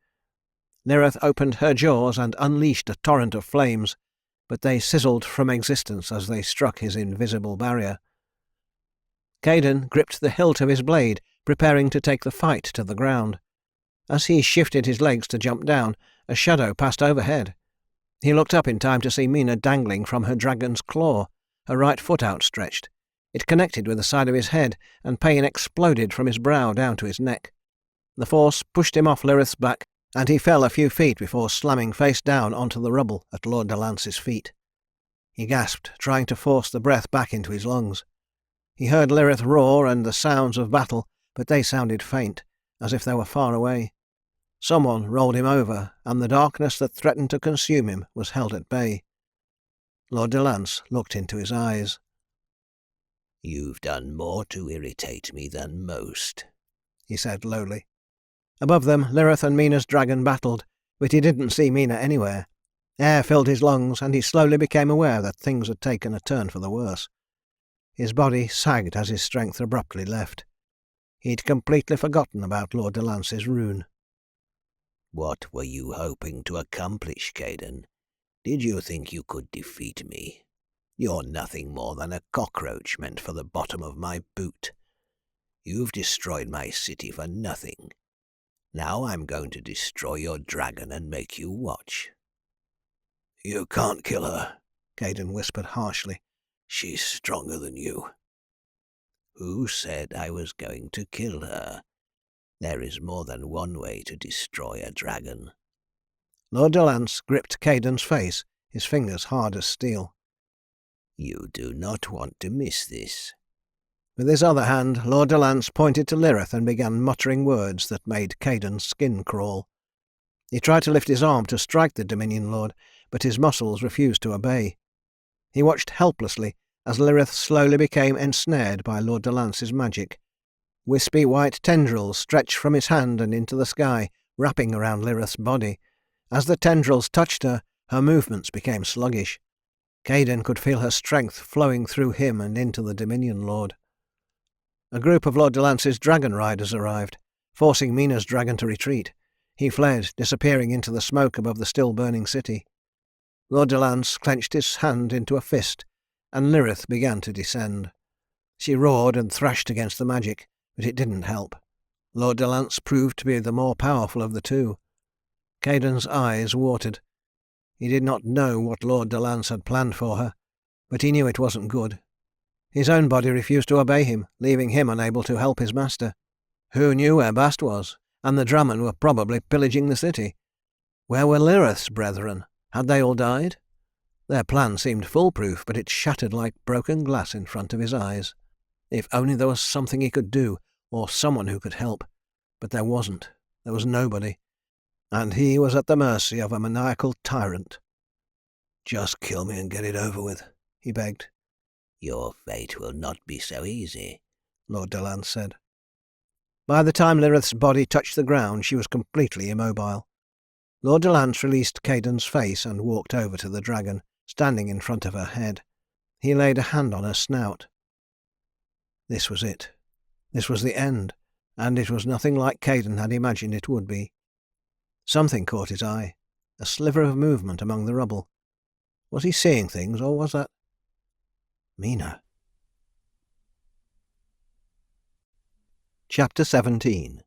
Lirith opened her jaws and unleashed a torrent of flames, but they sizzled from existence as they struck his invisible barrier. Caden gripped the hilt of his blade, preparing to take the fight to the ground. As he shifted his legs to jump down, a shadow passed overhead. He looked up in time to see Mina dangling from her dragon's claw, her right foot outstretched. It connected with the side of his head, and pain exploded from his brow down to his neck. The force pushed him off Lirith's back, and he fell a few feet before slamming face down onto the rubble at Lord de Lance's feet. He gasped, trying to force the breath back into his lungs. He heard Lirith roar and the sounds of battle, but they sounded faint, as if they were far away. Someone rolled him over, and the darkness that threatened to consume him was held at bay. Lord de Lance looked into his eyes. "You've done more to irritate me than most," he said lowly. Above them, Lirith and Mina's dragon battled, but he didn't see Mina anywhere. Air filled his lungs, and he slowly became aware that things had taken a turn for the worse. His body sagged as his strength abruptly left. He'd completely forgotten about Lord de Lance's rune. "What were you hoping to accomplish, Caden? Did you think you could defeat me? You're nothing more than a cockroach meant for the bottom of my boot. You've destroyed my city for nothing. Now I'm going to destroy your dragon and make you watch." "You can't kill her," Caden whispered harshly. "She's stronger than you." "Who said I was going to kill her? There is more than one way to destroy a dragon." Lord de Lance gripped Caden's face, his fingers hard as steel. "You do not want to miss this." With his other hand, Lord de Lance pointed to Lirith and began muttering words that made Caden's skin crawl. He tried to lift his arm to strike the Dominion Lord, but his muscles refused to obey. He watched helplessly as Lirith slowly became ensnared by Lord de Lance's magic. Wispy white tendrils stretched from his hand and into the sky, wrapping around Lirith's body. As the tendrils touched her, her movements became sluggish. Caden could feel her strength flowing through him and into the Dominion Lord. A group of Lord de Lance's dragon riders arrived, forcing Mina's dragon to retreat. He fled, disappearing into the smoke above the still-burning city. Lord de Lance clenched his hand into a fist, and Lirith began to descend. She roared and thrashed against the magic, but it didn't help. Lord de Lance proved to be the more powerful of the two. Caden's eyes watered. He did not know what Lord de Lance had planned for her, but he knew it wasn't good. His own body refused to obey him, leaving him unable to help his master. Who knew where Bast was? And the Drummond were probably pillaging the city. Where were Lirith's brethren? Had they all died? Their plan seemed foolproof, but it shattered like broken glass in front of his eyes. If only there was something he could do, or someone who could help. But there wasn't. There was nobody. And he was at the mercy of a maniacal tyrant. "Just kill me and get it over with," he begged. "Your fate will not be so easy," Lord de Lance said. By the time Lirith's body touched the ground, she was completely immobile. Lord de Lance released Caden's face and walked over to the dragon, standing in front of her head. He laid a hand on her snout. This was it. This was the end, and it was nothing like Caden had imagined it would be. Something caught his eye, a sliver of movement among the rubble. Was he seeing things, or was that Mina? Chapter 17.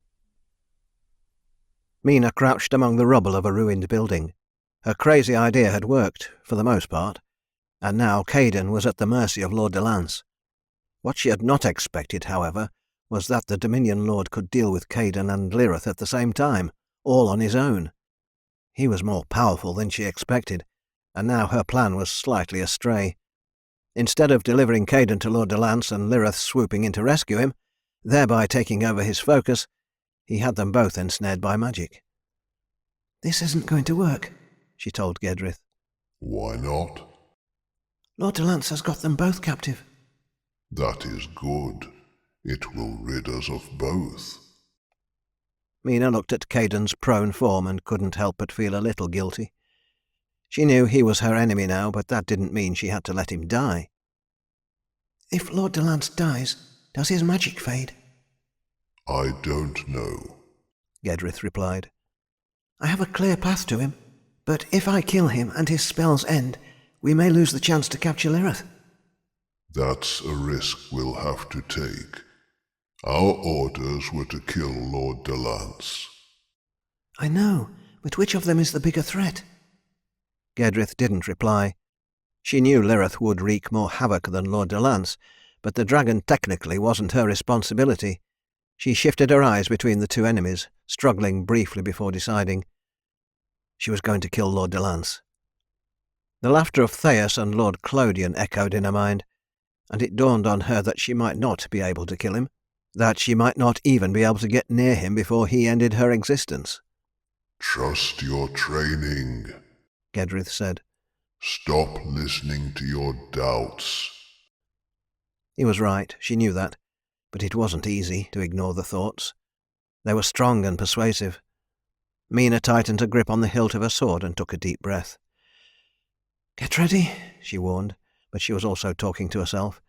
Mina crouched among the rubble of a ruined building. Her crazy idea had worked, for the most part, and now Caden was at the mercy of Lord de Lance. What she had not expected, however, was that the Dominion Lord could deal with Caden and Lirith at the same time, all on his own. He was more powerful than she expected, and now her plan was slightly astray. Instead of delivering Caden to Lord de Lance and Lirith swooping in to rescue him, thereby taking over his focus, he had them both ensnared by magic. "This isn't going to work," she told Gedrith. Why not? "Lord de Lance has got them both captive." That is good. It will rid us of both. Mina looked at Caden's prone form and couldn't help but feel a little guilty. She knew he was her enemy now, but that didn't mean she had to let him die. "If Lord de Lance dies, does his magic fade?" I don't know, Gedrith replied. "I have a clear path to him, but if I kill him and his spells end, we may lose the chance to capture Lirith." That's a risk we'll have to take. Our orders were to kill Lord de Lance. "I know, but which of them is the bigger threat?" Gedrith didn't reply. She knew Lirith would wreak more havoc than Lord de Lance, but the dragon technically wasn't her responsibility. She shifted her eyes between the two enemies, struggling briefly before deciding. She was going to kill Lord de Lance. The laughter of Theus and Lord Clodion echoed in her mind, and it dawned on her that she might not be able to kill him, that she might not even be able to get near him before he ended her existence. Trust your training, Gedrith said. Stop listening to your doubts. He was right, she knew that, but it wasn't easy to ignore the thoughts. They were strong and persuasive. Mina tightened her grip on the hilt of her sword and took a deep breath. "Get ready," she warned, but she was also talking to herself.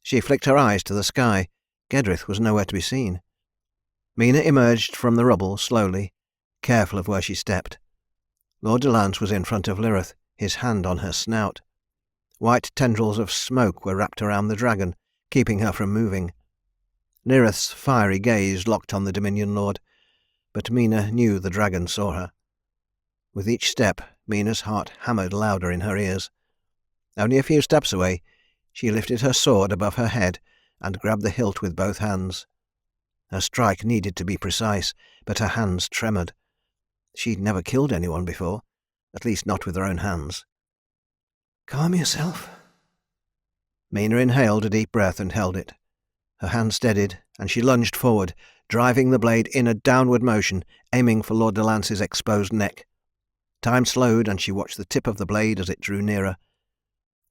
She flicked her eyes to the sky. Gedrith was nowhere to be seen. Mina emerged from the rubble slowly, careful of where she stepped. Lord de Lance was in front of Lirith, his hand on her snout. White tendrils of smoke were wrapped around the dragon, keeping her from moving. Lirith's fiery gaze locked on the Dominion Lord, but Mina knew the dragon saw her. With each step, Mina's heart hammered louder in her ears. Only a few steps away, she lifted her sword above her head and grabbed the hilt with both hands. Her strike needed to be precise, but her hands tremored. She'd never killed anyone before, at least not with her own hands. "Calm yourself." Mina inhaled a deep breath and held it. Her hand steadied, and she lunged forward, driving the blade in a downward motion, aiming for Lord de Lance's exposed neck. Time slowed, and she watched the tip of the blade as it drew nearer.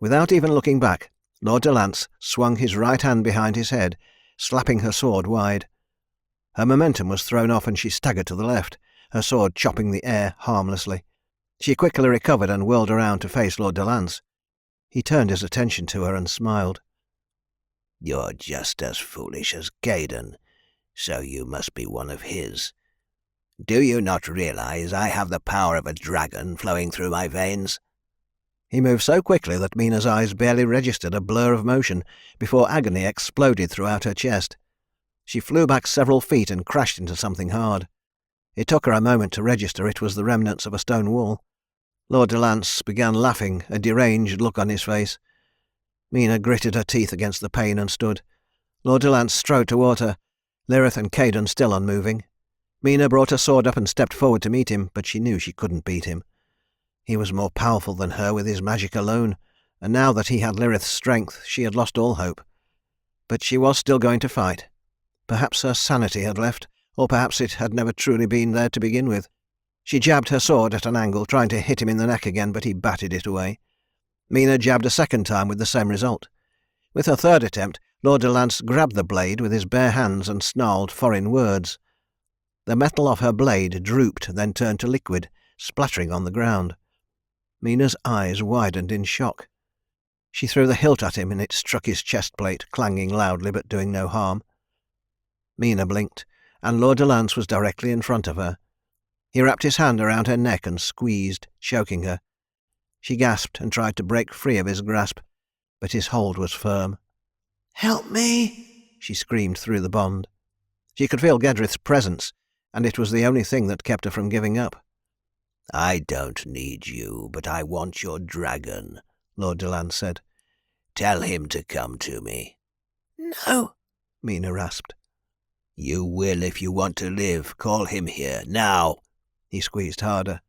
Without even looking back, Lord de Lance swung his right hand behind his head, slapping her sword wide. Her momentum was thrown off and she staggered to the left, her sword chopping the air harmlessly. She quickly recovered and whirled around to face Lord de Lance. He turned his attention to her and smiled. "You're just as foolish as Caden, so you must be one of his. Do you not realize I have the power of a dragon flowing through my veins?" He moved so quickly that Mina's eyes barely registered a blur of motion before agony exploded throughout her chest. She flew back several feet and crashed into something hard. It took her a moment to register it was the remnants of a stone wall. Lord de Lance began laughing, a deranged look on his face. Mina gritted her teeth against the pain and stood. Lord de Lance strode toward her, Lirith and Caden still unmoving. Mina brought her sword up and stepped forward to meet him, but she knew she couldn't beat him. He was more powerful than her with his magic alone, and now that he had Lirith's strength, she had lost all hope. But she was still going to fight. Perhaps her sanity had left, or perhaps it had never truly been there to begin with. She jabbed her sword at an angle, trying to hit him in the neck again, but he batted it away. Mina jabbed a second time with the same result. With her third attempt, Lord de Lance grabbed the blade with his bare hands and snarled foreign words. The metal of her blade drooped, then turned to liquid, splattering on the ground. Mina's eyes widened in shock. She threw the hilt at him and it struck his chest plate, clanging loudly but doing no harm. Mina blinked, and Lord de Lance was directly in front of her. He wrapped his hand around her neck and squeezed, choking her. She gasped and tried to break free of his grasp, but his hold was firm. "Help me!" she screamed through the bond. She could feel Gedrith's presence, and it was the only thing that kept her from giving up. "I don't need you, but I want your dragon," Lord de Lance said. "Tell him to come to me." "No," Mina rasped. "You will if you want to live. Call him here, now." He squeezed harder.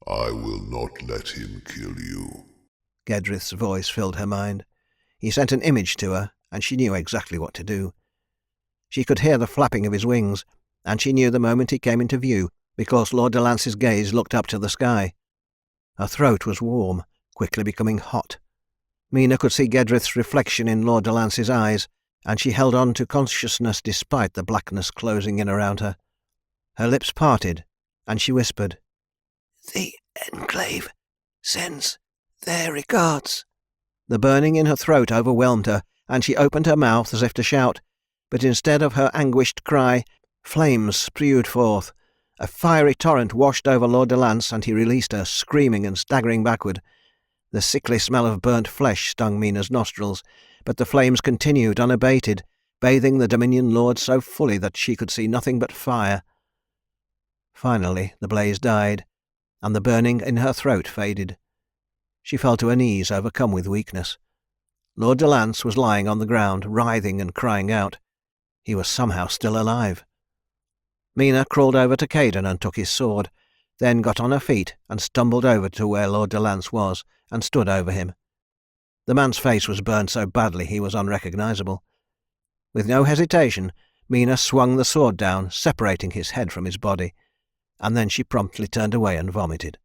I will not let him kill you. Gedrith's voice filled her mind. He sent an image to her, and she knew exactly what to do. She could hear the flapping of his wings, and she knew the moment he came into view, because Lord de Lance's gaze looked up to the sky. Her throat was warm, quickly becoming hot. Mina could see Gedrith's reflection in Lord de Lance's eyes, and she held on to consciousness despite the blackness closing in around her. Her lips parted, and she whispered, "The Enclave sends their regards." The burning in her throat overwhelmed her, and she opened her mouth as if to shout, but instead of her anguished cry, flames spewed forth. A fiery torrent washed over Lord de Lance, and he released her, screaming and staggering backward. The sickly smell of burnt flesh stung Mina's nostrils, but the flames continued unabated, bathing the Dominion Lord so fully that she could see nothing but fire. Finally the blaze died, and the burning in her throat faded. She fell to her knees, overcome with weakness. Lord de Lance was lying on the ground, writhing and crying out. He was somehow still alive. Mina crawled over to Caden and took his sword, then got on her feet and stumbled over to where Lord de Lance was, and stood over him. The man's face was burned so badly he was unrecognisable. With no hesitation, Mina swung the sword down, separating his head from his body, and then she promptly turned away and vomited.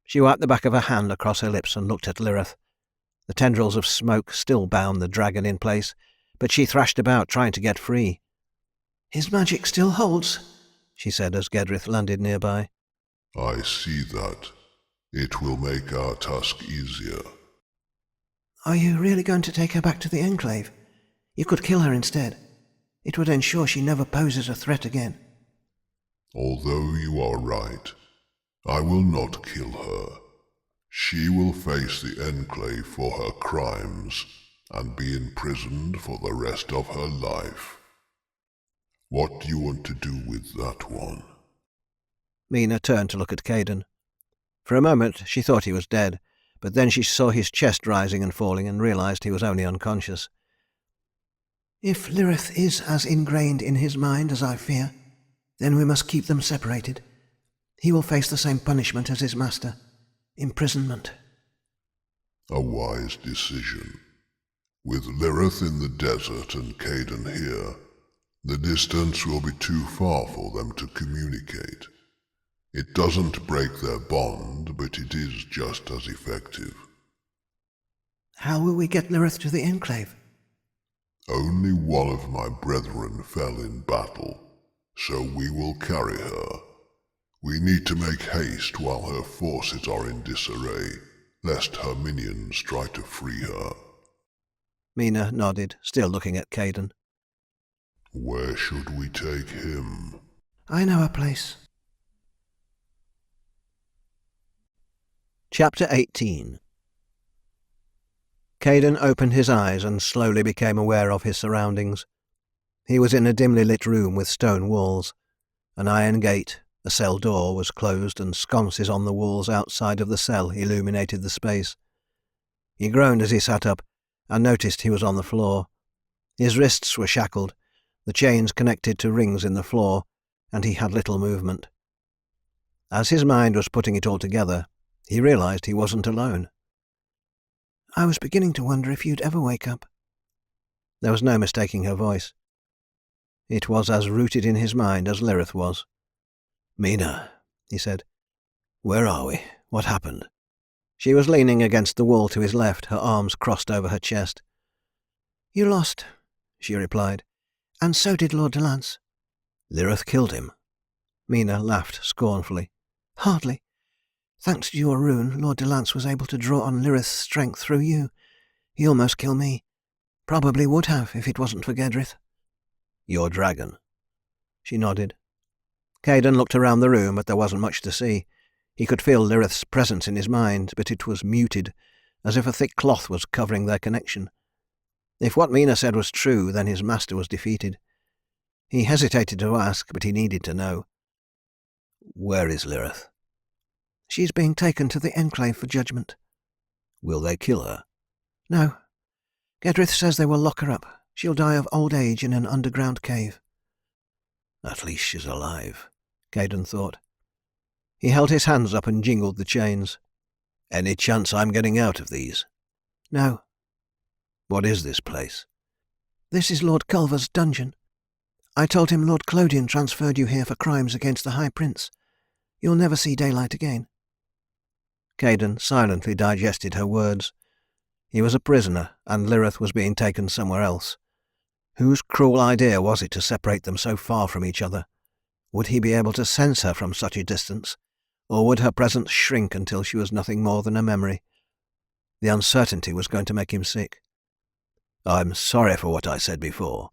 She wiped the back of her hand across her lips and looked at Lirith. The tendrils of smoke still bound the dragon in place, but she thrashed about trying to get free. "His magic still holds," she said as Gedrith landed nearby. I see that. It will make our task easier. "Are you really going to take her back to the Enclave? You could kill her instead. It would ensure she never poses a threat again." Although you are right, I will not kill her. She will face the Enclave for her crimes and be imprisoned for the rest of her life. What do you want to do with that one? Mina turned to look at Caden. For a moment she thought he was dead, but then she saw his chest rising and falling and realised he was only unconscious. "If Lirith is as ingrained in his mind as I fear, then we must keep them separated. He will face the same punishment as his master, imprisonment." A wise decision. With Lirith in the desert and Caden here, the distance will be too far for them to communicate. It doesn't break their bond, but it is just as effective. "How will we get Lirith to the Enclave?" Only one of my brethren fell in battle, so we will carry her. We need to make haste while her forces are in disarray, lest her minions try to free her. Mina nodded, still looking at Caden. Where should we take him? "I know a place." Chapter 18. Caden opened his eyes and slowly became aware of his surroundings. He was in a dimly lit room with stone walls. An iron gate, a cell door, was closed, and sconces on the walls outside of the cell illuminated the space. He groaned as he sat up, and noticed he was on the floor. His wrists were shackled, the chains connected to rings in the floor, and he had little movement. As his mind was putting it all together, he realised he wasn't alone. "I was beginning to wonder if you'd ever wake up." There was no mistaking her voice. It was as rooted in his mind as Lirith was. "Mina," he said, "where are we? What happened?" She was leaning against the wall to his left, her arms crossed over her chest. "You lost," she replied, "and so did Lord de Lance." "Lirith killed him?" Mina laughed scornfully. "Hardly. Thanks to your rune, Lord de Lance was able to draw on Lirith's strength through you. He almost killed me. Probably would have if it wasn't for Gedrith." Your dragon? She nodded. Caden looked around the room, but there wasn't much to see. He could feel Lirith's presence in his mind, but it was muted, as if a thick cloth was covering their connection. If what Mina said was true, then his master was defeated. He hesitated to ask, but he needed to know. Where is Lirith? She's being taken to the Enclave for judgment. Will they kill her? No. Gedrith says they will lock her up. She'll die of old age in an underground cave. At least she's alive, Caden thought. He held his hands up and jingled the chains. Any chance I'm getting out of these? No. What is this place? This is Lord Culver's dungeon. I told him Lord Clodion transferred you here for crimes against the High Prince. You'll never see daylight again. Caden silently digested her words. He was a prisoner, and Lirith was being taken somewhere else. Whose cruel idea was it to separate them so far from each other? Would he be able to sense her from such a distance, or would her presence shrink until she was nothing more than a memory? The uncertainty was going to make him sick. I'm sorry for what I said before.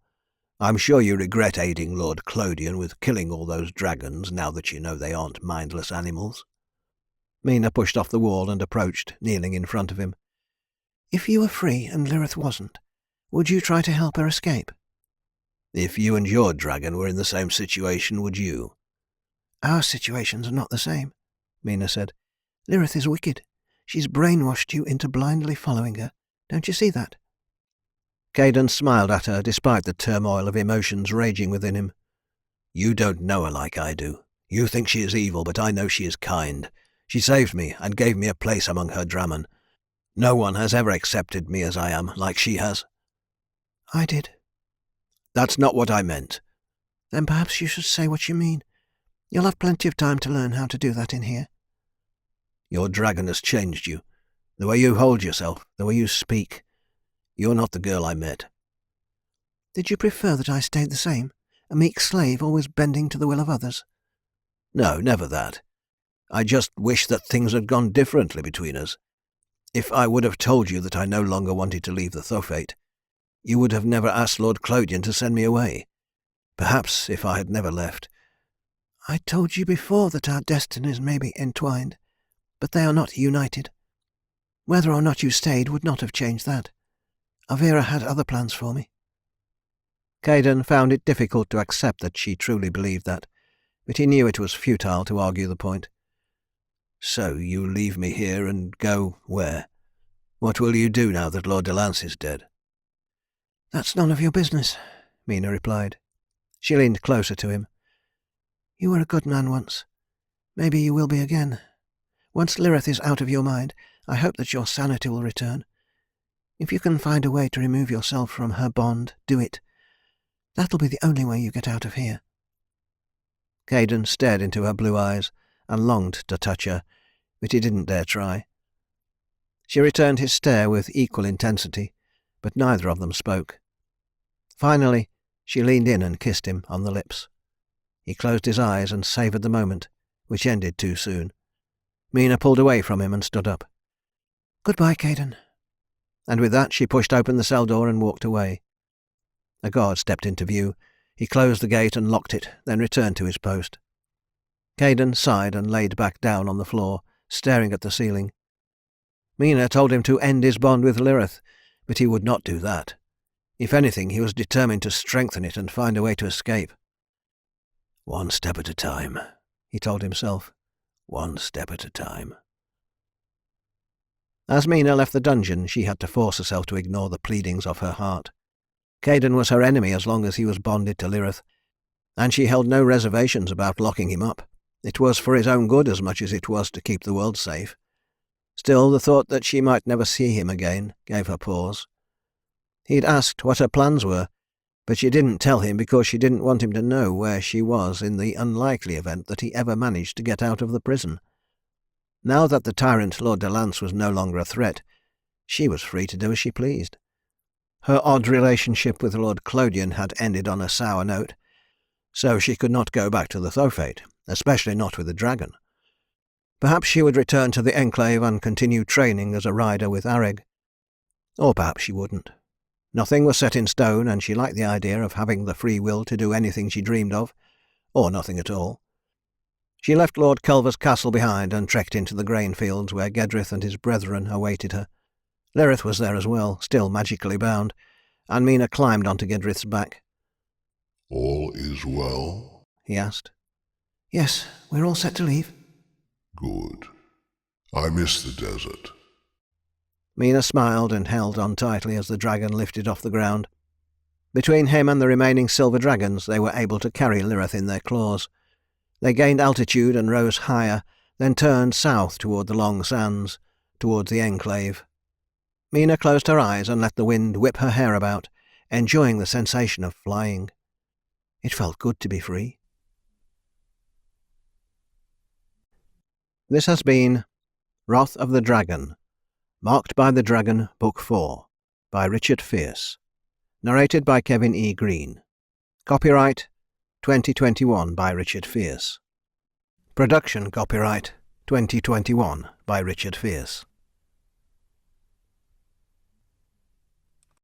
I'm sure you regret aiding Lord Clodion with killing all those dragons now that you know they aren't mindless animals. Mina pushed off the wall and approached, kneeling in front of him. If you were free and Lirith wasn't, would you try to help her escape? If you and your dragon were in the same situation, would you? Our situations are not the same, Mina said. Lirith is wicked. She's brainwashed you into blindly following her. Don't you see that? Caden smiled at her despite the turmoil of emotions raging within him. You don't know her like I do. You think she is evil, but I know she is kind. She saved me and gave me a place among her Dramen. No one has ever accepted me as I am, like she has. I did. That's not what I meant. Then perhaps you should say what you mean. You'll have plenty of time to learn how to do that in here. Your dragon has changed you. The way you hold yourself, the way you speak. You're not the girl I met. Did you prefer that I stayed the same? A meek slave always bending to the will of others? No, never that. I just wish that things had gone differently between us. If I would have told you that I no longer wanted to leave the Thofate, you would have never asked Lord Clodion to send me away. Perhaps if I had never left. I told you before that our destinies may be entwined, but they are not united. Whether or not you stayed would not have changed that. Avira had other plans for me. Caden found it difficult to accept that she truly believed that, but he knew it was futile to argue the point. So you leave me here and go where? What will you do now that Lord Delance is dead? That's none of your business, Mina replied. She leaned closer to him. You were a good man once. Maybe you will be again. Once Lirith is out of your mind, I hope that your sanity will return. If you can find a way to remove yourself from her bond, do it. That'll be the only way you get out of here. Caden stared into her blue eyes and longed to touch her, but he didn't dare try. She returned his stare with equal intensity, but neither of them spoke. Finally, she leaned in and kissed him on the lips. He closed his eyes and savoured the moment, which ended too soon. Mina pulled away from him and stood up. Goodbye, Caden. And with that she pushed open the cell door and walked away. A guard stepped into view. He closed the gate and locked it, then returned to his post. Caden sighed and laid back down on the floor, staring at the ceiling. Mina told him to end his bond with Lirith, but he would not do that. If anything, he was determined to strengthen it and find a way to escape. One step at a time, he told himself. One step at a time. As Mina left the dungeon, she had to force herself to ignore the pleadings of her heart. Caden was her enemy as long as he was bonded to Lirith, and she held no reservations about locking him up. It was for his own good as much as it was to keep the world safe. Still, the thought that she might never see him again gave her pause. He'd asked what her plans were, but she didn't tell him because she didn't want him to know where she was in the unlikely event that he ever managed to get out of the prison. Now that the tyrant Lord Delance was no longer a threat, she was free to do as she pleased. Her odd relationship with Lord Clodion had ended on a sour note, so she could not go back to the Thofate, especially not with the dragon. Perhaps she would return to the Enclave and continue training as a rider with Areg. Or perhaps she wouldn't. Nothing was set in stone, and she liked the idea of having the free will to do anything she dreamed of, or nothing at all. She left Lord Culver's castle behind and trekked into the grain fields where Gedrith and his brethren awaited her. Lirith was there as well, still magically bound, and Mina climbed onto Gedrith's back. All is well? He asked. Yes, we're all set to leave. Good. I miss the desert. Mina smiled and held on tightly as the dragon lifted off the ground. Between him and the remaining silver dragons, they were able to carry Lirith in their claws. They gained altitude and rose higher, then turned south toward the long sands, towards the enclave. Mina closed her eyes and let the wind whip her hair about, enjoying the sensation of flying. It felt good to be free. This has been Wrath of the Dragon, Marked by the Dragon, Book 4, by Richard Fierce. Narrated by Kevin E. Green. Copyright 2021 by Richard Fierce. Production copyright 2021 by Richard Fierce.